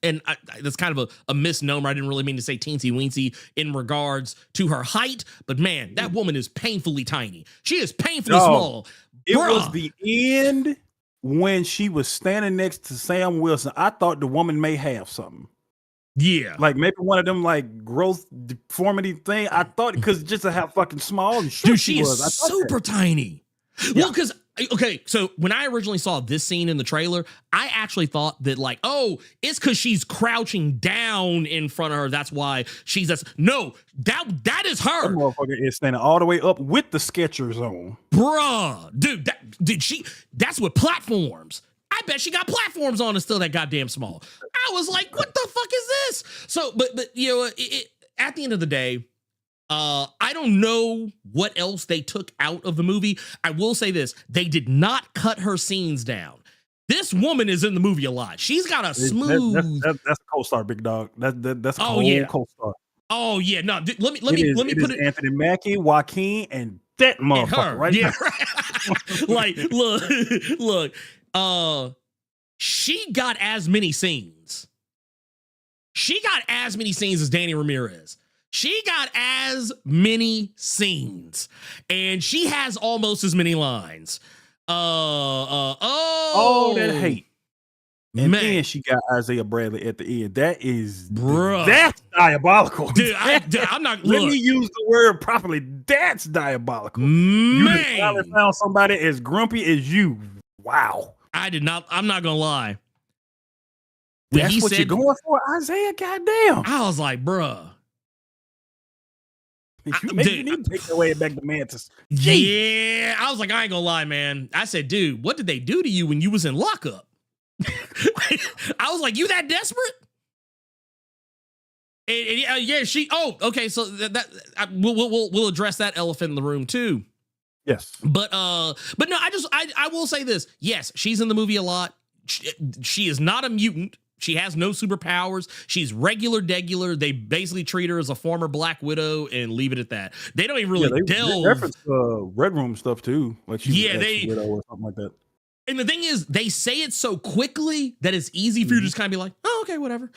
And that's kind of a misnomer. I didn't really mean to say teensy weensy in regards to her height, but man, that woman is painfully tiny. She is painfully small. It was the end when she was standing next to Sam Wilson. I thought the woman may have something. Yeah. Like maybe one of them like growth deformity thing. I thought, because just to how fucking small and short dude, she is super tiny. Yeah. Well, because okay, so when I originally saw this scene in the trailer, I actually thought that like, oh, it's because she's crouching down in front of her. That's why she's no, that is her. That motherfucker is standing all the way up with the Skechers on. Bruh, dude, that's with platforms. I bet she got platforms on and still that goddamn small. I was like, what the fuck is this? So, but you know, at the end of the day, I don't know what else they took out of the movie. I will say this: they did not cut her scenes down. This woman is in the movie a lot. She's got a smooth. That's a co-star, big dog. That's a co-star. Oh yeah, no. Let me put it. Anthony Mackie, Joaquin, and that motherfucker right yeah. Like, look. She got as many scenes. She got as many scenes as Danny Ramirez. She got as many scenes, and she has almost as many lines. That hate. And then she got Isaiah Bradley at the end. That's diabolical. Dude, I'm not. Let me use the word properly. That's diabolical. You finally found somebody as grumpy as you. Wow. I did not. I'm not gonna lie. That's what you're going for, Isaiah. Goddamn. I was like, bruh. You need to take that way back to Mantis. Yeah, I was like, I ain't gonna lie, man. I said, dude, what did they do to you when you was in lockup? I was like, you that desperate? And yeah, she. Oh, okay. So we'll address that elephant in the room too. Yes, but no, I will say this. Yes, she's in the movie a lot. She is not a mutant. She has no superpowers. She's regular. They basically treat her as a former Black Widow and leave it at that. They don't even really delve. They reference Red Room stuff too, like she's Widow or something like that. And the thing is, they say it so quickly that it's easy for you to just kind of be like, oh, okay, whatever.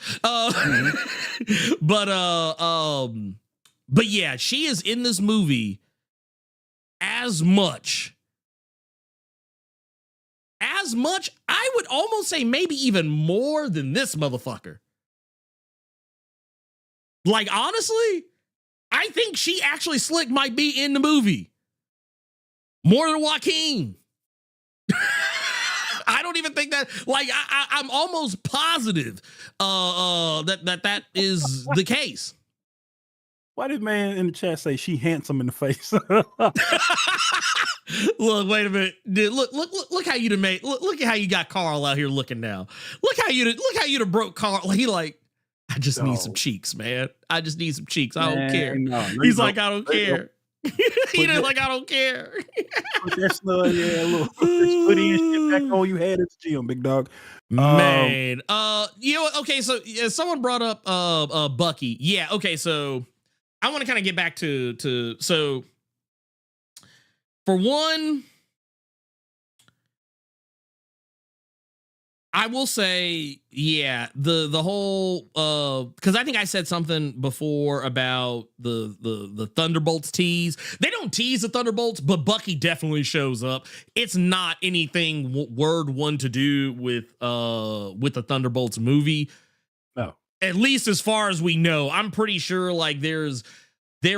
But yeah, she is in this movie as much, I would almost say maybe even more than this motherfucker. Like, honestly, I think she actually Slick might be in the movie more than Joaquin. I don't even think that, like, I'm almost positive that is the case. Why did man in the chat say she handsome in the face? Look, wait a minute, dude. Look how you made. Look at how you got Carl out here looking now. Look how you broke Carl. He like, I just need some cheeks, man. I just need some cheeks. I don't care. No, he's like, I don't care. He didn't like, I don't care. Put that little hoodie and shit back on you had at the gym, big dog. Man, you know what? Okay, so someone brought up Bucky. Yeah, okay, so I want to kind of get back to so for one, I will say, yeah, the whole because I think I said something before about the Thunderbolts tease. They don't tease the Thunderbolts, but Bucky definitely shows up. It's not anything word one to do with the Thunderbolts movie. No. At least as far as we know. I'm pretty sure like there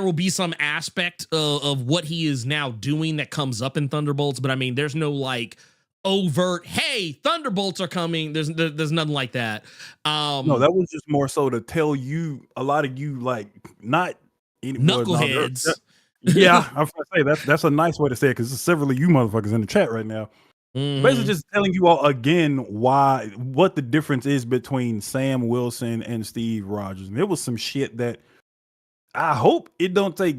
will be some aspect of what he is now doing that comes up in Thunderbolts, but I mean, there's no like overt, hey, Thunderbolts are coming. There's nothing like that. No, that was just more so to tell you, a lot of you like not knuckleheads. Yeah, I was gonna say that's a nice way to say it because there's several of you motherfuckers in the chat right now. Basically, just telling you all again what the difference is between Sam Wilson and Steve Rogers. And there was some shit that I hope it don't take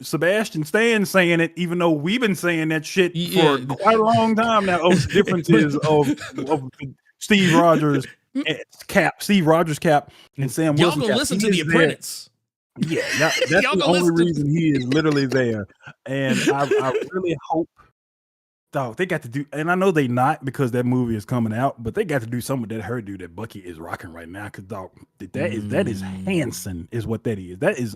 Sebastian Stan saying it, even though we've been saying that shit for quite a long time now. Of the differences of Steve Rogers Cap, and Sam Wilson. Y'all gonna listen to The Apprentice? Yeah, that's the only reason he is literally there. And I really hope, dog, they got to do, and I know they not because that movie is coming out, but they got to do something with that hairdo that Bucky is rocking right now. Cause dog, that is Hanson, is what that is. That is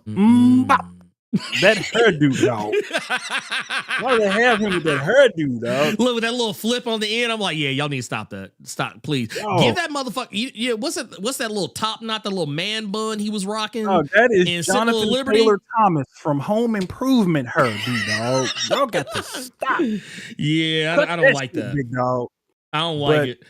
that hairdo, dog. Why do they have him with that hairdo, dog? Look with that little flip on the end. I'm like, yeah, y'all need to stop that. Stop, please. Give that motherfucker. Yeah, what's that little top knot, the little man bun he was rocking? Oh, that is Jonathan Taylor Thomas from Home Improvement hairdo, dog. Y'all got to stop. Yeah, I don't like that. Big dog. I don't like it.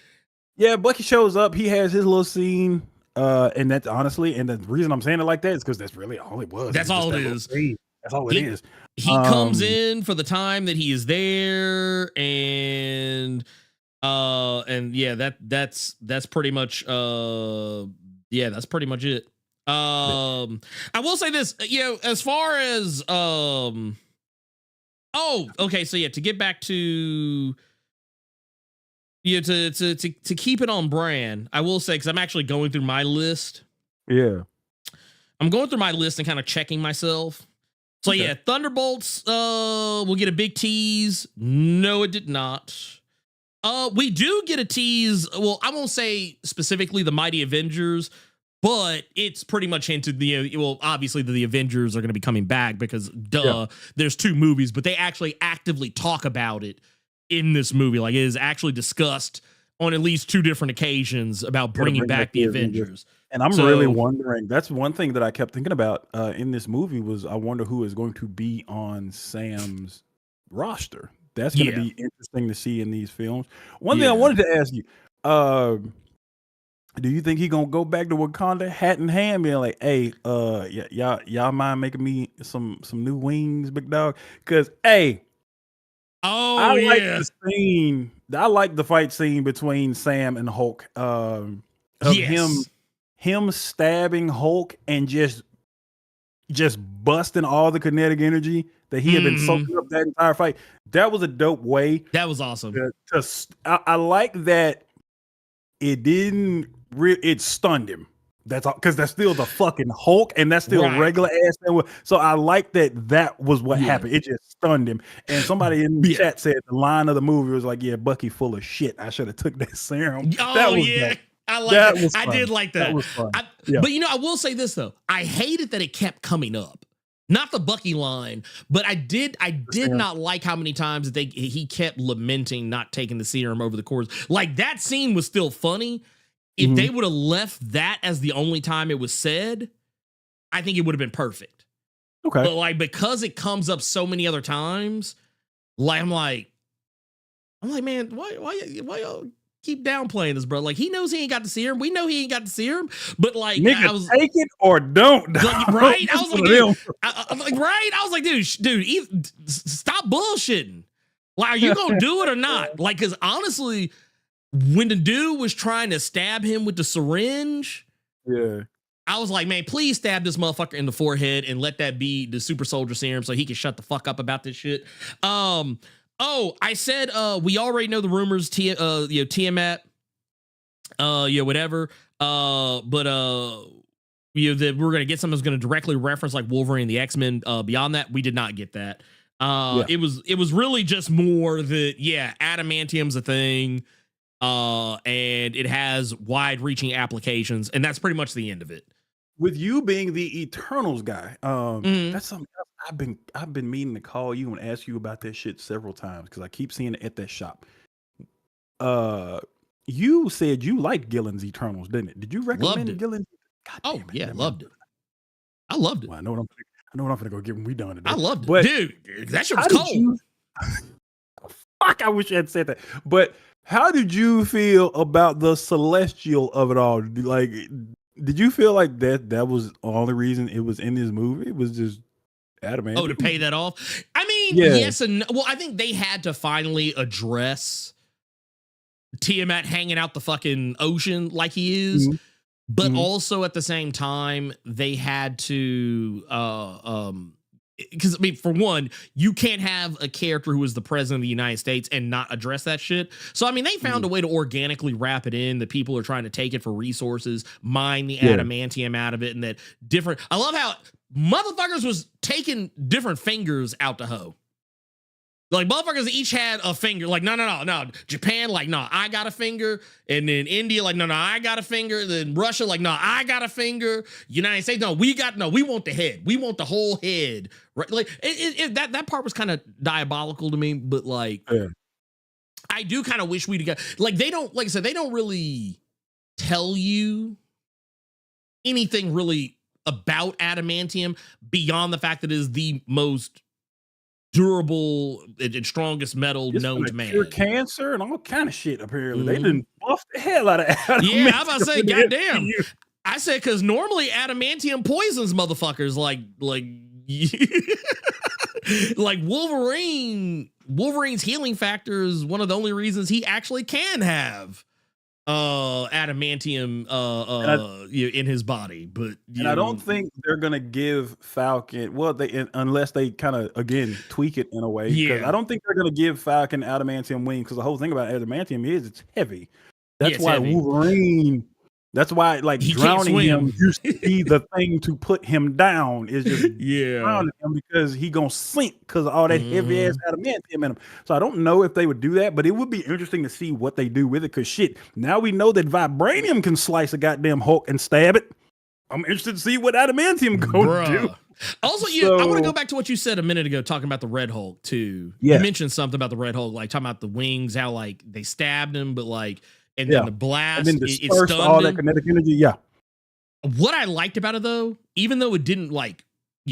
Yeah, Bucky shows up. He has his little scene. And that's honestly, and the reason I'm saying it like that is because that's really all it was. That's all it is. That's all it is. He comes in for the time that he is there, and yeah, that's pretty much that's pretty much it. I will say this, as far as okay, so yeah, to get back to to keep it on brand, I will say, because I'm actually going through my list. Yeah. I'm going through my list and kind of checking myself. So yeah, Thunderbolts will get a big tease. No, it did not. We do get a tease. Well, I won't say specifically the Mighty Avengers, but it's pretty much hinted obviously the Avengers are going to be coming back because there's 2 movies, but they actually actively talk about it in this movie. Like, it is actually discussed on at least 2 different occasions about bringing back the Avengers. And I'm really wondering, that's one thing that I kept thinking about in this movie was I wonder who is going to be on Sam's roster. That's going to be interesting to see in these films. One thing I wanted to ask you, do you think he going to go back to Wakanda hat in hand being like, hey, y'all mind making me some new wings, big dog? Because, hey, I like the scene. I like the fight scene between Sam and Hulk. Him stabbing Hulk and just busting all the kinetic energy that he had been soaking up that entire fight. That was a dope way. That was awesome. I like that it didn't. It stunned him. That's all, because that's still the fucking Hulk, and that's still regular ass. So I like that was what happened. It just stunned him. And somebody in the chat said the line of the movie was like, "Yeah, Bucky full of shit. I should have took that serum." Oh, that was yeah. dope. I like that. I did like that. That was fun. But I will say this though. I hated that it kept coming up. Not the Bucky line, but I did not like how many times he kept lamenting not taking the serum over the course. Like, that scene was still funny. If they would have left that as the only time it was said, I think it would have been perfect. Okay. But like, because it comes up so many other times, like I'm like, man, why y'all keep downplaying this, bro? Like, he knows he ain't got the serum. We know he ain't got the serum, but like, nigga, take it or don't. Like, right? I was like, dude, I was like, dude, stop bullshitting. Like, are you gonna do it or not? Like, because honestly, when the dude was trying to stab him with the syringe, I was like, man, please stab this motherfucker in the forehead and let that be the super soldier serum so he can shut the fuck up about this shit. I said we already know the rumors, Tiamat, whatever. But that we're gonna get something that's gonna directly reference like Wolverine and the X-Men. Beyond that, we did not get that. It was really just more that adamantium's a thing. and it has wide-reaching applications, and that's pretty much the end of it. With you being the Eternals guy, Mhm. that's something else I've been meaning to call you and ask you about that shit several times because I keep seeing it at that shop. You said you liked Gillen's Eternals, didn't it? Did you recommend it. Gillen's? God Oh damn it, yeah, that loved it. I loved it. Well, I know what I'm gonna go get when we done today. I loved it, But dude. That shit was how did cold. you? Fuck! I wish I had said that. But how did you feel about the celestial of it all? Like, did you feel like that was the only reason it was in this movie? It was just adamantium. Oh, to pay that off? I mean, Yeah. yes and no. Well, I think they had to finally address Tiamat hanging out the fucking ocean like he is. Mhm. But Mhm. also at the same time, they had to because I mean, for one, you can't have a character who is the president of the United States and not address that shit. So I mean, they found a way to organically wrap it in that people are trying to take it for resources, mine the Yeah. adamantium out of it, and that different. I love how motherfuckers was taking different fingers out the hoe. Like motherfuckers each had a finger. Like no. Japan, like no, I got a finger, and then India, like no, I got a finger. Then Russia, like no, I got a finger. United States, no, we want the head. We want the whole head. Right? Like that part was kind of diabolical to me, but like Yeah. I do kind of wish we'd got like they don't like I said they don't really tell you anything really about adamantium beyond the fact that it is the most durable and strongest metal It's known gonna to man. cure cancer and all kind of shit. Apparently, they Mhm. didn't buff the hell out of adamantium. Yeah, I'm about to say, in the goddamn. MCU. I said because normally adamantium poisons motherfuckers like like Wolverine's healing factor is one of the only reasons he actually can have adamantium in his body. But And I don't think they're gonna give Falcon. Well, unless they kind of again tweak it in a way. Because Yeah. I don't think they're gonna give Falcon adamantium wings. Because the whole thing about adamantium is it's heavy. That's it's why heavy. Wolverine. That's why like He can't drowning him swim. used to be the thing to put him down. Is just Yeah. drowning him because he gonna sink because of all that heavy ass Mm-hmm. adamantium in him. So I don't know if they would do that, but it would be interesting to see what they do with it. Because shit, now we know that vibranium can slice a goddamn Hulk and stab it. I'm interested to see what adamantium gonna do. Bruh. Also, I want to So- go back to what you said a minute ago, talking about the Red Hulk too. Yeah. You mentioned something about the Red Hulk, like talking about the wings, how like they stabbed him, but like, and Yeah. then the blast, And then it disperse stunned all him. that kinetic energy. Yeah. What I liked about it though, even though it didn't like,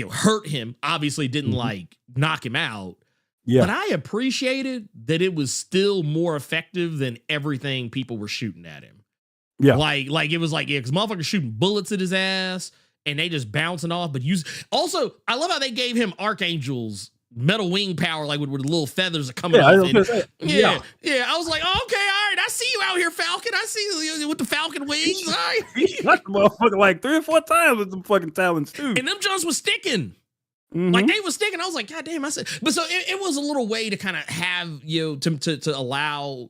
hurt him, obviously didn't like knock him out. Yeah. But I appreciated that it was still more effective than everything people were shooting at him. Yeah. Like it was like, because motherfuckers shooting bullets at his ass and they just bouncing off. But also, I love how they gave him Archangel's metal wing power, like with the little feathers are coming Yeah, I off. was gonna say, Yeah. I was like, oh, okay, all right, I see you out here, Falcon. I see you with the Falcon wings. All right. He shot the motherfucker like 3 or 4 times with some fucking talons too. And them Jones was sticking. Mhm. Like they was sticking. I was like, God damn, I said, but so it was a little way to kind of have, to allow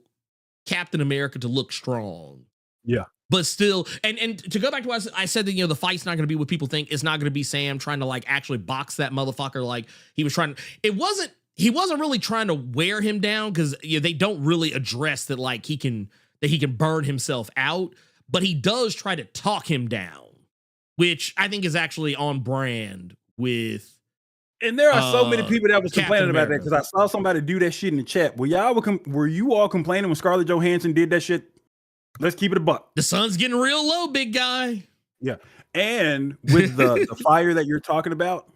Captain America to look strong. Yeah. But still, and to go back to what I said that, the fight's not going to be what people think. It's not going to be Sam trying to like actually box that motherfucker. Like he was trying. He wasn't really trying to wear him down because they don't really address that like he can burn himself out. But he does try to talk him down, which I think is actually on brand with. And there are so many people that was Captain complaining about that America. because I saw somebody do that shit in the chat. Were you all complaining when Scarlett Johansson did that shit? Let's keep it a buck. The sun's getting real low, big guy. Yeah. And with the fire that you're talking about,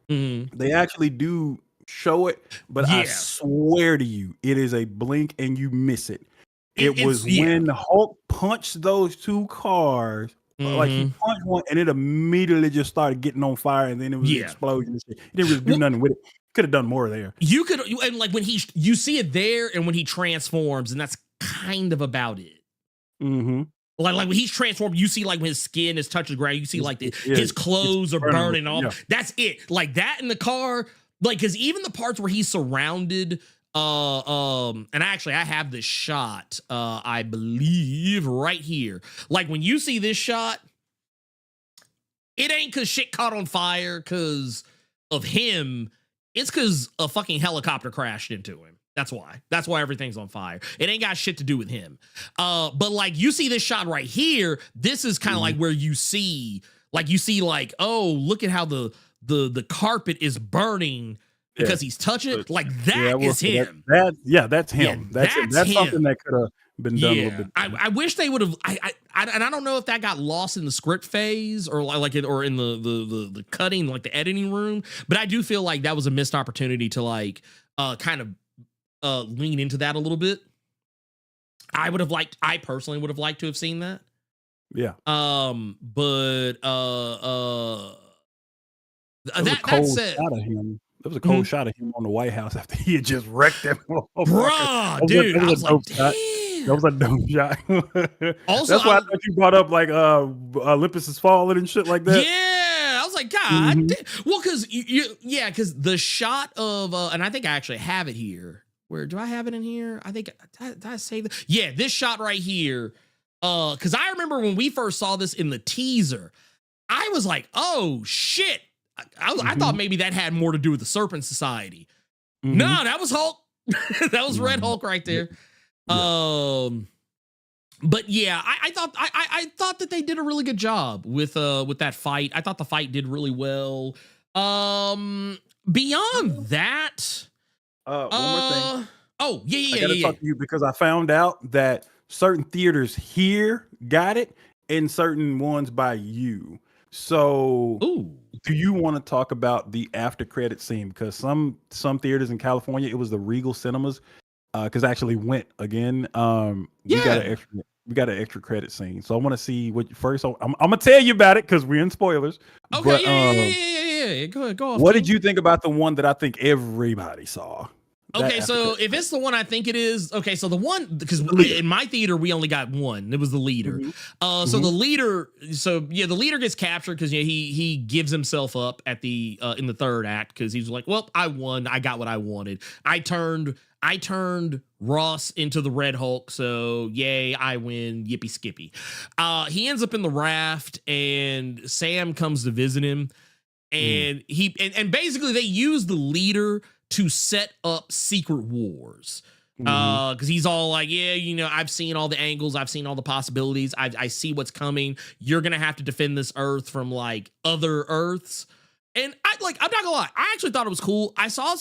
they actually do show it, but I Yeah. swear to you, it is a blink and you miss it. It was It's- when the Hulk punched those 2 cars. Like he punched one and it immediately just started getting on fire and then it was an explosion and shit. He didn't really do nothing with it. Could have done more there. You could, and like when you see it there and when he transforms, and that's kind of about it. Mm-hmm. Like when he's transformed, you see like when his skin is touching the ground, you see like his it's clothes are burning off. yeah. That's it. Like that in the car, like because even the parts where he's surrounded, and I have this shot, I believe right here. Like when you see this shot, it ain't because shit caught on fire because of him. It's because a fucking helicopter crashed into him. That's why. That's why everything's on fire. It ain't got shit to do with him. But like you see this shot right here, this is kind of like where you see like, oh, look at how the carpet is burning because he's touching it. Like that is him. That's him. Yeah, that's him. Something that could have been done a little bit. I wish they would have. And I don't know if that got lost in the script phase or like it or in the cutting, like the editing room. But I do feel like that was a missed opportunity to like kind of lean into that a little bit. I personally would have liked to have seen that. Yeah. But that said, shot of him. There was a cold shot of him on the White House after he had just wrecked them. Bruh, dude, I was like, damn. That was a dope shot. Also, that's why I thought you brought up like Olympus is falling and shit like that. Yeah, I was like, God, well, because the shot of and I think I actually have it here. Where do I have it in here? I think did I save it? Yeah, this shot right here. Because I remember when we first saw this in the teaser, I was like, oh shit. I thought maybe that had more to do with the Serpent Society. No, that was Hulk. That was Red Hulk right there. Yeah. But yeah, I thought that they did a really good job with that fight. I thought the fight did really well. Beyond that, one more thing. Oh yeah. I gotta talk to you because I found out that certain theaters here got it and certain ones by you. So do you want to talk about the after credit scene? Because some theaters in California, it was the Regal Cinemas. Because I actually went again. We got an extra credit scene. So I want to see what first. I'm gonna tell you about it because we're in spoilers. Okay, but, yeah. Go ahead. Go off. What did you think about the one that I think everybody saw? Okay, so if it's the one I think it is, okay, so the one, because in my theater we only got one. It was the leader. So the leader, the leader gets captured because he gives himself up at the in the third act because he's like, well, I won, I got what I wanted. I turned Ross into the Red Hulk, so yay, I win, yippee skippy. He ends up in the raft, and Sam comes to visit him, and and basically they use the leader to set up secret wars. Because he's all like, yeah, I've seen all the angles, I've seen all the possibilities, I see what's coming. You're gonna have to defend this Earth from like other Earths. And I'm not gonna lie, I actually thought it was cool. I saw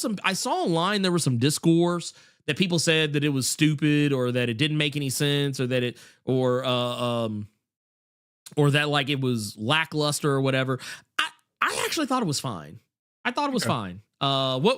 online there was some discourse that people said that it was stupid or that it didn't make any sense or that it or that like it was lackluster or whatever. I actually thought it was fine. I thought it was fine. What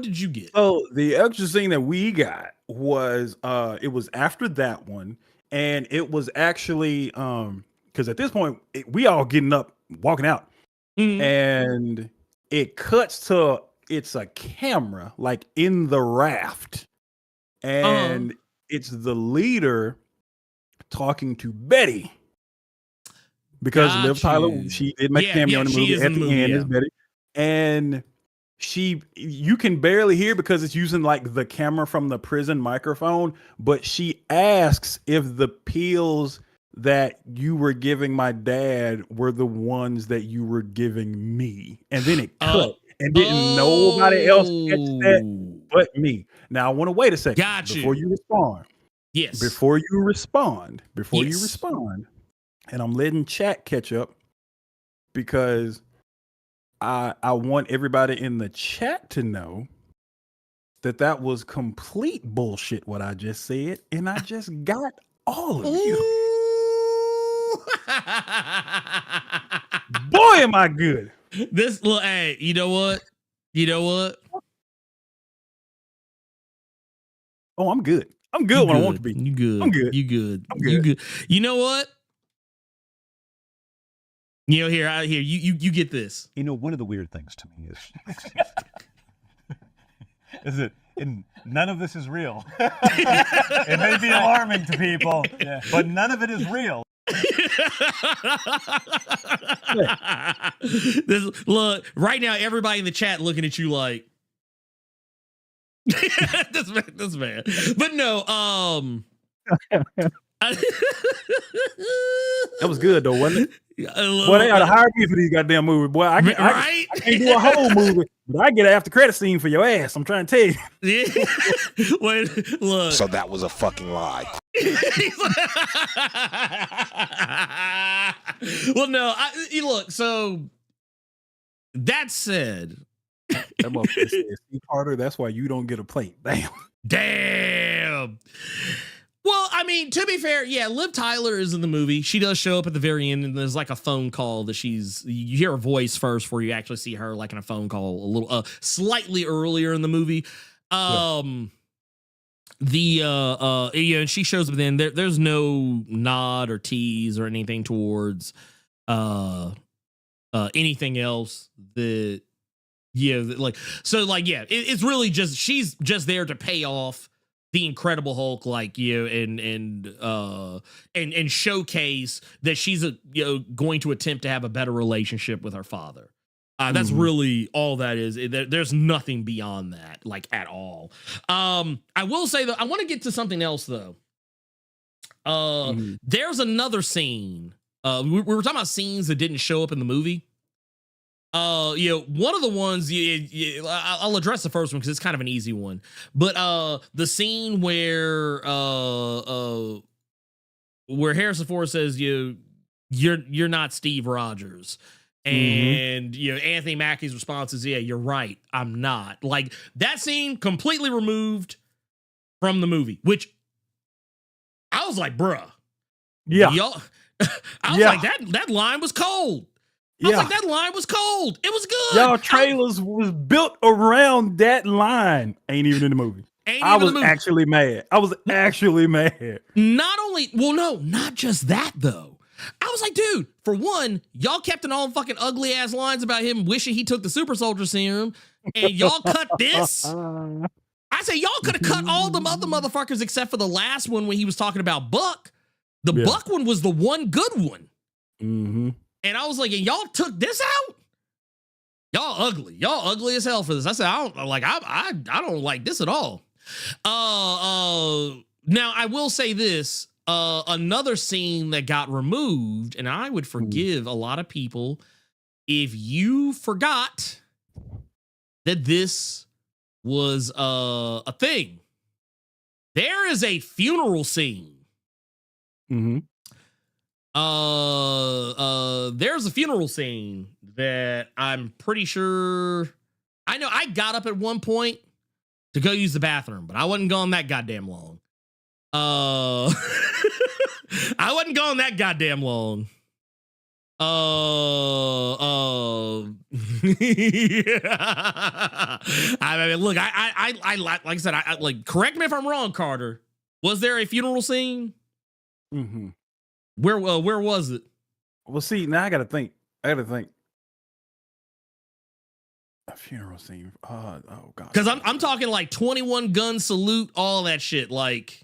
did you get? Oh, the extra scene that we got was it was after that one, and it was actually because at this point we all getting up, walking out, and it cuts to it's a camera like in the raft, and it's the leader talking to Betty. Because Liv Tyler, she did make a cameo in the movie at the end, is Betty. And you can barely hear because it's using like the camera from the prison microphone, but she asks if the pills that you were giving my dad were the ones that you were giving me. And then it cut and didn't nobody else catch that but me. Now I want to wait a second before you respond. Yes. Before you respond, and I'm letting chat catch up because I want everybody in the chat to know that was complete bullshit what I just said, and I just got all of you. Boy, am I good. This little, hey, you know what? Oh, I'm good. I'm good when I want to be. You good. I'm good. You good. I'm good. You good. You know what? Here, you get this. One of the weird things to me is that none of this is real. It may be alarming to people, but none of it is real. Look, right now, everybody in the chat looking at you like this man. But no, that was good though, wasn't it? Boy, they ought to hire me for these goddamn movies. Boy, I can't do a whole movie, but I get an after credit scene for your ass. I'm trying to tell you. Yeah. Wait, look. So that was a fucking lie. Well, no, look. So that said, That motherfucker said, "See, Carter, that's why you don't get a plate." Damn. Well, I mean, to be fair, yeah, Liv Tyler is in the movie. She does show up at the very end, and there's like a phone call that you hear her voice first before you actually see her, like in a phone call a little slightly earlier in the movie. And she shows up then. There's no nod or tease or anything towards anything else that it's really just she's just there to pay off the Incredible Hulk, and showcase that she's going to attempt to have a better relationship with her father. That's really all that is. There's nothing beyond that, like, at all. I will say, though, I want to get to something else, though. There's another scene. We were talking about scenes that didn't show up in the movie. One of the ones, I'll address the first one because it's kind of an easy one. But the scene where Harrison Ford says, you're not Steve Rogers. And Anthony Mackie's response is, yeah, you're right, I'm not. Like, that scene completely removed from the movie, which I was like, bruh. Yeah. Y'all, I was like, that line was cold. I was like, that line was cold. It was good. Y'all trailers was built around that line. Ain't even in the movie. I was actually mad. Not just that, though. I was like, dude, for one, y'all kept in all fucking ugly ass lines about him wishing he took the super soldier serum, and y'all cut this. I said, y'all could have cut all them other motherfuckers except for the last one when he was talking about Buck. The Buck one was the one good one. And I was like, and y'all took this out? Y'all ugly as hell for this. I said, I don't like this at all. Now I will say this, another scene that got removed, and I would forgive a lot of people if you forgot that this was a thing. There is a funeral scene. There's a funeral scene that I'm pretty sure, I know I got up at one point to go use the bathroom, but I wasn't gone that goddamn long. I wasn't gone that goddamn long. I mean, look, I like I said, I like, correct me if I'm wrong, Carter. Was there a funeral scene? Where was it? Well, see, now I gotta think. A funeral scene. Oh god. Because I'm talking like 21 gun salute, all that shit. Like,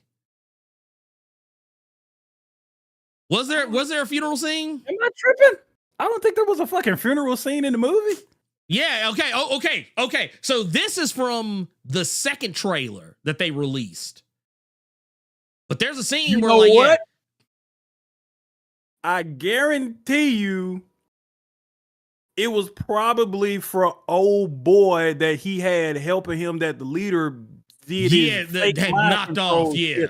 was there a funeral scene? Am I tripping? I don't think there was a fucking funeral scene in the movie. Yeah. Okay. Oh, okay. So this is from the second trailer that they released. But there's a scene where, like, what? I guarantee you it was probably for old boy that he had helping him that the leader did. That had knocked off. Yeah.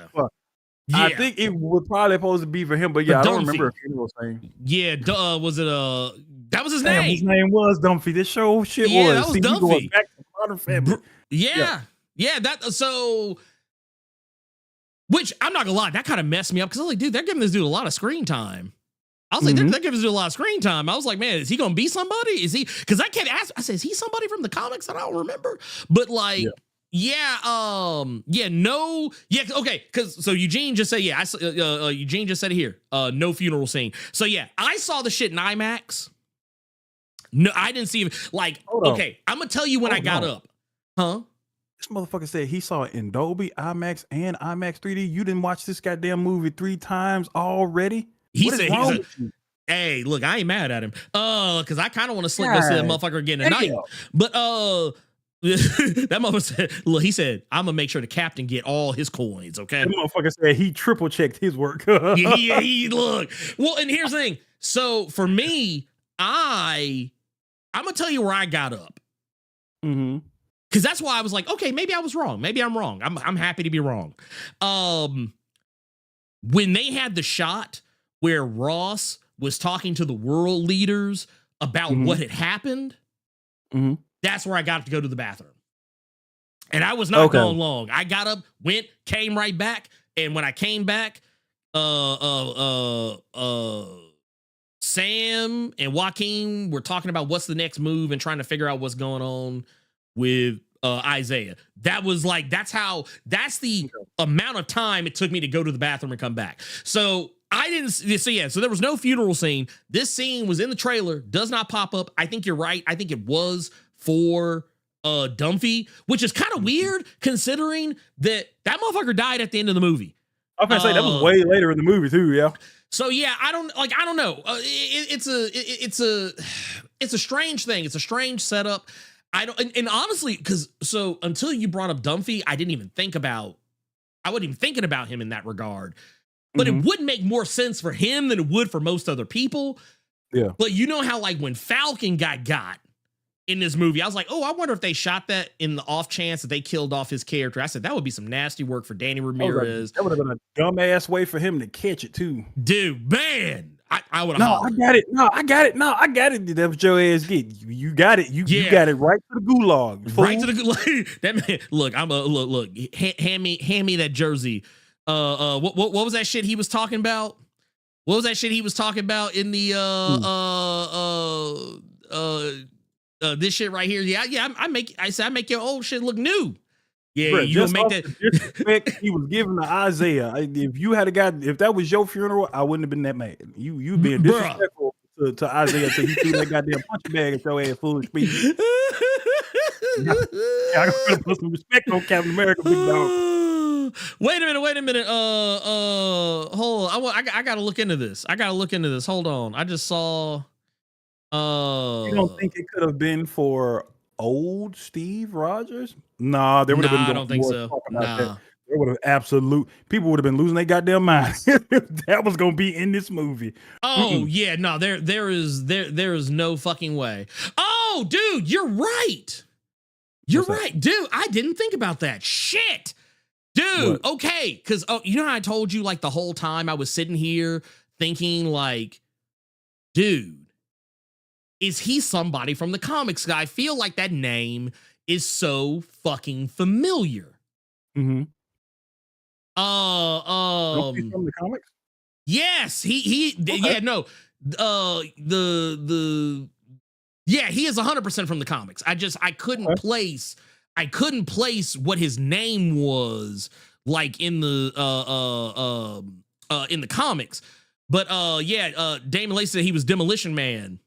I think it was probably supposed to be for him, but I don't remember a funeral thing. Yeah, was it that was his name? His name was Dumphy. This show shit was. That was Dumphy. Back to Modern Family. Yeah. That so. Which I'm not gonna lie, that kind of messed me up because I was like, dude, they're giving this dude a lot of screen time. I was like, they're giving this dude a lot of screen time. I was like, man, is he gonna be somebody? Is he? Because I kept asking. I said, is he somebody from the comics that I don't remember? But like. Okay. Because so Eugene just said, Eugene just said it here. No funeral scene. So yeah, I saw the shit in IMAX. No, I didn't see it. Like, okay, I'm gonna tell you when I got up. Huh? This motherfucker said he saw it in Dolby, IMAX, and IMAX 3D. You didn't watch this goddamn movie 3 times already? He said, hey, look, I ain't mad at him. Because I kind of want to slip this motherfucker again tonight. But that motherfucker said, look, he said, I'm gonna make sure the captain get all his coins, okay? That motherfucker said he triple checked his work. he look. Well, and here's the thing. So for me, I'm gonna tell you where I got up. Mm-hmm. Because that's why I was like, okay, maybe I was wrong. Maybe I'm wrong. I'm happy to be wrong. When they had the shot where Ross was talking to the world leaders about what had happened, that's where I got to go to the bathroom. And I was not going long. I got up, went, came right back, and when I came back, Sam and Joaquin were talking about what's the next move and trying to figure out what's going on with Isaiah. That was like, that's the amount of time it took me to go to the bathroom and come back. So I didn't see, so there was no funeral scene. This scene was in the trailer, does not pop up. I think you're right. I think it was for Dunphy, which is kind of weird considering that motherfucker died at the end of the movie. I was gonna say that was way later in the movie too, yeah. So yeah, I don't know. It's a strange thing. It's a strange setup. And honestly, so until you brought up Dunphy, I wasn't even thinking about him in that regard. But it would make more sense for him than it would for most other people. Yeah. But you know how like when Falcon got in this movie, I was like, oh, I wonder if they shot that in the off chance that they killed off his character. I said that would be some nasty work for Danny Ramirez. That would have been a dumbass way for him to catch it too. Dude, man. I would have. No, I got it. That was your ass get. You got it. You got it right to the gulag. Fool. Right to the gulag. That man. Look, look. Hand me that jersey. What was that shit he was talking about? What was that shit he was talking about in the this shit right here? Yeah. I said I make your old shit look new. Yeah, Bruh, you gonna make that disrespect he was giving to Isaiah. If that was your funeral, I wouldn't have been that mad. You being disrespectful to Isaiah until he threw that goddamn punch bag at your ass full of speed. I gotta put some respect on Captain America, big dog. Wait a minute. Hold on. I gotta look into this. Hold on. I just saw. You don't think it could have been for old Steve Rogers? Nah, there would have been. I don't think so. Nah. There would have people would have been losing their goddamn minds. That was gonna be in this movie. Oh yeah, no, there is no fucking way. Oh, dude, you're right. You're right, dude. I didn't think about that. Shit. Dude, what? Okay, because you know how I told you like the whole time I was sitting here thinking like, dude, is he somebody from the comics? I feel like that name is so fucking familiar. Mm-hmm. Don't he from the comics? Yes, he okay. Yeah, no. He is 100% from the comics. I couldn't place what his name was like in the comics. But Damon Lacey said he was Demolition Man.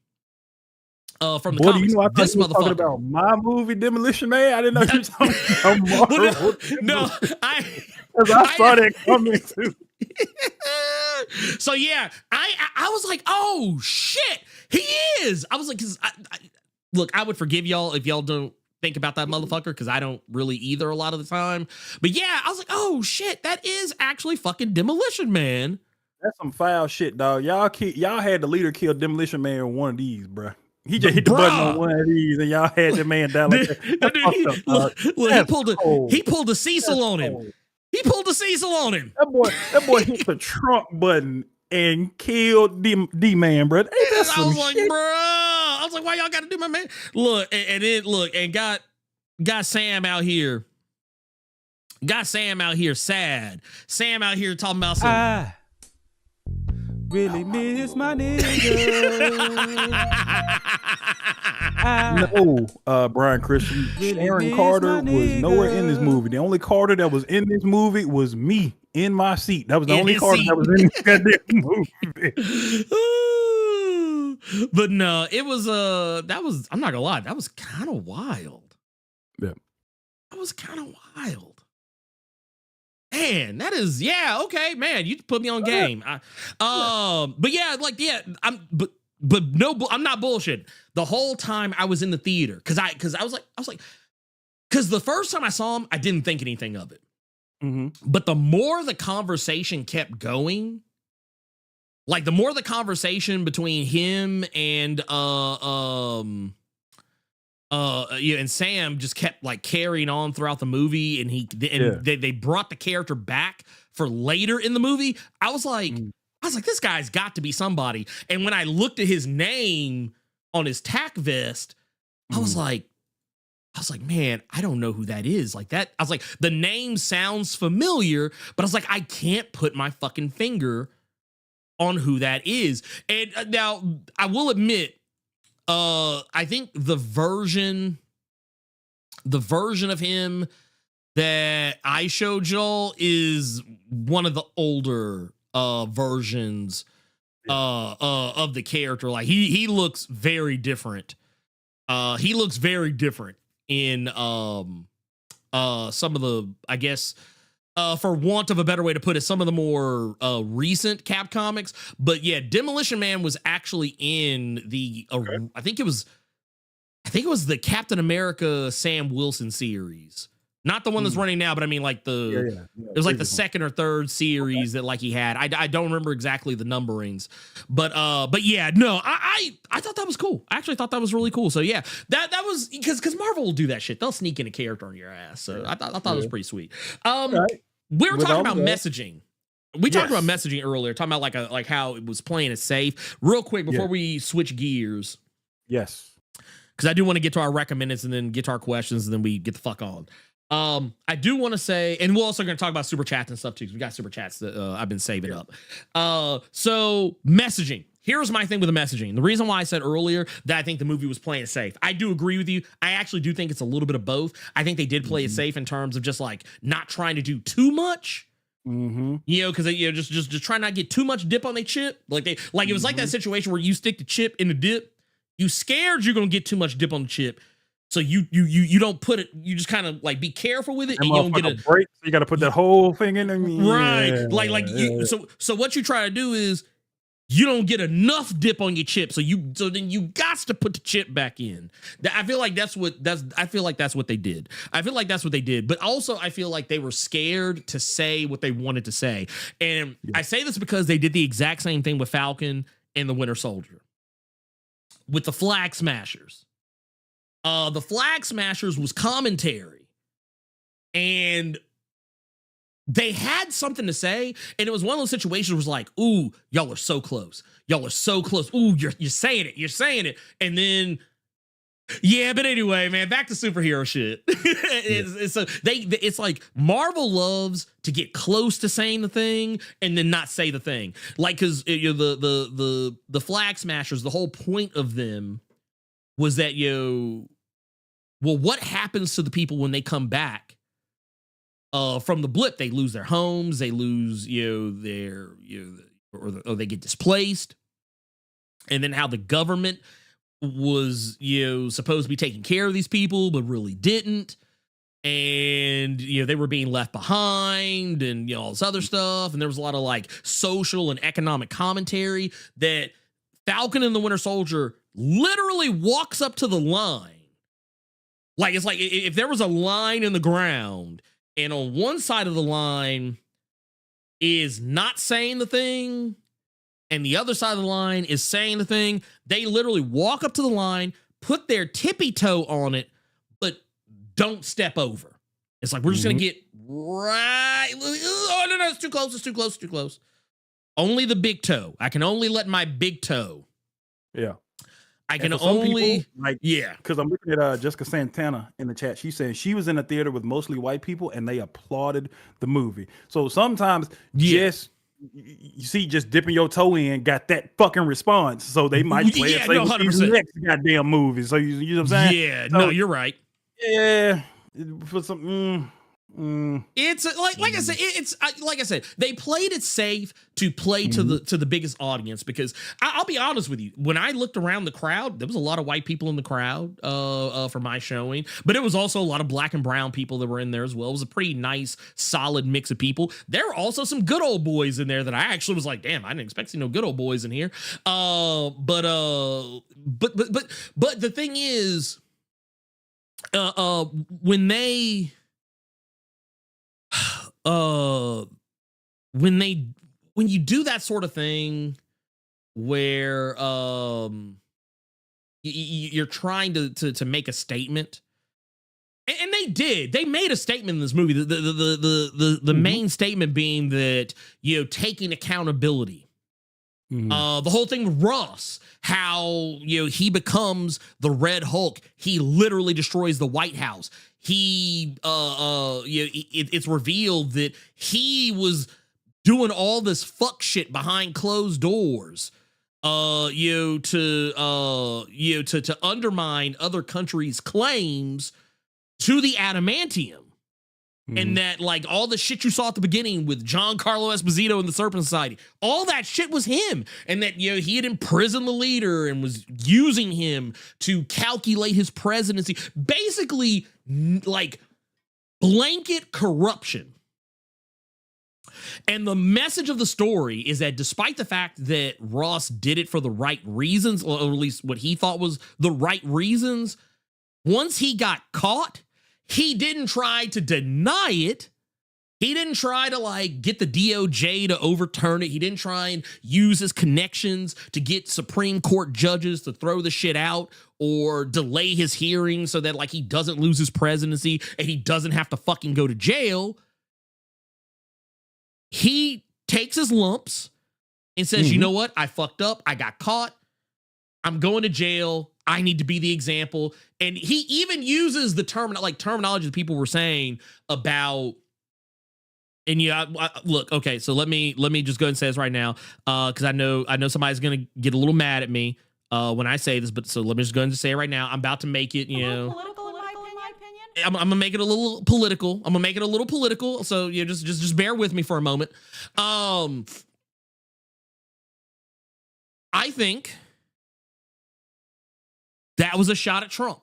From the comics. Do you know, I this motherfucker talking about my movie Demolition Man. I didn't know you were talking about Marvel. No, I saw that coming too. So yeah, I was like, oh shit, he is. I was like, look, I would forgive y'all if y'all don't think about that motherfucker because I don't really either a lot of the time. But yeah, I was like, oh shit, that is actually fucking Demolition Man. That's some foul shit, dog. Y'all had the leader kill Demolition Man with one of these, bruh. He just hit the button on one of these, and y'all had that man down like that. He pulled the Cecil on him. He pulled the Cecil on him. That boy hit the Trump button and killed D-Man, bro. I was like, bro. I was like, why y'all got to do my man? Look, and got Sam out here. Got Sam out here sad. Sam out here talking about some. Really miss my nigga. No, Brian Christian. Ernie Carter was nowhere in this movie. The only Carter that was in this movie was me in my seat. That was the only Carter that was in this goddamn movie. But no, it was I'm not gonna lie, that was kind of wild. Yeah. That was kind of wild. Man, that is okay, man. You put me on game. But yeah, like I'm not bullshit. The whole time I was in the theater, because I was like, because the first time I saw him, I didn't think anything of it. Mm-hmm. But the more the conversation kept going, like the more the conversation between him and and Sam just kept like carrying on throughout the movie, and they brought the character back for later in the movie. I was like, this guy's got to be somebody. And when I looked at his name on his tack vest, I was like, man, I don't know who that is. Like that, I was like, the name sounds familiar, but I was like, I can't put my fucking finger on who that is. And now I will admit, I think the version of him that I showed y'all is one of the older versions of the character. Like he looks very different. He looks very different in some of the, I guess, for want of a better way to put it, some of the more recent Cap comics. But yeah, Demolition Man was actually in the I think it was the Captain America Sam Wilson series. Not the one that's running now, but I mean like it was like the second or third series that like he had. I don't remember exactly the numberings. But yeah, no, I thought that was cool. I actually thought that was really cool. So yeah, that was because Marvel will do that shit. They'll sneak in a character on your ass. So I thought it was pretty sweet. We were talking about messaging. We talked about messaging earlier, talking about like how it was playing it safe. Real quick before we switch gears. Yes. Because I do want to get to our recommendeds and then get to our questions and then we get the fuck on. I do want to say, and we're also going to talk about super chats and stuff too. Because we got super chats that I've been saving up. So messaging. Here's my thing with the messaging. The reason why I said earlier that I think the movie was playing it safe. I do agree with you. I actually do think it's a little bit of both. I think they did play it safe in terms of just like not trying to do too much. You know, because just try not to get too much dip on their chip. Like it was like that situation where you stick the chip in the dip. You scared you're gonna get too much dip on the chip. So you don't put it, you just kind of like be careful with it, and you don't get a break. So you got to put that whole thing in there. Right. So what you try to do is you don't get enough dip on your chip. So then you got to put the chip back in. I feel like that's what they did. I feel like that's what they did. But also I feel like they were scared to say what they wanted to say. And I say this because they did the exact same thing with Falcon and the Winter Soldier. With the Flag Smashers. The Flag Smashers was commentary. And they had something to say, and it was one of those situations where it was like, ooh, y'all are so close. Y'all are so close. Ooh, you're saying it. You're saying it. And then, yeah, but anyway, man, back to superhero shit. It's like Marvel loves to get close to saying the thing and then not say the thing. Like, because the Flag Smashers, the whole point of them was that, what happens to the people when they come back? From the blip, they lose their homes, they lose, or they get displaced. And then how the government was, supposed to be taking care of these people, but really didn't. And, they were being left behind and, all this other stuff. And there was a lot of like social and economic commentary that Falcon and the Winter Soldier literally walks up to the line. Like, it's like if there was a line in the ground, and on one side of the line is not saying the thing, and the other side of the line is saying the thing, they literally walk up to the line, put their tippy toe on it, but don't step over. It's like, we're just going to get right. Oh, no, it's too close. It's too close. It's too close. Only the big toe. I can only let my big toe. Yeah. I can only, people, because I'm looking at Jessica Santana in the chat. She said she was in a theater with mostly white people and they applauded the movie. So sometimes just dipping your toe in got that fucking response. So they might play it the next goddamn movie. So you know what I'm saying? Yeah, so, no, you're right. Yeah, for some. It's like I said, like I said, they played it safe to play to the biggest audience, because I'll be honest with you, when I looked around the crowd, there was a lot of white people in the crowd for my showing, but it was also a lot of black and brown people that were in there as well. It was a pretty nice, solid mix of people. There were also some good old boys in there that I actually was like, damn, I didn't expect to see no good old boys in here. But the thing is, when you do that sort of thing, where you're trying to make a statement. And they did. They made a statement in this movie. The main statement being that, you know, taking accountability. The whole thing with Ross, how, you know, he becomes the Red Hulk. He literally destroys the White House. He, it's revealed that he was doing all this fuck shit behind closed doors, to undermine other countries' claims to the adamantium. And that, like, all the shit you saw at the beginning with Giancarlo Esposito and the Serpent Society, all that shit was him. And that, you know, he had imprisoned the leader and was using him to calculate his presidency. Basically, like, blanket corruption. And the message of the story is that despite the fact that Ross did it for the right reasons, or at least what he thought was the right reasons, once he got caught, he didn't try to deny it. He didn't try to, like, get the DOJ to overturn it. He didn't try and use his connections to get Supreme Court judges to throw the shit out or delay his hearing so that, like, he doesn't lose his presidency and he doesn't have to fucking go to jail. He takes his lumps and says, you know what? I fucked up. I got caught. I'm going to jail. I need to be the example. And he even uses the terminology that people were saying about, and yeah, look, okay, so let me just go ahead and say this right now, because I know somebody's gonna get a little mad at me when I say this, but so let me just go ahead and say it right now. I'm about to make it, you know, political in my opinion. I'm gonna make it a little political. So you know, just bear with me for a moment. I think that was a shot at Trump.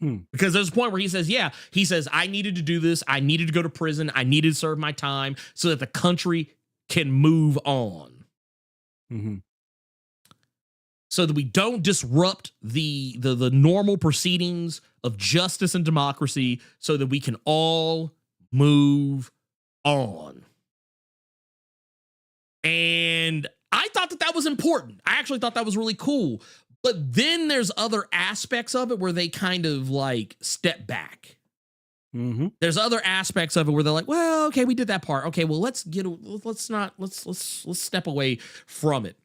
Because there's a point where he says, I needed to do this. I needed to go to prison. I needed to serve my time so that the country can move on. So that we don't disrupt the normal proceedings of justice and democracy, so that we can all move on. And I thought that was important. I actually thought that was really cool. But then there's other aspects of it where they kind of, like, step back. There's other aspects of it where they're like, well, okay, we did that part. Okay, well, let's step away from it.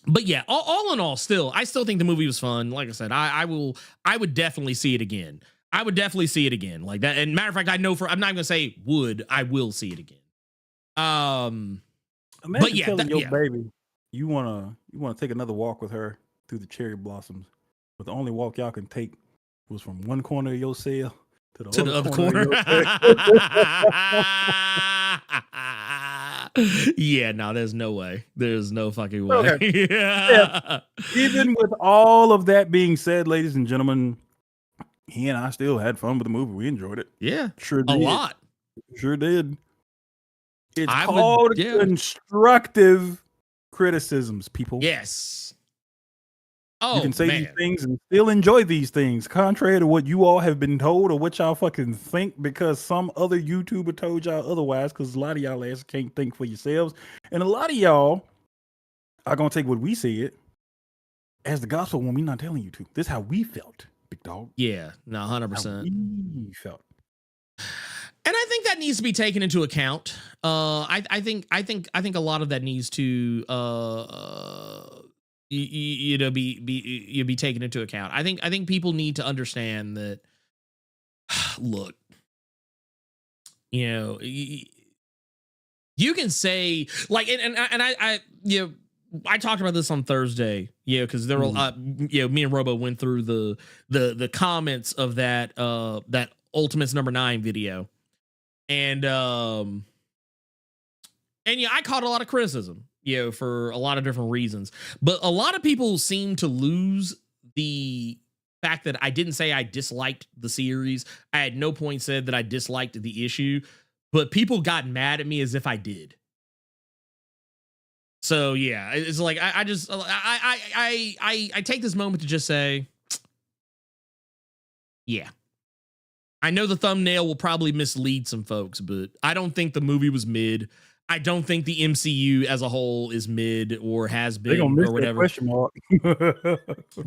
But yeah, all in all, I still think the movie was fun. Like I said, I would definitely see it again. I would definitely see it again, like that. And matter of fact, I'm not gonna say I will see it again. Imagine but yeah, telling your baby you wanna take another walk with her through the cherry blossoms, but the only walk y'all can take was from one corner of your cell to the other corner. Yeah, no, there's no way. There's no fucking way. Okay. Yeah. Even with all of that being said, ladies and gentlemen, he and I still had fun with the movie. We enjoyed it. Yeah, sure did. A lot. Sure did. It's called constructive criticisms, people. Yes. You can say these things and still enjoy these things, contrary to what you all have been told or what y'all fucking think, because some other YouTuber told y'all otherwise, because a lot of y'all ass can't think for yourselves. And a lot of y'all are going to take what we said as the gospel when we're not telling you to. This is how we felt, big dog. Yeah, no, 100%. We felt. And I think that needs to be taken into account. I think a lot of that needs to be taken into account. I think people need to understand that. Look, you know, you can say, like, and I I talked about this on Thursday, because there were me and Robo went through the comments of that Ultimates #9 video, and I caught a lot of criticism, for a lot of different reasons. But a lot of people seem to lose the fact that I didn't say I disliked the series. I at no point said that I disliked the issue, but people got mad at me as if I did. So yeah, it's like I take this moment to just say, yeah, I know the thumbnail will probably mislead some folks, but I don't think the movie was mid. I don't think the MCU as a whole is mid or has They're gonna been miss or that whatever. question mark.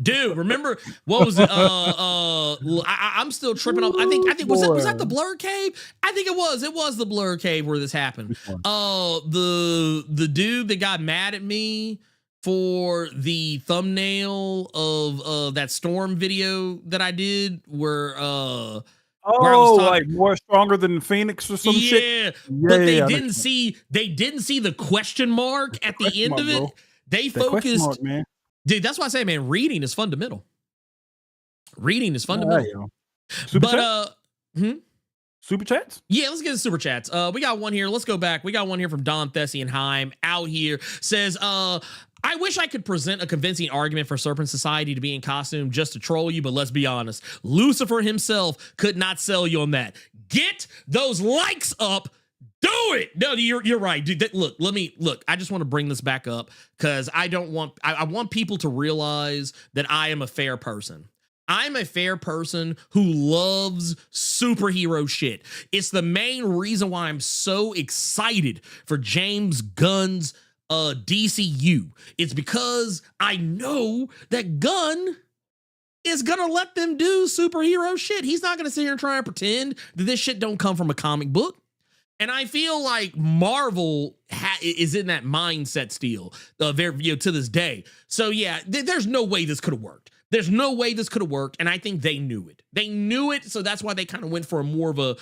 Dude, remember what was it? I'm still tripping off. I think was that the Blerd cave? I think it was. It was the Blerd cave where this happened. The dude that got mad at me for the thumbnail of that storm video that I did where like more stronger than Phoenix or some shit. Yeah, but they didn't see the question mark at the end of it. Bro. They that focused, mark, man. Dude. That's why I say, man, reading is fundamental. Reading is fundamental. Super chat? Super chats? Yeah, let's get the super chats. We got one here. Let's go back. We got one here from Don Thessienheim out here. Says, I wish I could present a convincing argument for Serpent Society to be in costume just to troll you, but let's be honest. Lucifer himself could not sell you on that. Get those likes up. Do it. No, you're right, dude. Look. I just want to bring this back up because I want people to realize that I am a fair person. I'm a fair person who loves superhero shit. It's the main reason why I'm so excited for James Gunn's DCU. It's because I know that Gunn is gonna let them do superhero shit. He's not gonna sit here and try and pretend that this shit don't come from a comic book. And I feel like Marvel is in that mindset still, to this day. So yeah, there's no way this could have worked. There's no way this could have worked, and I think they knew it. They knew it, so that's why they kind of went for a more of a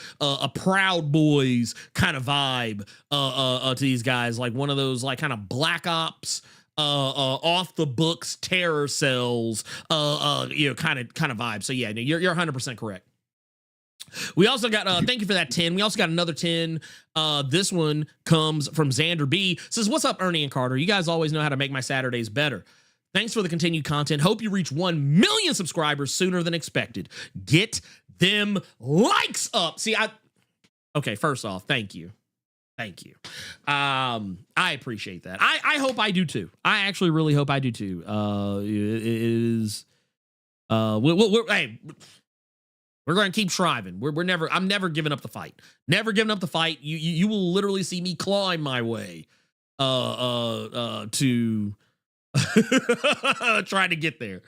Proud Boys kind of vibe to these guys, like one of those like kind of Black Ops, off the books terror cells, kind of vibe. So yeah, you're 100% correct. We also got thank you for that 10. We also got another 10. This one comes from Xander B. Says, what's up, Ernie and Carter? You guys always know how to make my Saturdays better. Thanks for the continued content. Hope you reach 1 million subscribers sooner than expected. Get them likes up. Okay, first off, thank you. Thank you. I appreciate that. I hope I do too. I actually really hope I do too. It is hey, we're going to keep striving. I'm never giving up the fight. Never giving up the fight. You will literally see me clawing my way to trying to get there.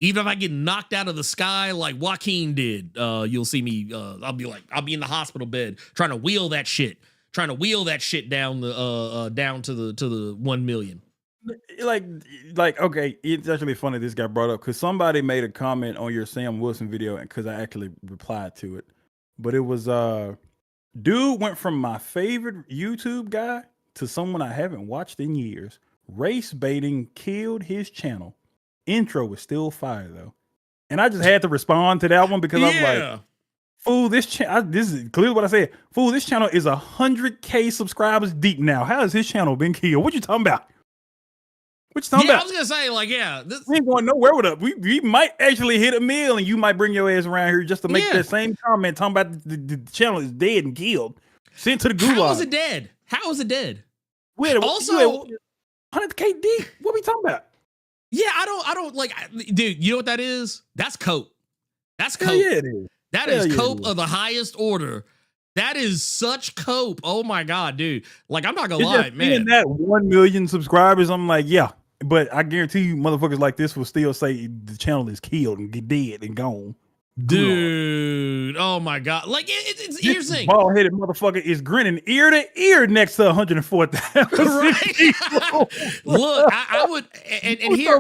Even if I get knocked out of the sky like Joaquin did, you'll see me. I'll be in the hospital bed trying to wheel that shit down to the 1 million. Like okay, it's actually funny this got brought up because somebody made a comment on your Sam Wilson video, and because I actually replied to it, but it was dude went from my favorite YouTube guy to someone I haven't watched in years. Race baiting killed his channel. Intro was still fire though, and I just had to respond to that one because I'm like, fool, this is clearly what I said. Fool, this channel is 100K subscribers deep now. How has his channel been killed? What you talking about? What you talking about? I was gonna say, like, we ain't going nowhere with it. We might actually hit a mill, and you might bring your ass around here just to make that same comment talking about the channel is dead and killed. Sent to the gulag. How is it dead? How is it dead? Also, 100K deep. What we talking about? Yeah, I don't like, dude. You know what that is? That's cope. That's cope. Yeah, it is. That is cope of the highest order. That is such cope. Oh my god, dude. Like, I'm not gonna lie, man. That 1 million subscribers, I'm like, yeah. But I guarantee you, motherfuckers like this will still say the channel is killed and dead and gone. Dude, oh my god! Like it's here's the thing. Bald-headed motherfucker is grinning ear to ear next to 104,000. Right? Look, I would, and here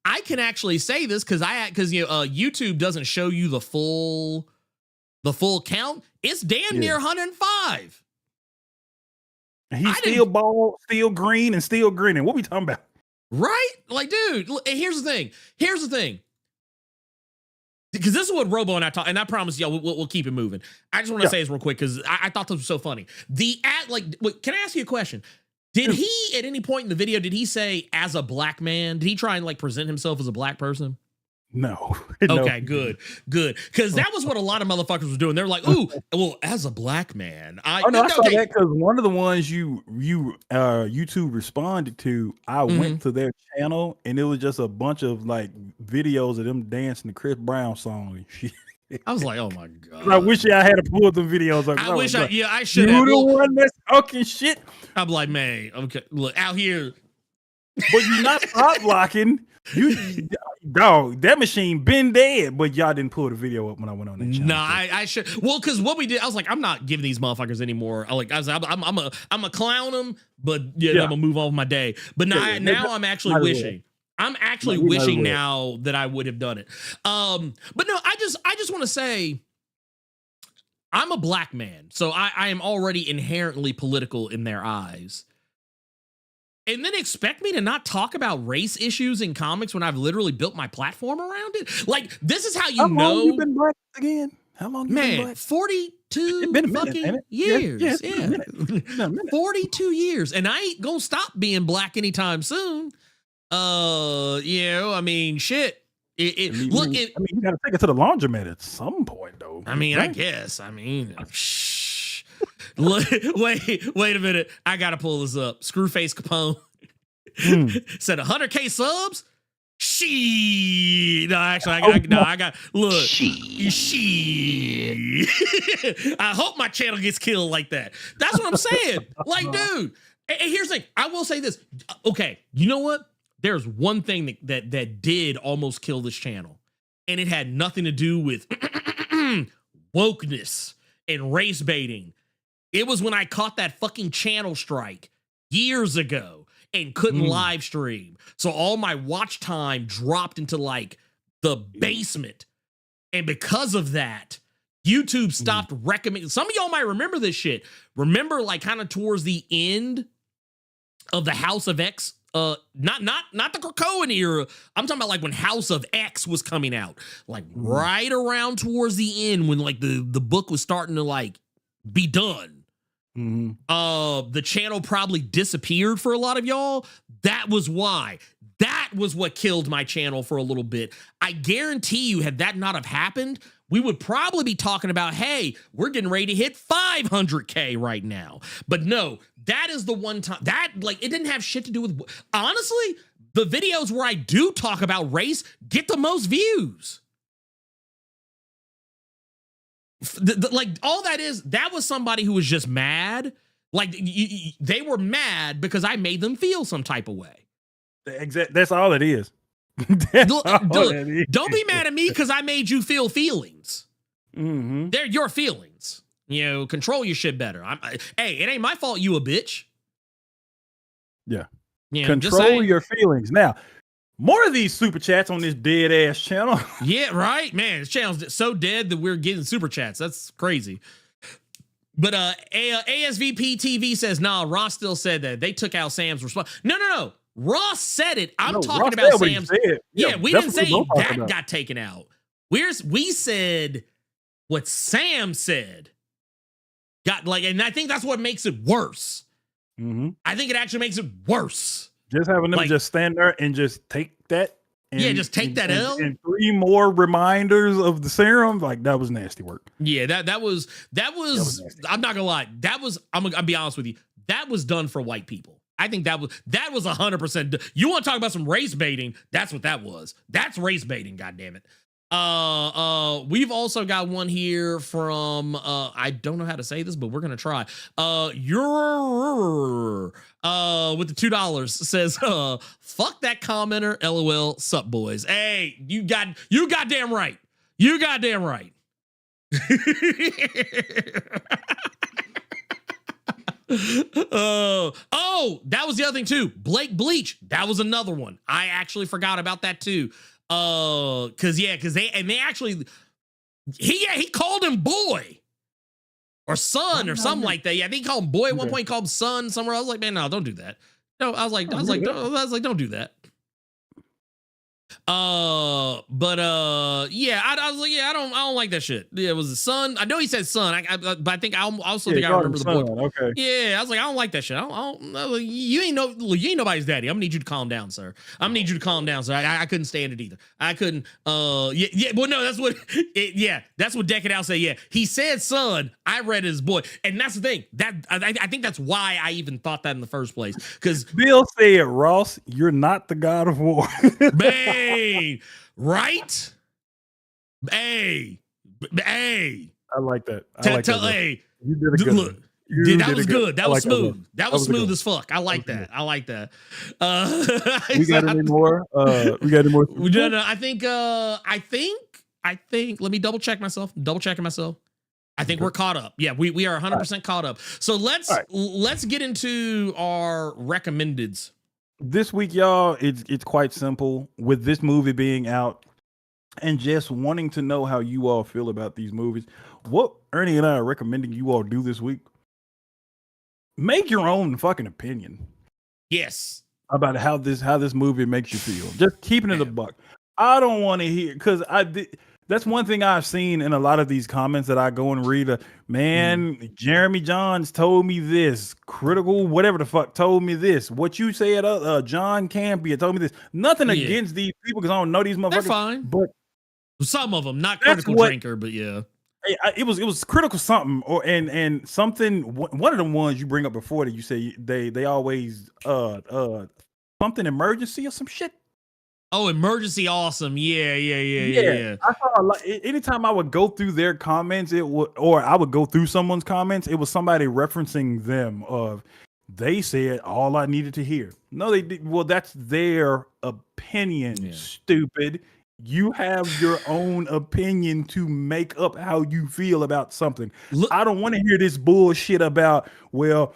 I can actually say this because YouTube doesn't show you the full count. It's damn near 105. And he's still bald, still green, and still grinning. What we talking about? Right? Like, dude. And here's the thing. Because this is what Robo and I talk, and I promise y'all we'll keep it moving. I just want to say this real quick because I thought this was so funny. Wait, can I ask you a question? Did he at any point in the video say as a black man? Did he try and like present himself as a black person? No. Okay, good. Because that was what a lot of motherfuckers were doing. They're like, "Ooh, well, as a black man." I saw that because one of the ones YouTube responded to, I went to their channel and it was just a bunch of like videos of them dancing the Chris Brown song and shit. I was like, oh my god. I wish I had pulled the videos. Like, I wish I should You have. the one that's talking shit. I'm like, man, okay, look out here. But you're not stop blocking. You dog, that machine been dead, but y'all didn't pull the video up when I went on that channel. No, I should. Well, because what we did, I was like, I'm not giving these motherfuckers anymore. I'm a clown them, but I'm gonna move on with my day. But now I'm actually wishing. I'm actually wishing now that I would have done it. But no, I just want to say, I'm a black man, so I am already inherently political in their eyes. And then expect me to not talk about race issues in comics when I've literally built my platform around it? Like, this is how you know. How long you been black again? How long you been black? 42 fucking years. Yeah. 42 years. And I ain't gonna stop being black anytime soon. I mean, shit. You gotta take it to the laundromat at some point, though. I mean, right? I guess. I mean, wait a minute. I gotta pull this up. Screwface Capone said 100K subs. I got look. I hope my channel gets killed like that. That's what I'm saying. Like, dude. And here's the thing. I will say this. Okay, you know what? There's one thing that did almost kill this channel, and it had nothing to do with wokeness and race baiting. It was when I caught that fucking channel strike years ago and couldn't live stream. So all my watch time dropped into like the basement. And because of that, YouTube stopped recommending. Some of y'all might remember this shit. Remember, like, kind of towards the end of the House of X, not the Krakoan era. I'm talking about like when House of X was coming out, like right around towards the end when like the book was starting to like be done. The channel probably disappeared for a lot of y'all. That was why. That was what killed my channel for a little bit. I guarantee you, had that not have happened, we would probably be talking about, hey, we're getting ready to hit 500K right now. But no, that is the one time that, like, it didn't have shit to do with, honestly, the videos where I do talk about race get the most views. Like, all that is, that was somebody who was just mad. Like, they were mad because I made them feel some type of way. That's all it is. Don't be mad at me because I made you feel feelings. They're your feelings. You know, control your shit better. Hey, it ain't my fault you a bitch. Yeah. You know, control your feelings. Now, more of these super chats on this dead ass channel. Yeah, right, man. This channel's so dead that we're getting super chats. That's crazy. But ASVP TV says, nah, Ross still said that they took out Sam's response. No. Ross said it. I'm talking about Sam's. Yeah, we didn't say that got taken out. We said what Sam said. And I think that's what makes it worse. I think it actually makes it worse. Just having them just stand there and just take that. Just take that L. And 3 more reminders of the serum. Like, that was nasty work. Yeah, that was I'm not gonna lie. I'll be honest with you. That was done for white people. I think that was 100%. You want to talk about some race baiting? That's what that was. That's race baiting, goddammit. We've also got one here from I don't know how to say this, but we're gonna try. Your with the $2 says, fuck that commenter, LOL, sup boys. Hey, you goddamn right. You goddamn right. That was the other thing too. Blake Bleach, that was another one. I actually forgot about that too. Cause they actually he called him boy or son or something like that. Yeah, I think he called him boy at one point, he called him son somewhere. I was like, man, no, don't do that. No, I was like, don't do that. I was like, I don't like that shit. Yeah, it was the son. I know he said son. But I think I also think I remember the boy. Okay. Yeah, I was like, I don't like that shit. You ain't nobody's daddy. I'm gonna need you to calm down, sir. I couldn't stand it either. I couldn't. Well, no, that's what. That's what Decade Out said. Yeah, he said son. I read it as boy, and that's the thing. That I think that's why I even thought that in the first place. Because Bill said, Ross, you're not the God of War. Man, right? Hey, Hey, I like that. hey, You did a good look. one. You That did was a good. That I was like smooth. That was was a good smooth one. as fuck. I like was that. good. I like that. We got any more? We got any more? No, I think. Let me double check myself. Double checking myself. I think we're caught up. Yeah, we are 100% caught up. So let's get into our recommendeds. This week, y'all, it's quite simple. With this movie being out, and just wanting to know how you all feel about these movies, what Ernie and I are recommending you all do this week. Make your own fucking opinion. Yes. About how this movie makes you feel. Just keeping it a buck. I don't want to hear, because that's one thing I've seen in a lot of these comments that I go and read. Jeremy Johns told me this. Critical, whatever the fuck, told me this. What you said, John Campia told me this. Nothing against these people, because I don't know these motherfuckers. They're fine. But some of them, not critical drinker, but yeah. It was critical something, and something. One of the ones you bring up before that you say they always something emergency or some shit. Oh, emergency awesome. Yeah. I saw a lot. Anytime I would go through their comments, or I would go through someone's comments, it was somebody referencing them of they said all I needed to hear. No, they did. Well, that's their opinion, stupid. You have your own opinion to make up how you feel about something. I don't want to hear this bullshit about, well,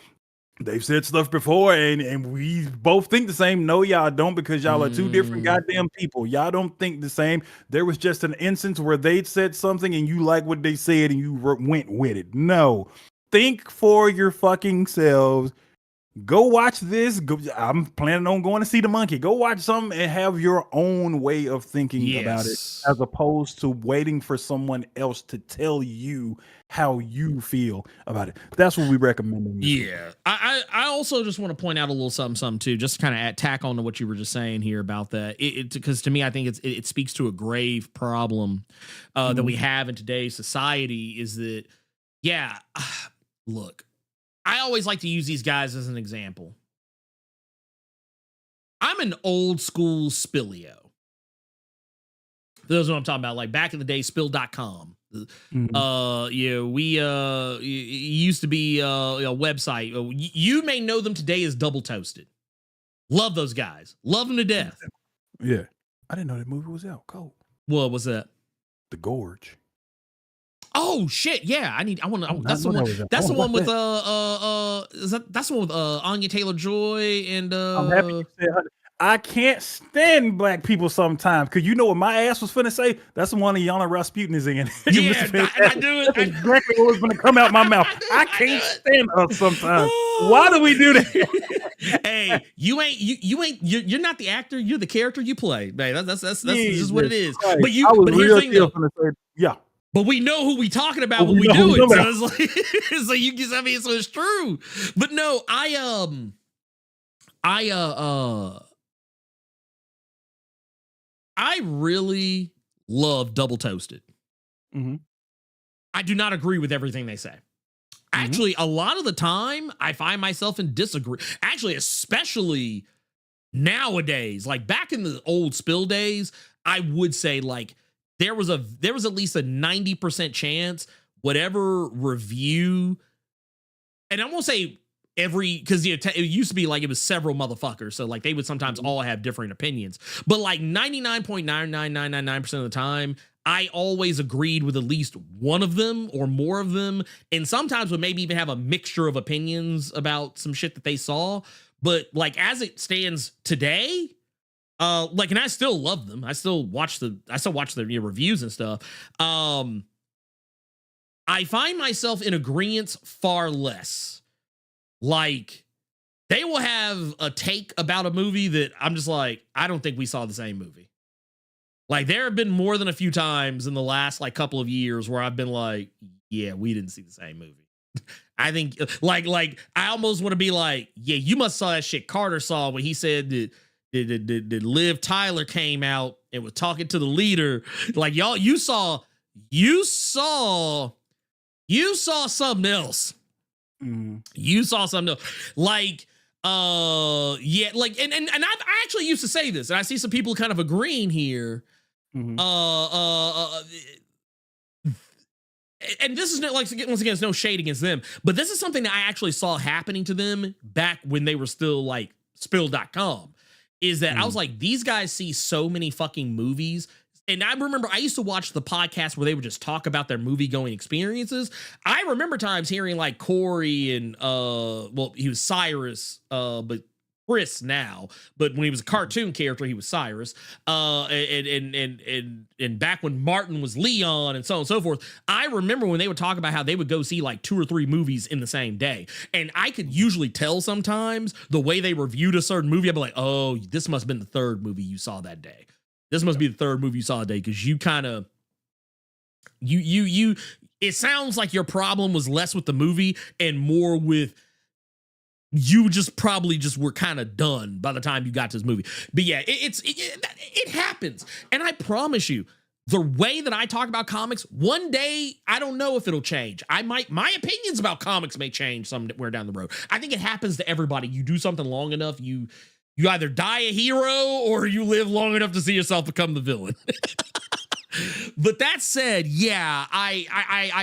they've said stuff before and we both think the same. No, y'all don't, because y'all are two different goddamn people. Y'all don't think the same. There was just an instance where they said something and you like what they said and you went with it. No, think for your fucking selves. Go watch this. I'm planning on going to see the monkey. Go watch something and have your own way of thinking about it, as opposed to waiting for someone else to tell you how you feel about it. That's what we recommend. Yeah. I also just want to point out a little something too, just to kind of tack on to what you were just saying here about that. Because to me, I think it speaks to a grave problem that we have in today's society, is that, look, I always like to use these guys as an example. I'm an old school Spillio. Those are what I'm talking about. Like back in the day, spill.com. We used to be a website. You may know them today as Double Toasted. Love those guys. Love them to death. Yeah. I didn't know that movie was out. Cool. What was that? The Gorge. Oh shit! Yeah, that's the one. That's the one with that's the one with Anya Taylor-Joy and I'm happy you said her. I can't stand black people sometimes, because you know what my ass was finna say. That's the one that Yana Rasputin is in. Yeah, I do it. That's exactly what was gonna come out my mouth. I can't stand her sometimes. Why do we do that? Hey, you're not the actor. You're the character you play. Man, that's just what it is. Right. But here's the thing, though. Yeah. But we know who we talking about when we do it. So it's like, so you can, I mean, so it's true. But no, I really love Double Toasted. I do not agree with everything they say. Actually, a lot of the time, I find myself in disagree. Actually, especially nowadays, like back in the old Spill days, I would say like there was at least a 90% chance whatever review, and I won't say every, because it used to be like it was several motherfuckers, so like they would sometimes all have different opinions, but like 99.99999% of the time, I always agreed with at least one of them or more of them, and sometimes would maybe even have a mixture of opinions about some shit that they saw. But like as it stands today, like, and I still love them. I still watch the reviews and stuff. I find myself in agreement far less. Like, they will have a take about a movie that I'm just like, I don't think we saw the same movie. Like, there have been more than a few times in the last like couple of years where I've been like, yeah, we didn't see the same movie. I think like I almost want to be like, yeah, you must saw that shit Carter saw when he said that Liv Tyler came out and was talking to the leader. Like, y'all, you saw something else. You saw something else. Like, yeah, like, and I actually used to say this, and I see some people kind of agreeing here. and this is like, once again, it's no shade against them, but this is something that I actually saw happening to them back when they were still like spill.com, is that I was like, these guys see so many fucking movies. And I remember I used to watch the podcast where they would just talk about their movie going experiences. I remember times hearing like Corey and well, he was Cyrus, but Chris now, but when he was a cartoon character, he was Cyrus. And back when Martin was Leon and so on and so forth, I remember when they would talk about how they would go see like 2 or 3 movies in the same day. And I could usually tell sometimes the way they reviewed a certain movie. I'd be like, oh, this must have been the 3rd movie you saw that day. This must be the 3rd movie you saw that day, because you kind of, it sounds like your problem was less with the movie and more with you just probably just were kind of done by the time you got to this movie. But yeah, it happens. And I promise you, the way that I talk about comics, one day, I don't know if it'll change. My opinions about comics may change somewhere down the road. I think it happens to everybody. You do something long enough, you either die a hero or you live long enough to see yourself become the villain. But that said, yeah, I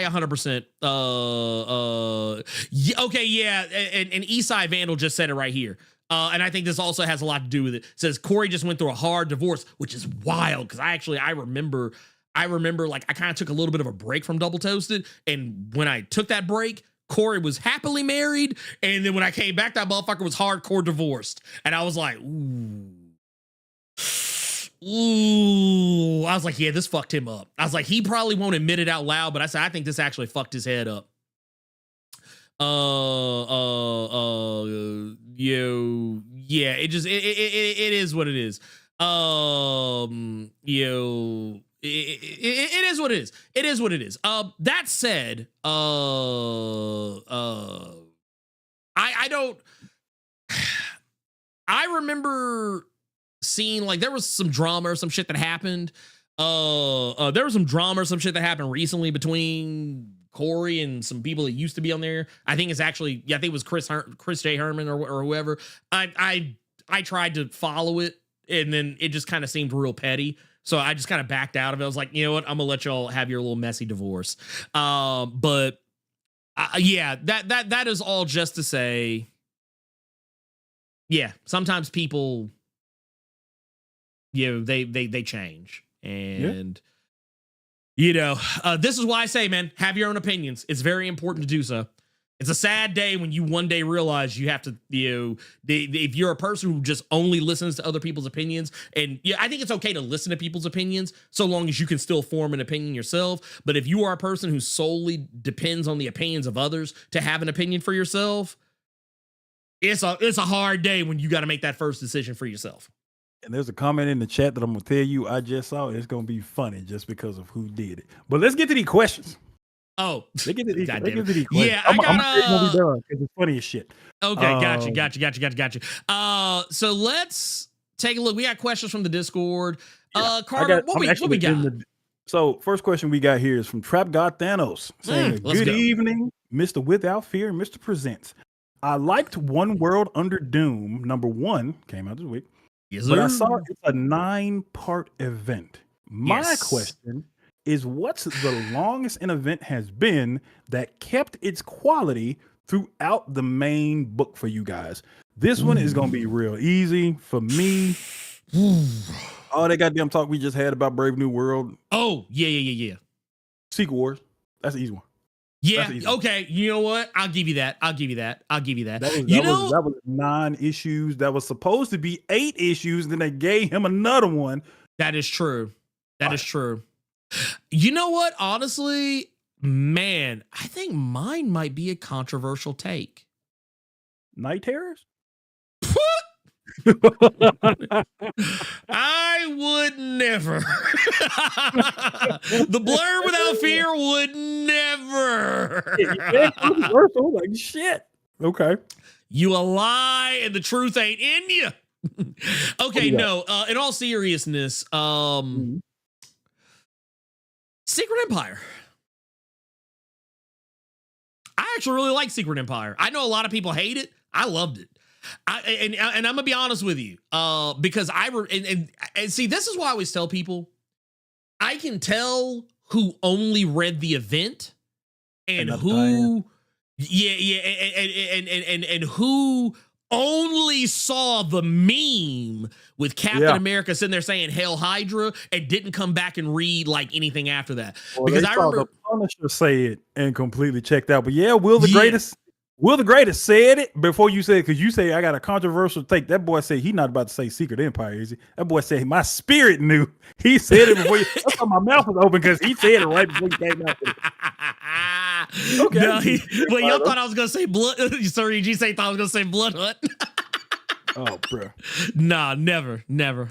100%. Okay, yeah, and Eastside Vandal just said it right here. And I think this also has a lot to do with it. It says Corey just went through a hard divorce, which is wild, because I remember like I kind of took a little bit of a break from Double Toasted, and when I took that break, Corey was happily married, and then when I came back, that motherfucker was hardcore divorced, and I was like, ooh, I was like, yeah, this fucked him up. I was like, he probably won't admit it out loud, but I said, I think this actually fucked his head up. Yeah, it is what it is. It is what it is. It is what it is. That said, I remember seeing like there was some drama or some shit that happened. There was some drama or some shit that happened recently between Corey and some people that used to be on there. I think it was Chris J. Herman or whoever. I tried to follow it, and then it just kind of seemed real petty. So I just kind of backed out of it. I was like, you know what? I'm gonna let y'all have your little messy divorce. But yeah, that is all just to say, yeah, sometimes people, they change, and this is why I say, man, have your own opinions. It's very important to do so. It's a sad day when you one day realize you have to, if you're a person who just only listens to other people's opinions, and I think it's okay to listen to people's opinions so long as you can still form an opinion yourself. But if you are a person who solely depends on the opinions of others to have an opinion for yourself, it's a hard day when you got to make that first decision for yourself. And there's a comment in the chat that I'm going to tell you I just saw. It's going to be funny just because of who did it. But let's get to these questions. Oh, they get to these questions. Yeah, I'm going to be done because it's funny as shit. Okay, gotcha. So let's take a look. We got questions from the Discord. Carter, what we got? So first question we got here is from Trap God Thanos saying, good evening, Mr. Without Fear, Mr. Presents. I liked One World Under Doom, #1, came out this week. Yes, but I saw it's a 9-part event. My question is, what's the longest an event has been that kept its quality throughout the main book for you guys? This one is going to be real easy for me. All that goddamn talk we just had about Brave New World. Oh, yeah. Secret Wars. That's an easy one. Yeah. Okay. You know what? I'll give you that. That was 9 issues. That was supposed to be 8 issues. And then they gave him another one. That is true. That is true. You know what? Honestly, man, I think mine might be a controversial take. Night Terrors? I would never. The Blerd Without Fear would never. Like shit. Okay. You a lie and the truth ain't in you. Okay, no. In all seriousness, Secret Empire. I actually really like Secret Empire. I know a lot of people hate it. I loved it. And I'm gonna be honest with you, because and see, this is why I always tell people, I can tell who only read the event and not who, and who only saw the meme with Captain America sitting there saying "Hail Hydra" and didn't come back and read like anything after that. Well, because they I saw remember the Punisher say it and completely checked out. But yeah, Will the Greatest said it before you said, because you say I got a controversial take. That boy said he not about to say Secret Empire, is he? That boy said my spirit knew. He said it before you. That's why my mouth was open, because he said it right before you came out with it. Okay. No, well, y'all thought I was gonna say blood. Sorry, G say thought I was gonna say Blood Hunt. Oh, bro. Nah, never.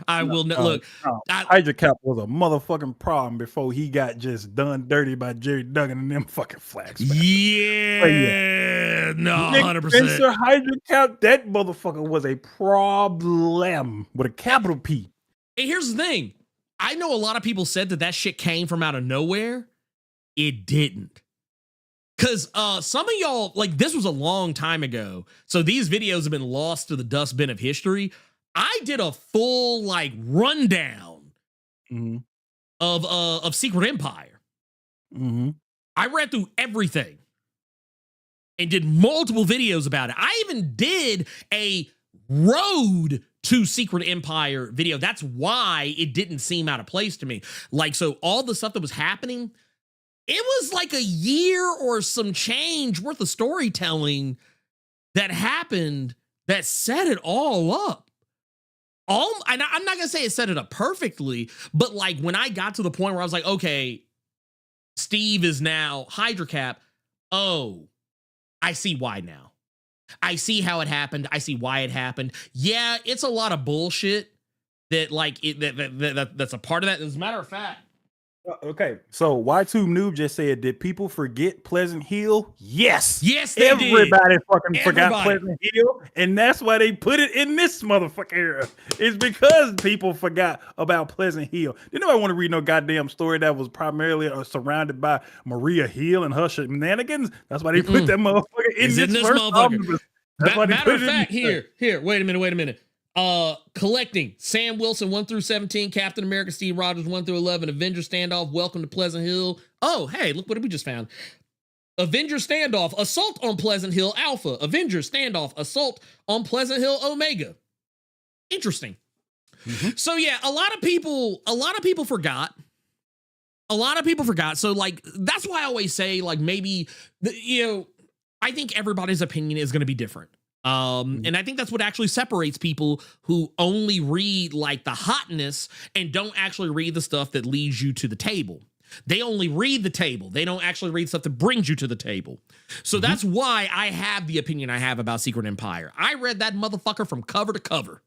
I will not look. Hydra Cap was a motherfucking problem before he got just done dirty by Jerry Duggan and them fucking flags. Yeah, no, 100%. Spencer Hydra Cap, that motherfucker was a problem with a capital P. And here's the thing. I know a lot of people said that shit came from out of nowhere. It didn't. Because some of y'all, like, this was a long time ago. So these videos have been lost to the dustbin of history. I did a full, like, rundown of Secret Empire. I read through everything and did multiple videos about it. I even did a road to Secret Empire video. That's why it didn't seem out of place to me. Like, so all the stuff that was happening, it was like a year or some change worth of storytelling that happened that set it all up. I'm not going to say it set it up perfectly, but like when I got to the point where I was like, okay, Steve is now Hydra Cap. Oh, I see why now. I see how it happened. I see why it happened. Yeah, it's a lot of bullshit that like that's a part of that. As a matter of fact, okay, so Y2 Noob just said, did people forget Pleasant Hill? Yes. Yes, they Everybody did. fucking forgot Pleasant Hill, and that's why they put it in this motherfucker era. It's because people forgot about Pleasant Hill. Did nobody want to read no goddamn story that was primarily surrounded by Maria Hill and her shenanigans? That's why they put that motherfucker in this motherfucker. Matter of fact, here, wait a minute. Collecting Sam Wilson 1 through 17, Captain America Steve Rogers 1 through 11, Avengers Standoff, Welcome to Pleasant Hill. Oh, hey, look what we just found. Avengers Standoff, Assault on Pleasant Hill Alpha, Avengers Standoff, Assault on Pleasant Hill Omega. Interesting. So yeah, a lot of people forgot. A lot of people forgot. So like that's why I always say like maybe I think everybody's opinion is going to be different. And I think that's what actually separates people who only read like the hotness and don't actually read the stuff that leads you to the table. They only read the table. They don't actually read stuff that brings you to the table. So that's why I have the opinion I have about Secret Empire. I read that motherfucker from cover to cover.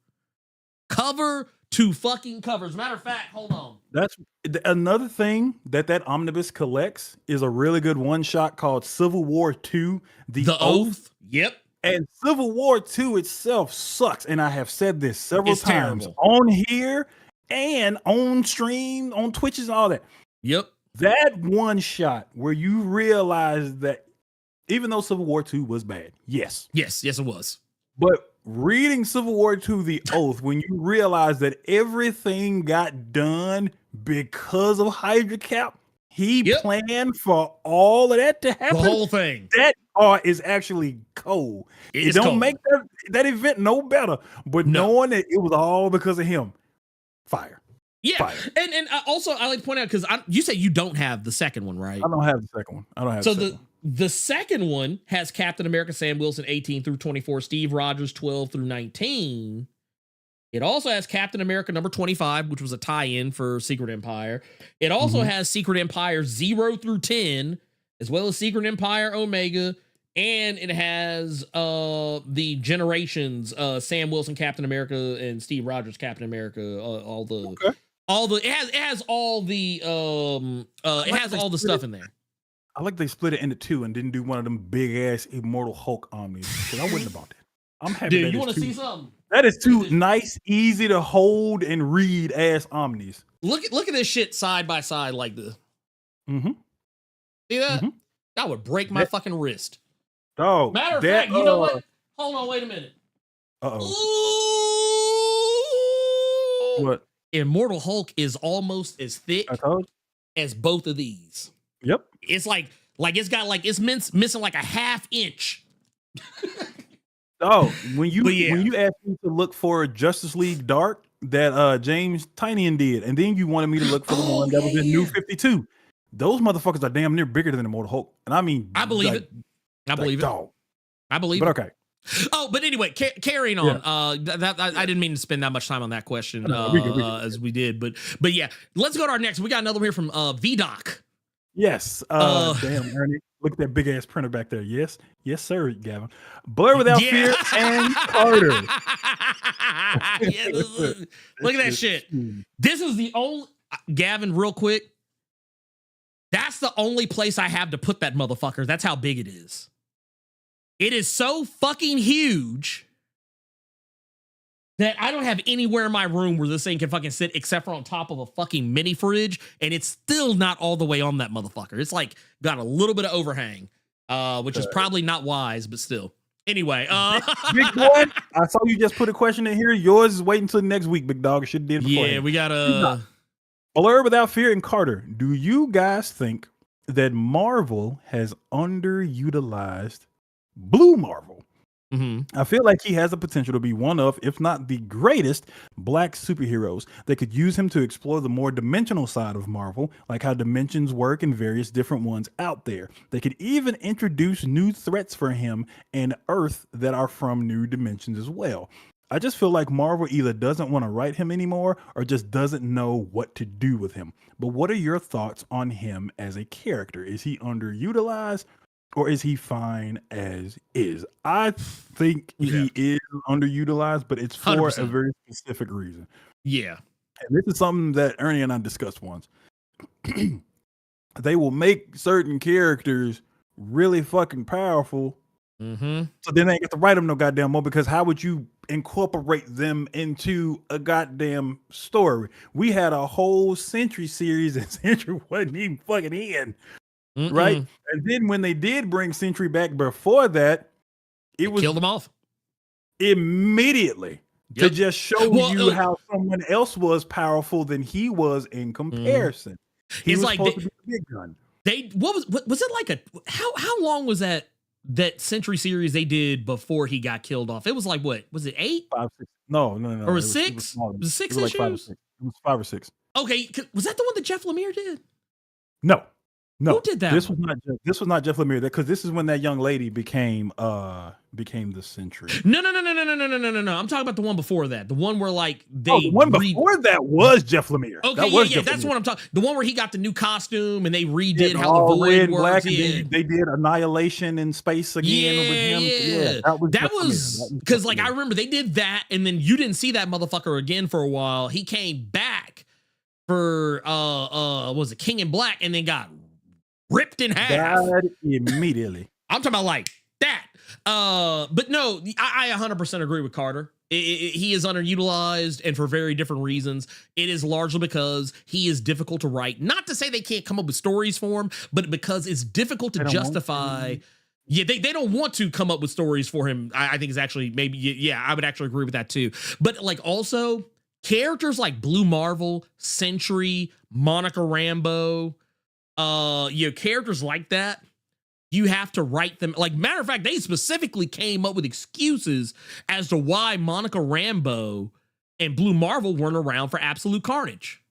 Cover to fucking cover. As a matter of fact, hold on. That's another thing that omnibus collects is a really good one shot called Civil War II, The Oath. Yep. And Civil War II itself sucks. And I have said this several times terrible. on here and on stream, on Twitches, and all that. Yep. That one shot where you realize that even though Civil War II was bad, yes, it was. But reading Civil War II, The Oath, when you realize that everything got done because of Hydra Cap, he planned for all of that to happen. The whole thing. That art is actually cold. It don't make that event no better. But knowing that it was all because of him, fire. Yeah, fire. And also I like to point out, because you say you don't have the second one, right? I don't have the second one. So the second one has Captain America Sam Wilson 18 through 24, Steve Rogers 12 through 19. It also has Captain America number 25, which was a tie-in for Secret Empire. It also has Secret Empire 0 through 10, as well as Secret Empire Omega, and it has the Generations, Sam Wilson Captain America and Steve Rogers Captain America, it has all the stuff in there. I like they split it into two and didn't do one of them big ass Immortal Hulk omnis, because I wouldn't have bought that. I'm happy. Dude, you want to see something? That is two nice, easy to hold and read ass omnis. Look at this shit side by side like this. See that? That would break my fucking wrist. Oh, matter of fact, you know what? Hold on, wait a minute. What? Immortal Hulk is almost as thick as both of these. Yep. It's like Like it's missing like a half inch. Oh, when you But yeah. when you asked me to look for Justice League Dark that James Tynion did, and then you wanted me to look for the one that was in New 52. Those motherfuckers are damn near bigger than the Immortal Hulk, and I mean, I believe it. I believe it. Dog. I believe But it. okay. Oh, but anyway, carrying on. I didn't mean to spend that much time on that question as we did, but yeah, let's go to our next. We got another one here from VDoc. Yes. Damn, Ernie. Look at that big ass printer back there. Yes, sir, Gavin. Blerd Without Fear and Carter. Look at that shit. This is the only Gavin, real quick. That's the only place I have to put that motherfucker. That's how big it is. It is so fucking huge that I don't have anywhere in my room where this thing can fucking sit except for on top of a fucking mini fridge, and it's still not all the way on that motherfucker. It's like got a little bit of overhang, which is probably not wise, but still. Anyway, big boy, I saw you just put a question in here. Yours is waiting until next week, big dog. It should have did before. Yeah, we got Blerd Without Fear and Carter. Do you guys think that Marvel has underutilized Blue Marvel? I feel like he has the potential to be one of, if not the greatest, black superheroes. They could use him to explore the more dimensional side of Marvel, like how dimensions work and various different ones out there. They could even introduce new threats for him and Earth that are from new dimensions as well. I just feel like Marvel either doesn't want to write him anymore or just doesn't know what to do with him. But what are your thoughts on him as a character? Is he underutilized? Or is he fine as is? I think he is underutilized, but it's for 100%. a very specific reason. Yeah. And this is something that Ernie and I discussed once. They will make certain characters really fucking powerful. So then they ain't get to write them no goddamn more, because how would you incorporate them into a goddamn story? We had a whole Sentry series and Sentry wasn't even fucking in. Right, and then when they did bring Sentry back before that, it was killed them off immediately to just show you how someone else was powerful than he was in comparison. He was like supposed to be the big gun. Was it like how long was that Sentry series they did before he got killed off? It was like, what was it, 8? 5, 6. No. Or was 6? Was it 6 it was issues? Like 5 or 6. It was 5 or 6. Okay, was that the one that Jeff Lemire did? No, who did that? This was not Jeff Lemire, because this is when that young lady became the Sentry. No. I'm talking about the one before that. The one where like the one before that was Jeff Lemire. Okay, that's what I'm talking. The one where he got the new costume and they redid how the Void works. They did Annihilation in space again with him. Yeah, that was because like I remember they did that, and then you didn't see that motherfucker again for a while. He came back for was it King in Black, and then got ripped in half. Died immediately. I'm talking about like that. But no, I 100% agree with Carter. He is underutilized, and for very different reasons. It is largely because he is difficult to write. Not to say they can't come up with stories for him, but because it's difficult to justify. Yeah, they don't want to come up with stories for him. I think is actually maybe, I would actually agree with that too. But like also characters like Blue Marvel, Sentry, Monica Rambeau, characters like that, you have to write them. Like, matter of fact, they specifically came up with excuses as to why Monica Rambeau and Blue Marvel weren't around for Absolute Carnage.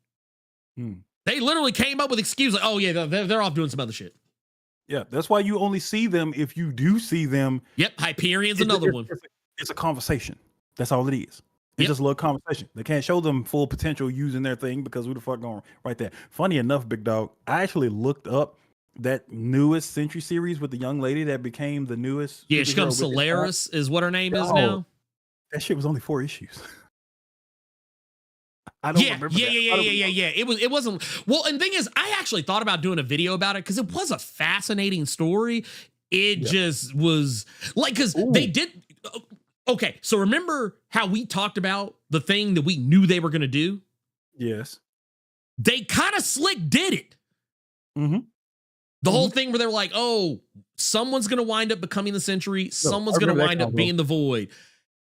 They literally came up with excuses like, oh yeah, they're off doing some other shit. Yeah, that's why you only see them if you do see them. Yep, Hyperion's another one. It's a conversation. That's all it is. It's just a little conversation. They can't show them full potential using their thing, because who the fuck gonna write that? Funny enough, big dog, I actually looked up that newest Sentry series with the young lady that became the newest. Yeah, she comes Solaris is what her name is now. That shit was only 4 issues. I don't remember that. Yeah. It wasn't. Well, and the thing is, I actually thought about doing a video about it because it was a fascinating story. It just was like, because they did. Okay, so remember how we talked about the thing that we knew they were going to do? Yes. They kind of slick did it. The whole thing where they were like, oh, someone's going to wind up becoming the Sentry. Someone's going to wind up being the Void.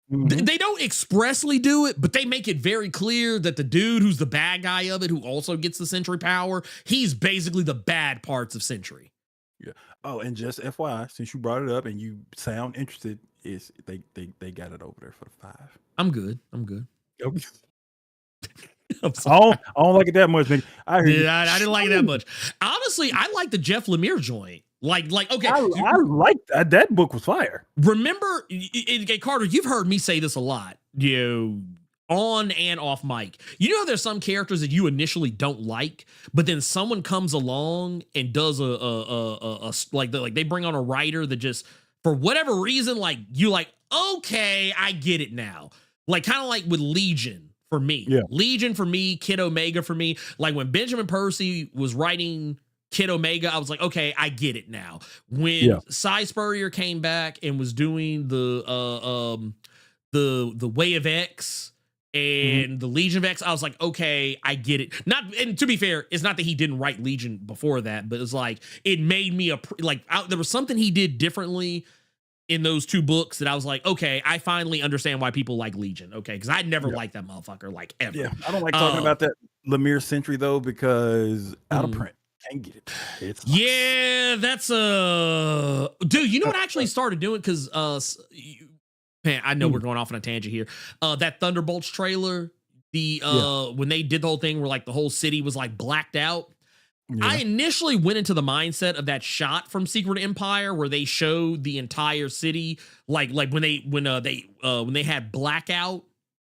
They don't expressly do it, but they make it very clear that the dude who's the bad guy of it, who also gets the Sentry power, he's basically the bad parts of Sentry. Yeah. Oh, and just FYI, since you brought it up and you sound interested, is they got it over there for the 5. I'm good. I'm good. Okay. I'm I sorry. don't like it that much, nigga. I heard Dude, I didn't like it that much. Honestly, I like the Jeff Lemire joint. Like, okay. I like that. That book was fire. Remember, Carter, you've heard me say this a lot, on and off mic. You know, there's some characters that you initially don't like, but then someone comes along and does like they bring on a writer that just, for whatever reason, like you like, okay, I get it now. Like kind of like with Legion for me. Yeah. Legion for me, Kid Omega for me. Like when Benjamin Percy was writing Kid Omega, I was like, okay, I get it now. When Cy Spurrier came back and was doing the Way of X and the Legion of X, I was like, okay, I get it. Not, and to be fair, it's not that he didn't write Legion before that, but it's like it made me there was something he did differently in those 2 books that I was like, okay, I finally understand why people like Legion. Okay, because I never liked that motherfucker like ever. Yeah, I don't like talking about that Lemire Century though because out of print. Can't get it. It's that's dude. You know what I actually started doing because man, I know we're going off on a tangent here. That Thunderbolts trailer, when they did the whole thing where like the whole city was like blacked out. Yeah. I initially went into the mindset of that shot from Secret Empire where they showed the entire city like when they had blackout.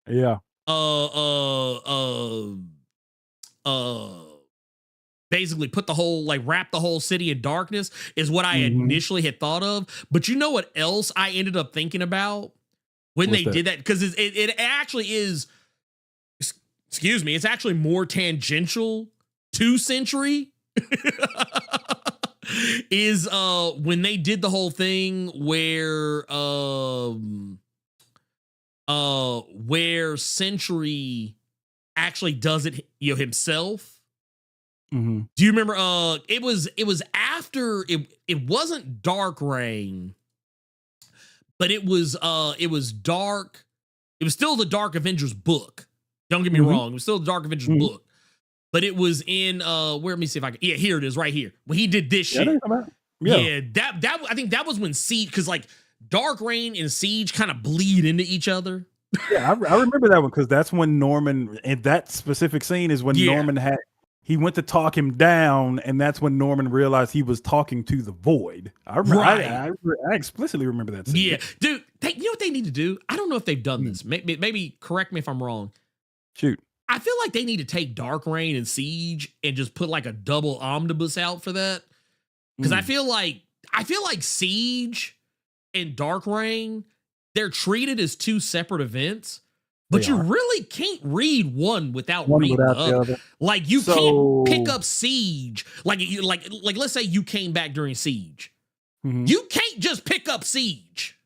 Yeah. Basically put the whole, like wrap the whole city in darkness is what I initially had thought of. But you know what else I ended up thinking about when they did that? Because it actually is, excuse me, it's actually more tangential to Century. Is when they did the whole thing where Century actually does it himself. Mm-hmm. Do you remember? It was after it wasn't Dark Reign, but it was Dark. It was still the Dark Avengers book. Don't get me wrong. It was still the Dark Avengers book, but it was in let me see if I can. Yeah, here it is, right here. When he did this shit. Yeah, that I think that was when Siege, because like Dark Reign and Siege kind of bleed into each other. Yeah, I remember that one because that's when Norman, and that specific scene is when Norman he went to talk him down, and that's when Norman realized he was talking to the Void. I explicitly remember that scene. Yeah, dude, you know what they need to do? I don't know if they've done this. Maybe correct me if I'm wrong. Shoot. I feel like they need to take Dark Reign and Siege and just put like a double omnibus out for that. Because I feel like Siege and Dark Reign, they're treated as 2 separate events. But you really can't read one without reading the other. Like you can't pick up Siege. Like let's say you came back during Siege. You can't just pick up Siege.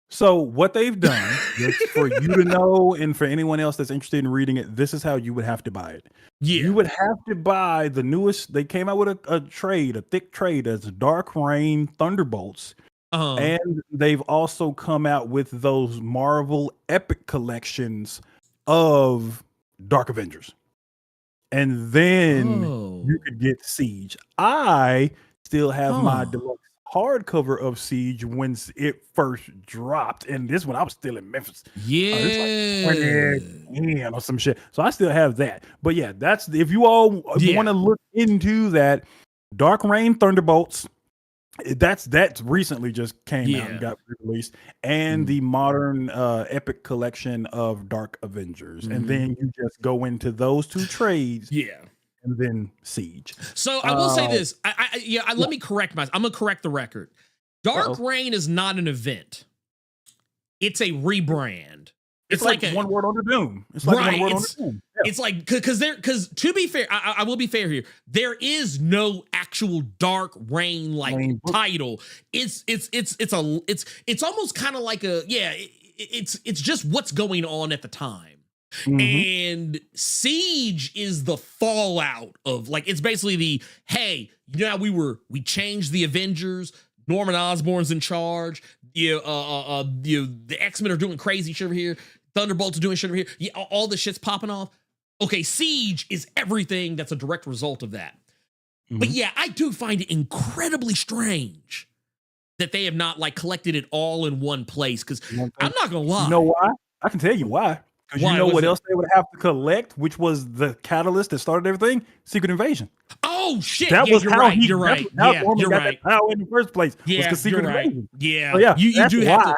So what they've done, just for you to know, and for anyone else that's interested in reading it, this is how you would have to buy it. Yeah. You would have to buy the newest. They came out with a thick trade as Dark Reign Thunderbolts. And they've also come out with those Marvel Epic collections of Dark Avengers. And then you could get Siege. I still have my deluxe hardcover of Siege when it first dropped. And this one, I was still in Memphis. Yeah. Or some shit. So I still have that. But yeah, that's, if you all want to look into that, Dark Reign Thunderbolts, that's recently just came out and got released, and the modern Epic collection of Dark Avengers, and then you just go into those 2 trades, and then Siege. So I will say this, let me correct myself. I'm gonna correct the record. Dark Reign is not an event; it's a rebrand. It's like one word on the doom. It's like one word on the doom. Yeah. It's like because to be fair, I will be fair here. There is no actual Dark Reign title. It's almost kind of like it's just what's going on at the time. And Siege is the fallout of it's basically the we changed the Avengers. Norman Osborn's in charge. The X-Men are doing crazy shit over here. Thunderbolts are doing shit over here. Yeah, all this shit's popping off. Okay, Siege is everything that's a direct result of that. But yeah, I do find it incredibly strange that they have not like collected it all in one place. Because I'm not gonna lie. You know why? I can tell you why. Because you know what else they would have to collect, which was the catalyst that started everything? Secret Invasion. Oh shit! That was you're how right. he. You're right. Yeah, You're got right. that power in the first place. Yeah, was Secret you're right. Invasion. Yeah, So, yeah. You do have to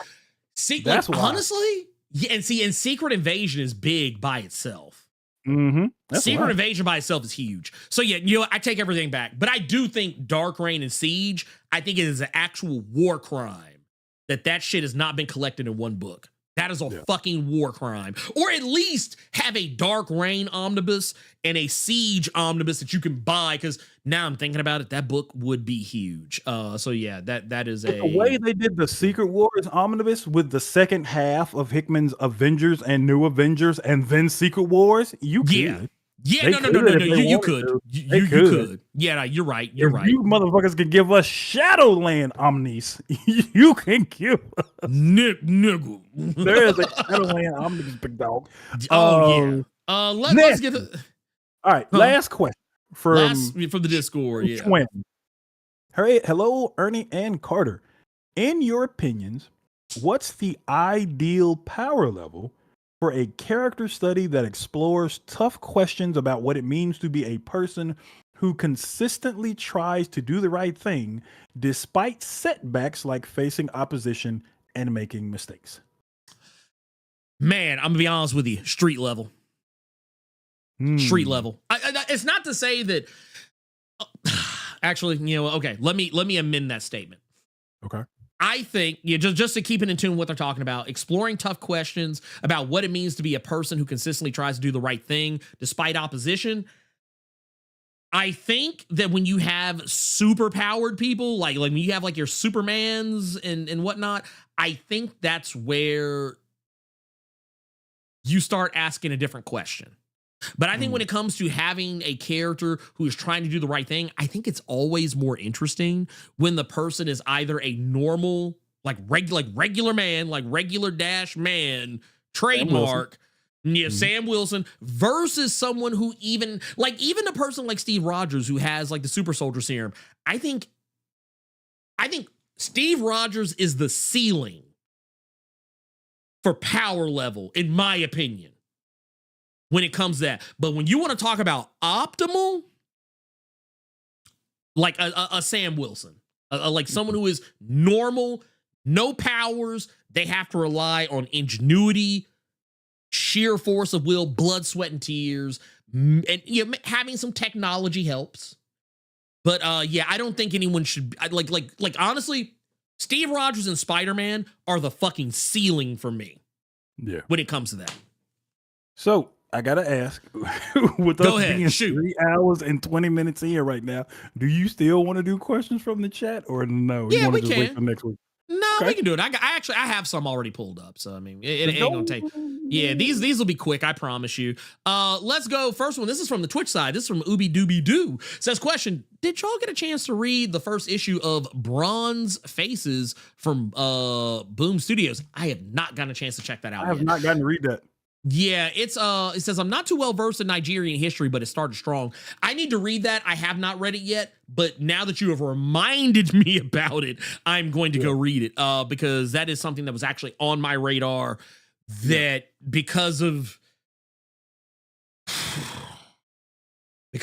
see. That's Like, why. honestly, yeah, and Secret Invasion is big by itself. That's Secret why. Invasion by itself is huge. So yeah, you know, I take everything back. But I do think Dark Reign and Siege, I think it is an actual war crime that shit has not been collected in one book. That is a fucking war crime. Or at least have a Dark Reign omnibus and a Siege omnibus that you can buy. Because now I'm thinking about it, that book would be huge. So yeah, that is The way they did the Secret Wars omnibus with the second half of Hickman's Avengers and New Avengers and then Secret Wars, you could. Yeah, They no. could if they You wanted could. to. You could. Yeah, no, you're right. You're If right. you motherfuckers can give us Shadowland omnis, you can give us. Nigga. There is a Shadowland omnibus, big dog. Oh yeah. Let's get the all right. Last question from the Discord. Yeah. Twin. Hello, Ernie and Carter. In your opinions, what's the ideal power level for a character study that explores tough questions about what it means to be a person who consistently tries to do the right thing despite setbacks like facing opposition and making mistakes? Man, I'm gonna be honest with you. Street level. Street level. It's not to say that. Actually, you know, okay. Let me amend that statement. Okay. I think, just to keep it in tune with what they're talking about, exploring tough questions about what it means to be a person who consistently tries to do the right thing despite opposition. I think that when you have super powered people, like when you have like your Supermans and whatnot, I think that's where you start asking a different question. But I think when it comes to having a character who is trying to do the right thing, I think it's always more interesting when the person is either a normal, regular man, like regular dash man, trademark, Sam Wilson, versus someone who even a person like Steve Rogers who has like the super soldier serum. I think Steve Rogers is the ceiling for power level, in my opinion, when it comes to that. But when you want to talk about optimal, like a Sam Wilson, like someone who is normal, no powers, they have to rely on ingenuity, sheer force of will, blood, sweat, and tears, and having some technology helps. But I don't think anyone should like honestly, Steve Rogers and Spider-Man are the fucking ceiling for me. Yeah. When it comes to that. So I gotta ask, with Go us ahead, being shoot. 3 hours and 20 minutes in here right now, do you still want to do questions from the chat or no? Yeah, you wanna we just can. wait for next week? No, Okay. we can do it. I have some already pulled up, so I mean, it ain't gonna take. Yeah, these will be quick, I promise you. Let's go. First one. This is from the Twitch side. This is from Ooby Dooby Doo. Says, question: did y'all get a chance to read the first issue of Bronze Faces from Boom Studios? I have not gotten a chance to check that out. I have not gotten to read that. Yeah, it's it says I'm not too well versed in Nigerian history, but it started strong. I need to read that. I have not read it yet, but now that you have reminded me about it, I'm going to go read it because that is something that was actually on my radar. That because of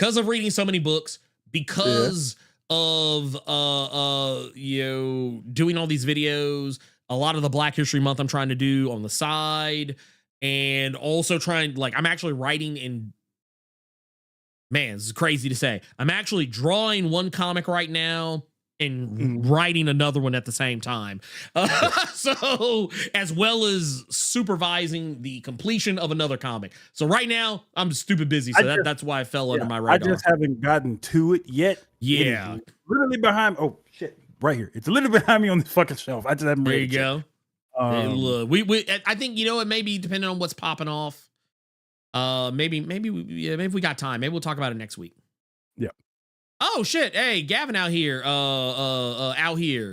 reading so many books, because of doing all these videos, a lot of the Black History Month I'm trying to do on the side. And also I'm actually writing in, man, this is crazy to say. I'm actually drawing one comic right now and writing another one at the same time. So, as well as supervising the completion of another comic. So right now, I'm stupid busy. So that's why I fell under my radar. I just haven't gotten to it yet. Yeah. It is literally behind. Oh, shit. Right here. It's literally behind me on the fucking shelf. I just haven't read There it you yet. go. Hey, look, I think it may be depending on what's popping off. Maybe we got time. Maybe we'll talk about it next week. Yeah. Oh shit! Hey, Gavin out here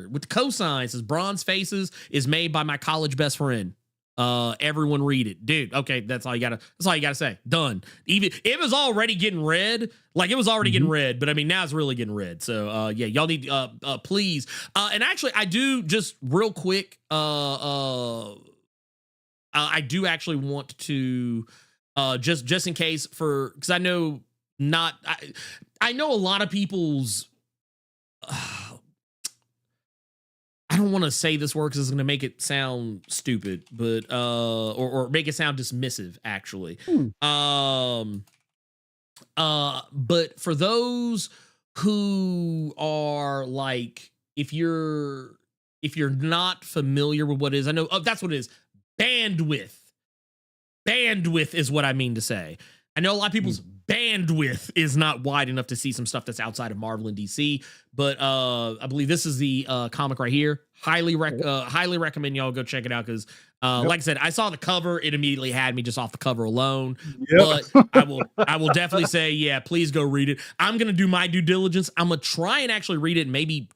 with the cosign says Bronze Faces is made by my college best friend. Everyone read it, dude. Okay, that's all you gotta say. Done. Even it was already getting read, like it was already getting read, but I mean now it's really getting read. So yeah, y'all need please. And actually, I do just real quick. I do actually want to just in case because I know I know a lot of people's. I don't want to say this word because it's going to make it sound stupid, but or make it sound dismissive, actually. But for those who are like, if you're not familiar with what it is, I know that's what it is. Bandwidth is what I mean to say. I know a lot of people's bandwidth is not wide enough to see some stuff that's outside of Marvel and DC, but I believe this is the comic right here. Highly recommend y'all go check it out because, like I said, I saw the cover. It immediately had me just off the cover alone. But I will definitely say, yeah, please go read it. I'm gonna do my due diligence. I'm gonna try and actually read it. And maybe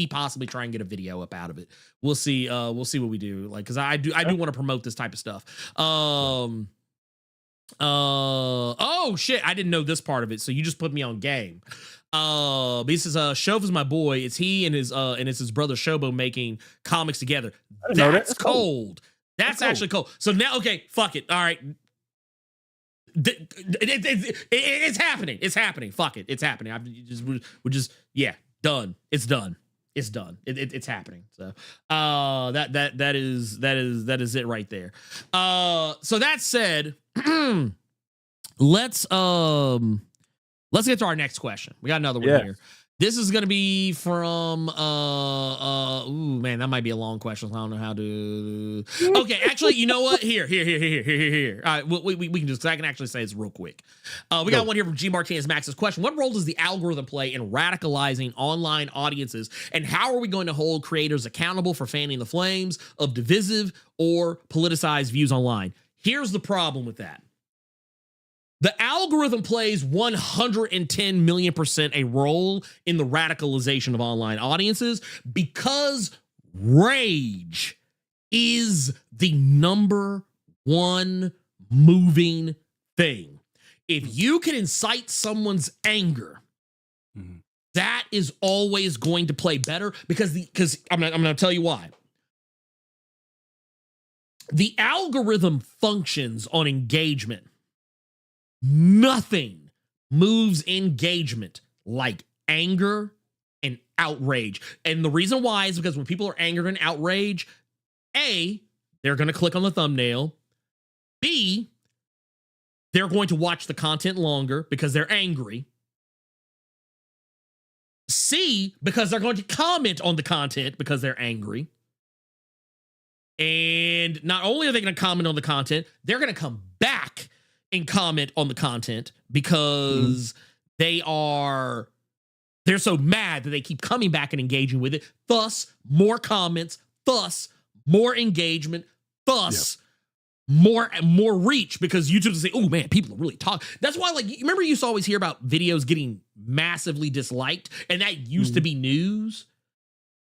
possibly try and get a video up out of it. We'll see. We'll see what we do. Like, because I do want to promote this type of stuff. Oh shit, I didn't know this part of it, so you just put me on game. This is Shove is my boy. It's he and it's his brother Shobo making comics together. That's cold. That's actually cold. So now, okay, fuck it. All right. It's happening. It's happening. Fuck it. It's happening. We're just yeah, done. It's done. It's done. It's happening. So that is it right there. So that said, let's get to our next question. We got another one here. This is gonna be from ooh man, that might be a long question. I don't know how to. Okay, actually, you know what? Here. All right, we can just. I can actually say it's real quick. We got one here from G Martinez Max's question: what role does the algorithm play in radicalizing online audiences, and how are we going to hold creators accountable for fanning the flames of divisive or politicized views online? Here's the problem with that. The algorithm plays 110 million% a role in the radicalization of online audiences because rage is the number one moving thing. If you can incite someone's anger, that is always going to play better because I'm going to tell you why. The algorithm functions on engagement. Nothing moves engagement like anger and outrage. And the reason why is because when people are angered and outraged, A, they're going to click on the thumbnail. B, they're going to watch the content longer because they're angry. C, because they're going to comment on the content because they're angry. And not only are they going to comment on the content, they're going to come back and comment on the content because they're so mad that they keep coming back and engaging with it. Thus, more comments, thus, more engagement, thus, more reach because YouTube will say, oh man, people are really talking. That's why, like, you remember you used to always hear about videos getting massively disliked, and that used to be news.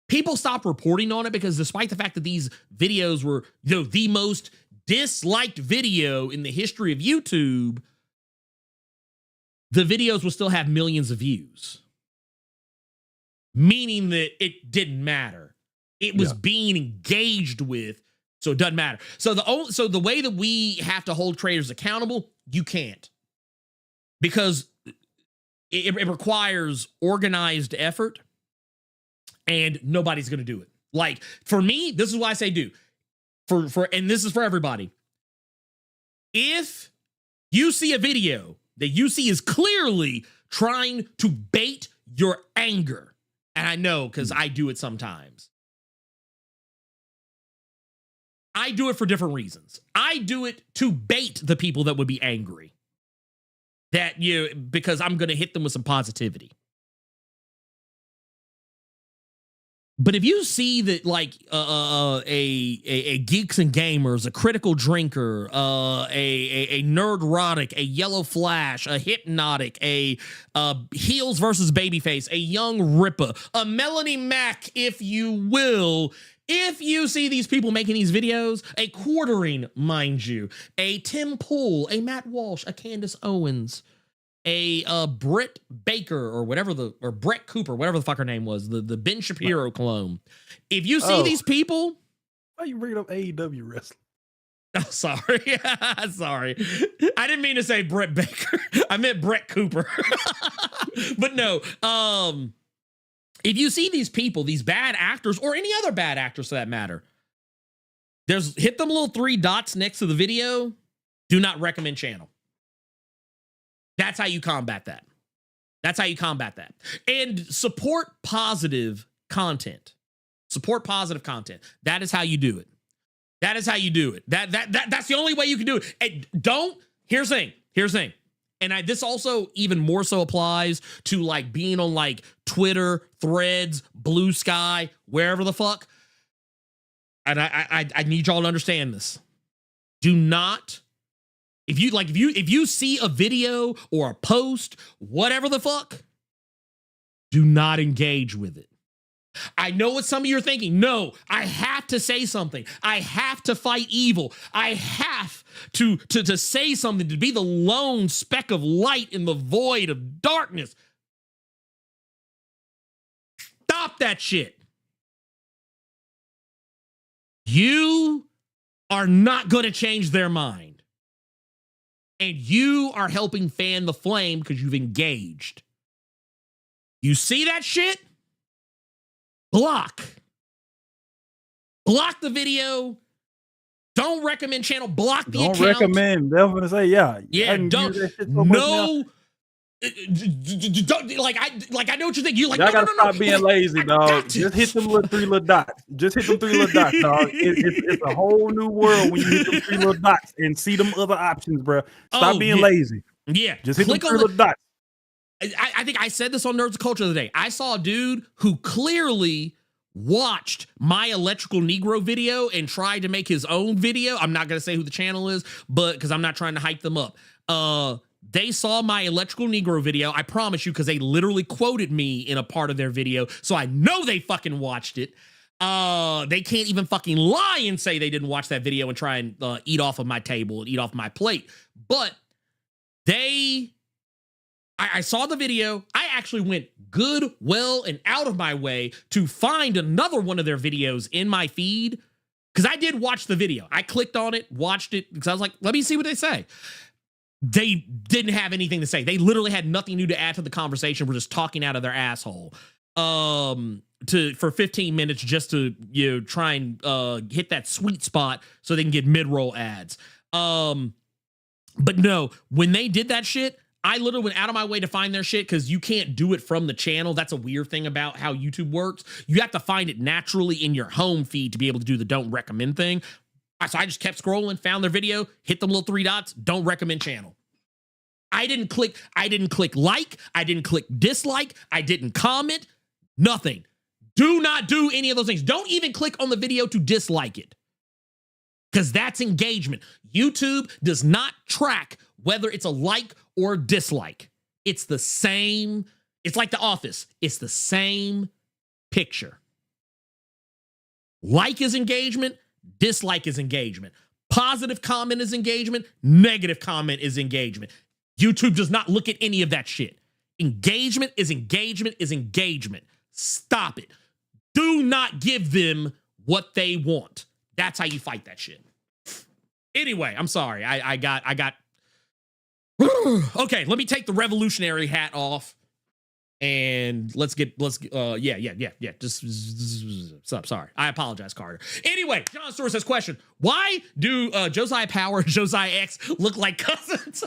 People stopped reporting on it because despite the fact that these videos were, the most disliked video in the history of YouTube, the videos will still have millions of views. Meaning that it didn't matter. It was being engaged with, so it doesn't matter. So the way that we have to hold creators accountable, you can't. Because it requires organized effort and nobody's going to do it. Like, for me, this is why I say do. And this is for everybody. If you see a video that you see is clearly trying to bait your anger, and I know because I do it sometimes. I do it for different reasons. I do it to bait the people that would be angry. Because I'm going to hit them with some positivity. But if you see that, like, a Geeks and Gamers, a Critical Drinker, a Nerdrotic, a Yellow Flash, a Hypnotic, a Heels versus Babyface, a Young Ripper, a Melanie Mac, if you will, if you see these people making these videos, a Quartering, mind you, a Tim Pool, a Matt Walsh, a Candace Owens, a Britt Baker or Brett Cooper, whatever the fuck her name was, the Ben Shapiro clone. If you see these people, why you bringing up AEW wrestling? Oh, sorry, sorry, I didn't mean to say Brett Baker. I meant Brett Cooper. But no, if you see these people, these bad actors, or any other bad actors for that matter, hit them little 3 dots next to the video. Do not recommend channel. That's how you combat that. That's how you combat that. And support positive content. Support positive content. That is how you do it. That is how you do it. That's the only way you can do it. And here's the thing. And this also even more so applies to like being on like Twitter, Threads, Blue Sky, wherever the fuck. And I need y'all to understand this. Do not, if you see a video or a post, whatever the fuck, do not engage with it. I know what some of you are thinking. No, I have to say something. I have to fight evil. I have to say something, to be the lone speck of light in the void of darkness. Stop that shit. You are not going to change their mind. And you are helping fan the flame because you've engaged. You see that shit? Block. Block the video. Don't recommend channel. Block the account. Don't recommend. They're going to say, yeah. Don't. No. Don't, I know what you think. You like. Y'all gotta stop being lazy, dog. Just hit them little 3 little dots. Just hit them 3 little dots, dog. It's a whole new world when you hit them 3 little dots and see them other options, bro. Stop being lazy. Yeah, just hit them 3 little dots. I think I said this on Nerds of Culture the other day. I saw a dude who clearly watched my Electrical Negro video and tried to make his own video. I'm not gonna say who the channel is, but because I'm not trying to hype them up. They saw my Electrical Negro video, I promise you, because they literally quoted me in a part of their video, so I know they fucking watched it. They can't even fucking lie and say they didn't watch that video and try and eat off of my table and eat off my plate. But I saw the video. I actually went good, well, and out of my way to find another one of their videos in my feed, because I did watch the video. I clicked on it, watched it, because I was like, let me see what they say. They didn't have anything to say. They literally had nothing new to add to the conversation. We're just talking out of their asshole for 15 minutes just to try and hit that sweet spot so they can get mid-roll ads. But no, when they did that shit, I literally went out of my way to find their shit because you can't do it from the channel. That's a weird thing about how YouTube works. You have to find it naturally in your home feed to be able to do the don't recommend thing. So I just kept scrolling, found their video, hit them little 3 dots, don't recommend channel. I didn't click like, I didn't click dislike, I didn't comment, nothing. Do not do any of those things. Don't even click on the video to dislike it, because that's engagement. YouTube does not track whether it's a like or dislike. It's the same. It's like The Office. It's the same picture. Like is engagement. Dislike is engagement. Positive comment is engagement. Negative comment is engagement. YouTube does not look at any of that shit. Engagement is engagement is engagement. Stop it. Do not give them what they want. That's how you fight that shit. Anyway, I'm sorry. I got okay, let me take the revolutionary hat off. And let's sorry. I apologize, Carter. Anyway, John Stewart says, question: why do Josiah Power and Josiah X look like cousins?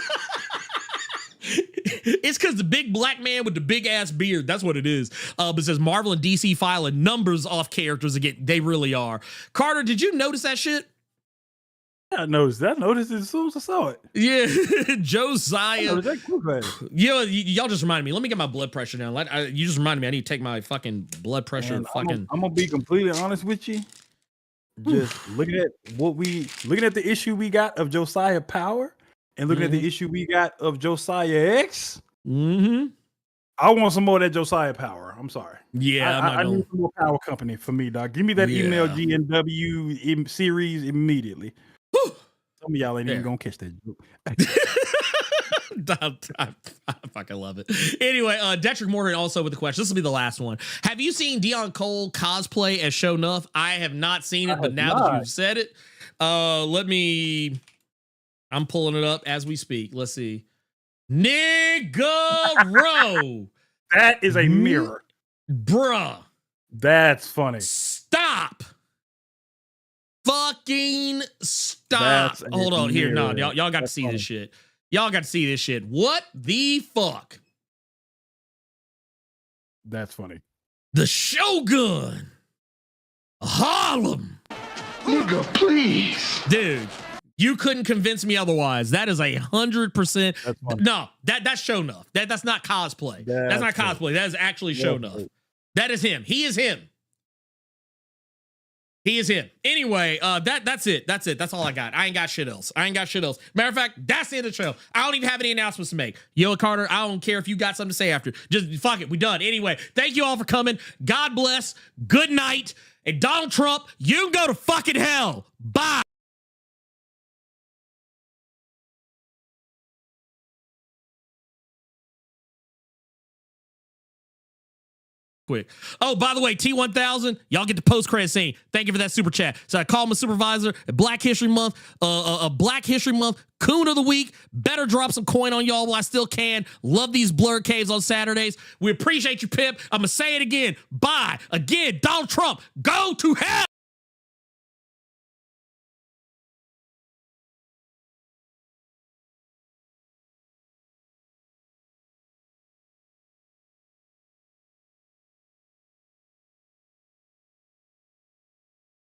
It's because the big black man with the big ass beard. That's what it is. But it says Marvel and DC filing numbers off characters again. They really are. Carter, did you notice that shit? I noticed that. I noticed it as soon as I saw it. Yeah, I Josiah. noticed that quick fast. Y'all just reminded me. Let me get my blood pressure down. You just reminded me. I need to take my fucking blood pressure. Man, fucking. I'm gonna be completely honest with you. Just looking at the issue we got of Josiah Power and looking at the issue we got of Josiah X. Mm-hmm. I want some more of that Josiah Power. I'm sorry. Yeah, I need some more Power Company for me, dog. Give me that email GNW series immediately. Some of y'all ain't even gonna catch that joke. I fucking love it. Anyway, Detrick Morgan also with the question. This will be the last one. Have you seen Dion Cole cosplay as Show Nuff? I have not seen it, but now that you've said it, I'm pulling it up as we speak. Let's see. Nigga-ro. That is a mirror. Bruh. That's funny. Stop. Fucking stop. Hold on here. No, y'all got to see this shit. Y'all got to see this shit. What the fuck? That's funny. The Shogun. Harlem. Nigga, please. Dude, you couldn't convince me otherwise. That is 100%. No, that's Show Nuff. That's not cosplay. That's not cosplay. That is actually Show Nuff. That is him. He is him. He is him. Anyway, that's it. That's it. That's all I got. I ain't got shit else. Matter of fact, that's the end of the show. I don't even have any announcements to make. Yo, Carter, I don't care if you got something to say after. Just fuck it. We done. Anyway, thank you all for coming. God bless. Good night. And Donald Trump, you can go to fucking hell. Bye. Quick. Oh, by the way, T1000, y'all get the post-credit scene. Thank you for that super chat. So I call my supervisor at Black History Month, Black History Month, Coon of the Week. Better drop some coin on y'all while I still can. Love these Blerd caves on Saturdays. We appreciate you, Pip. I'm going to say it again. Bye. Again, Donald Trump, go to hell.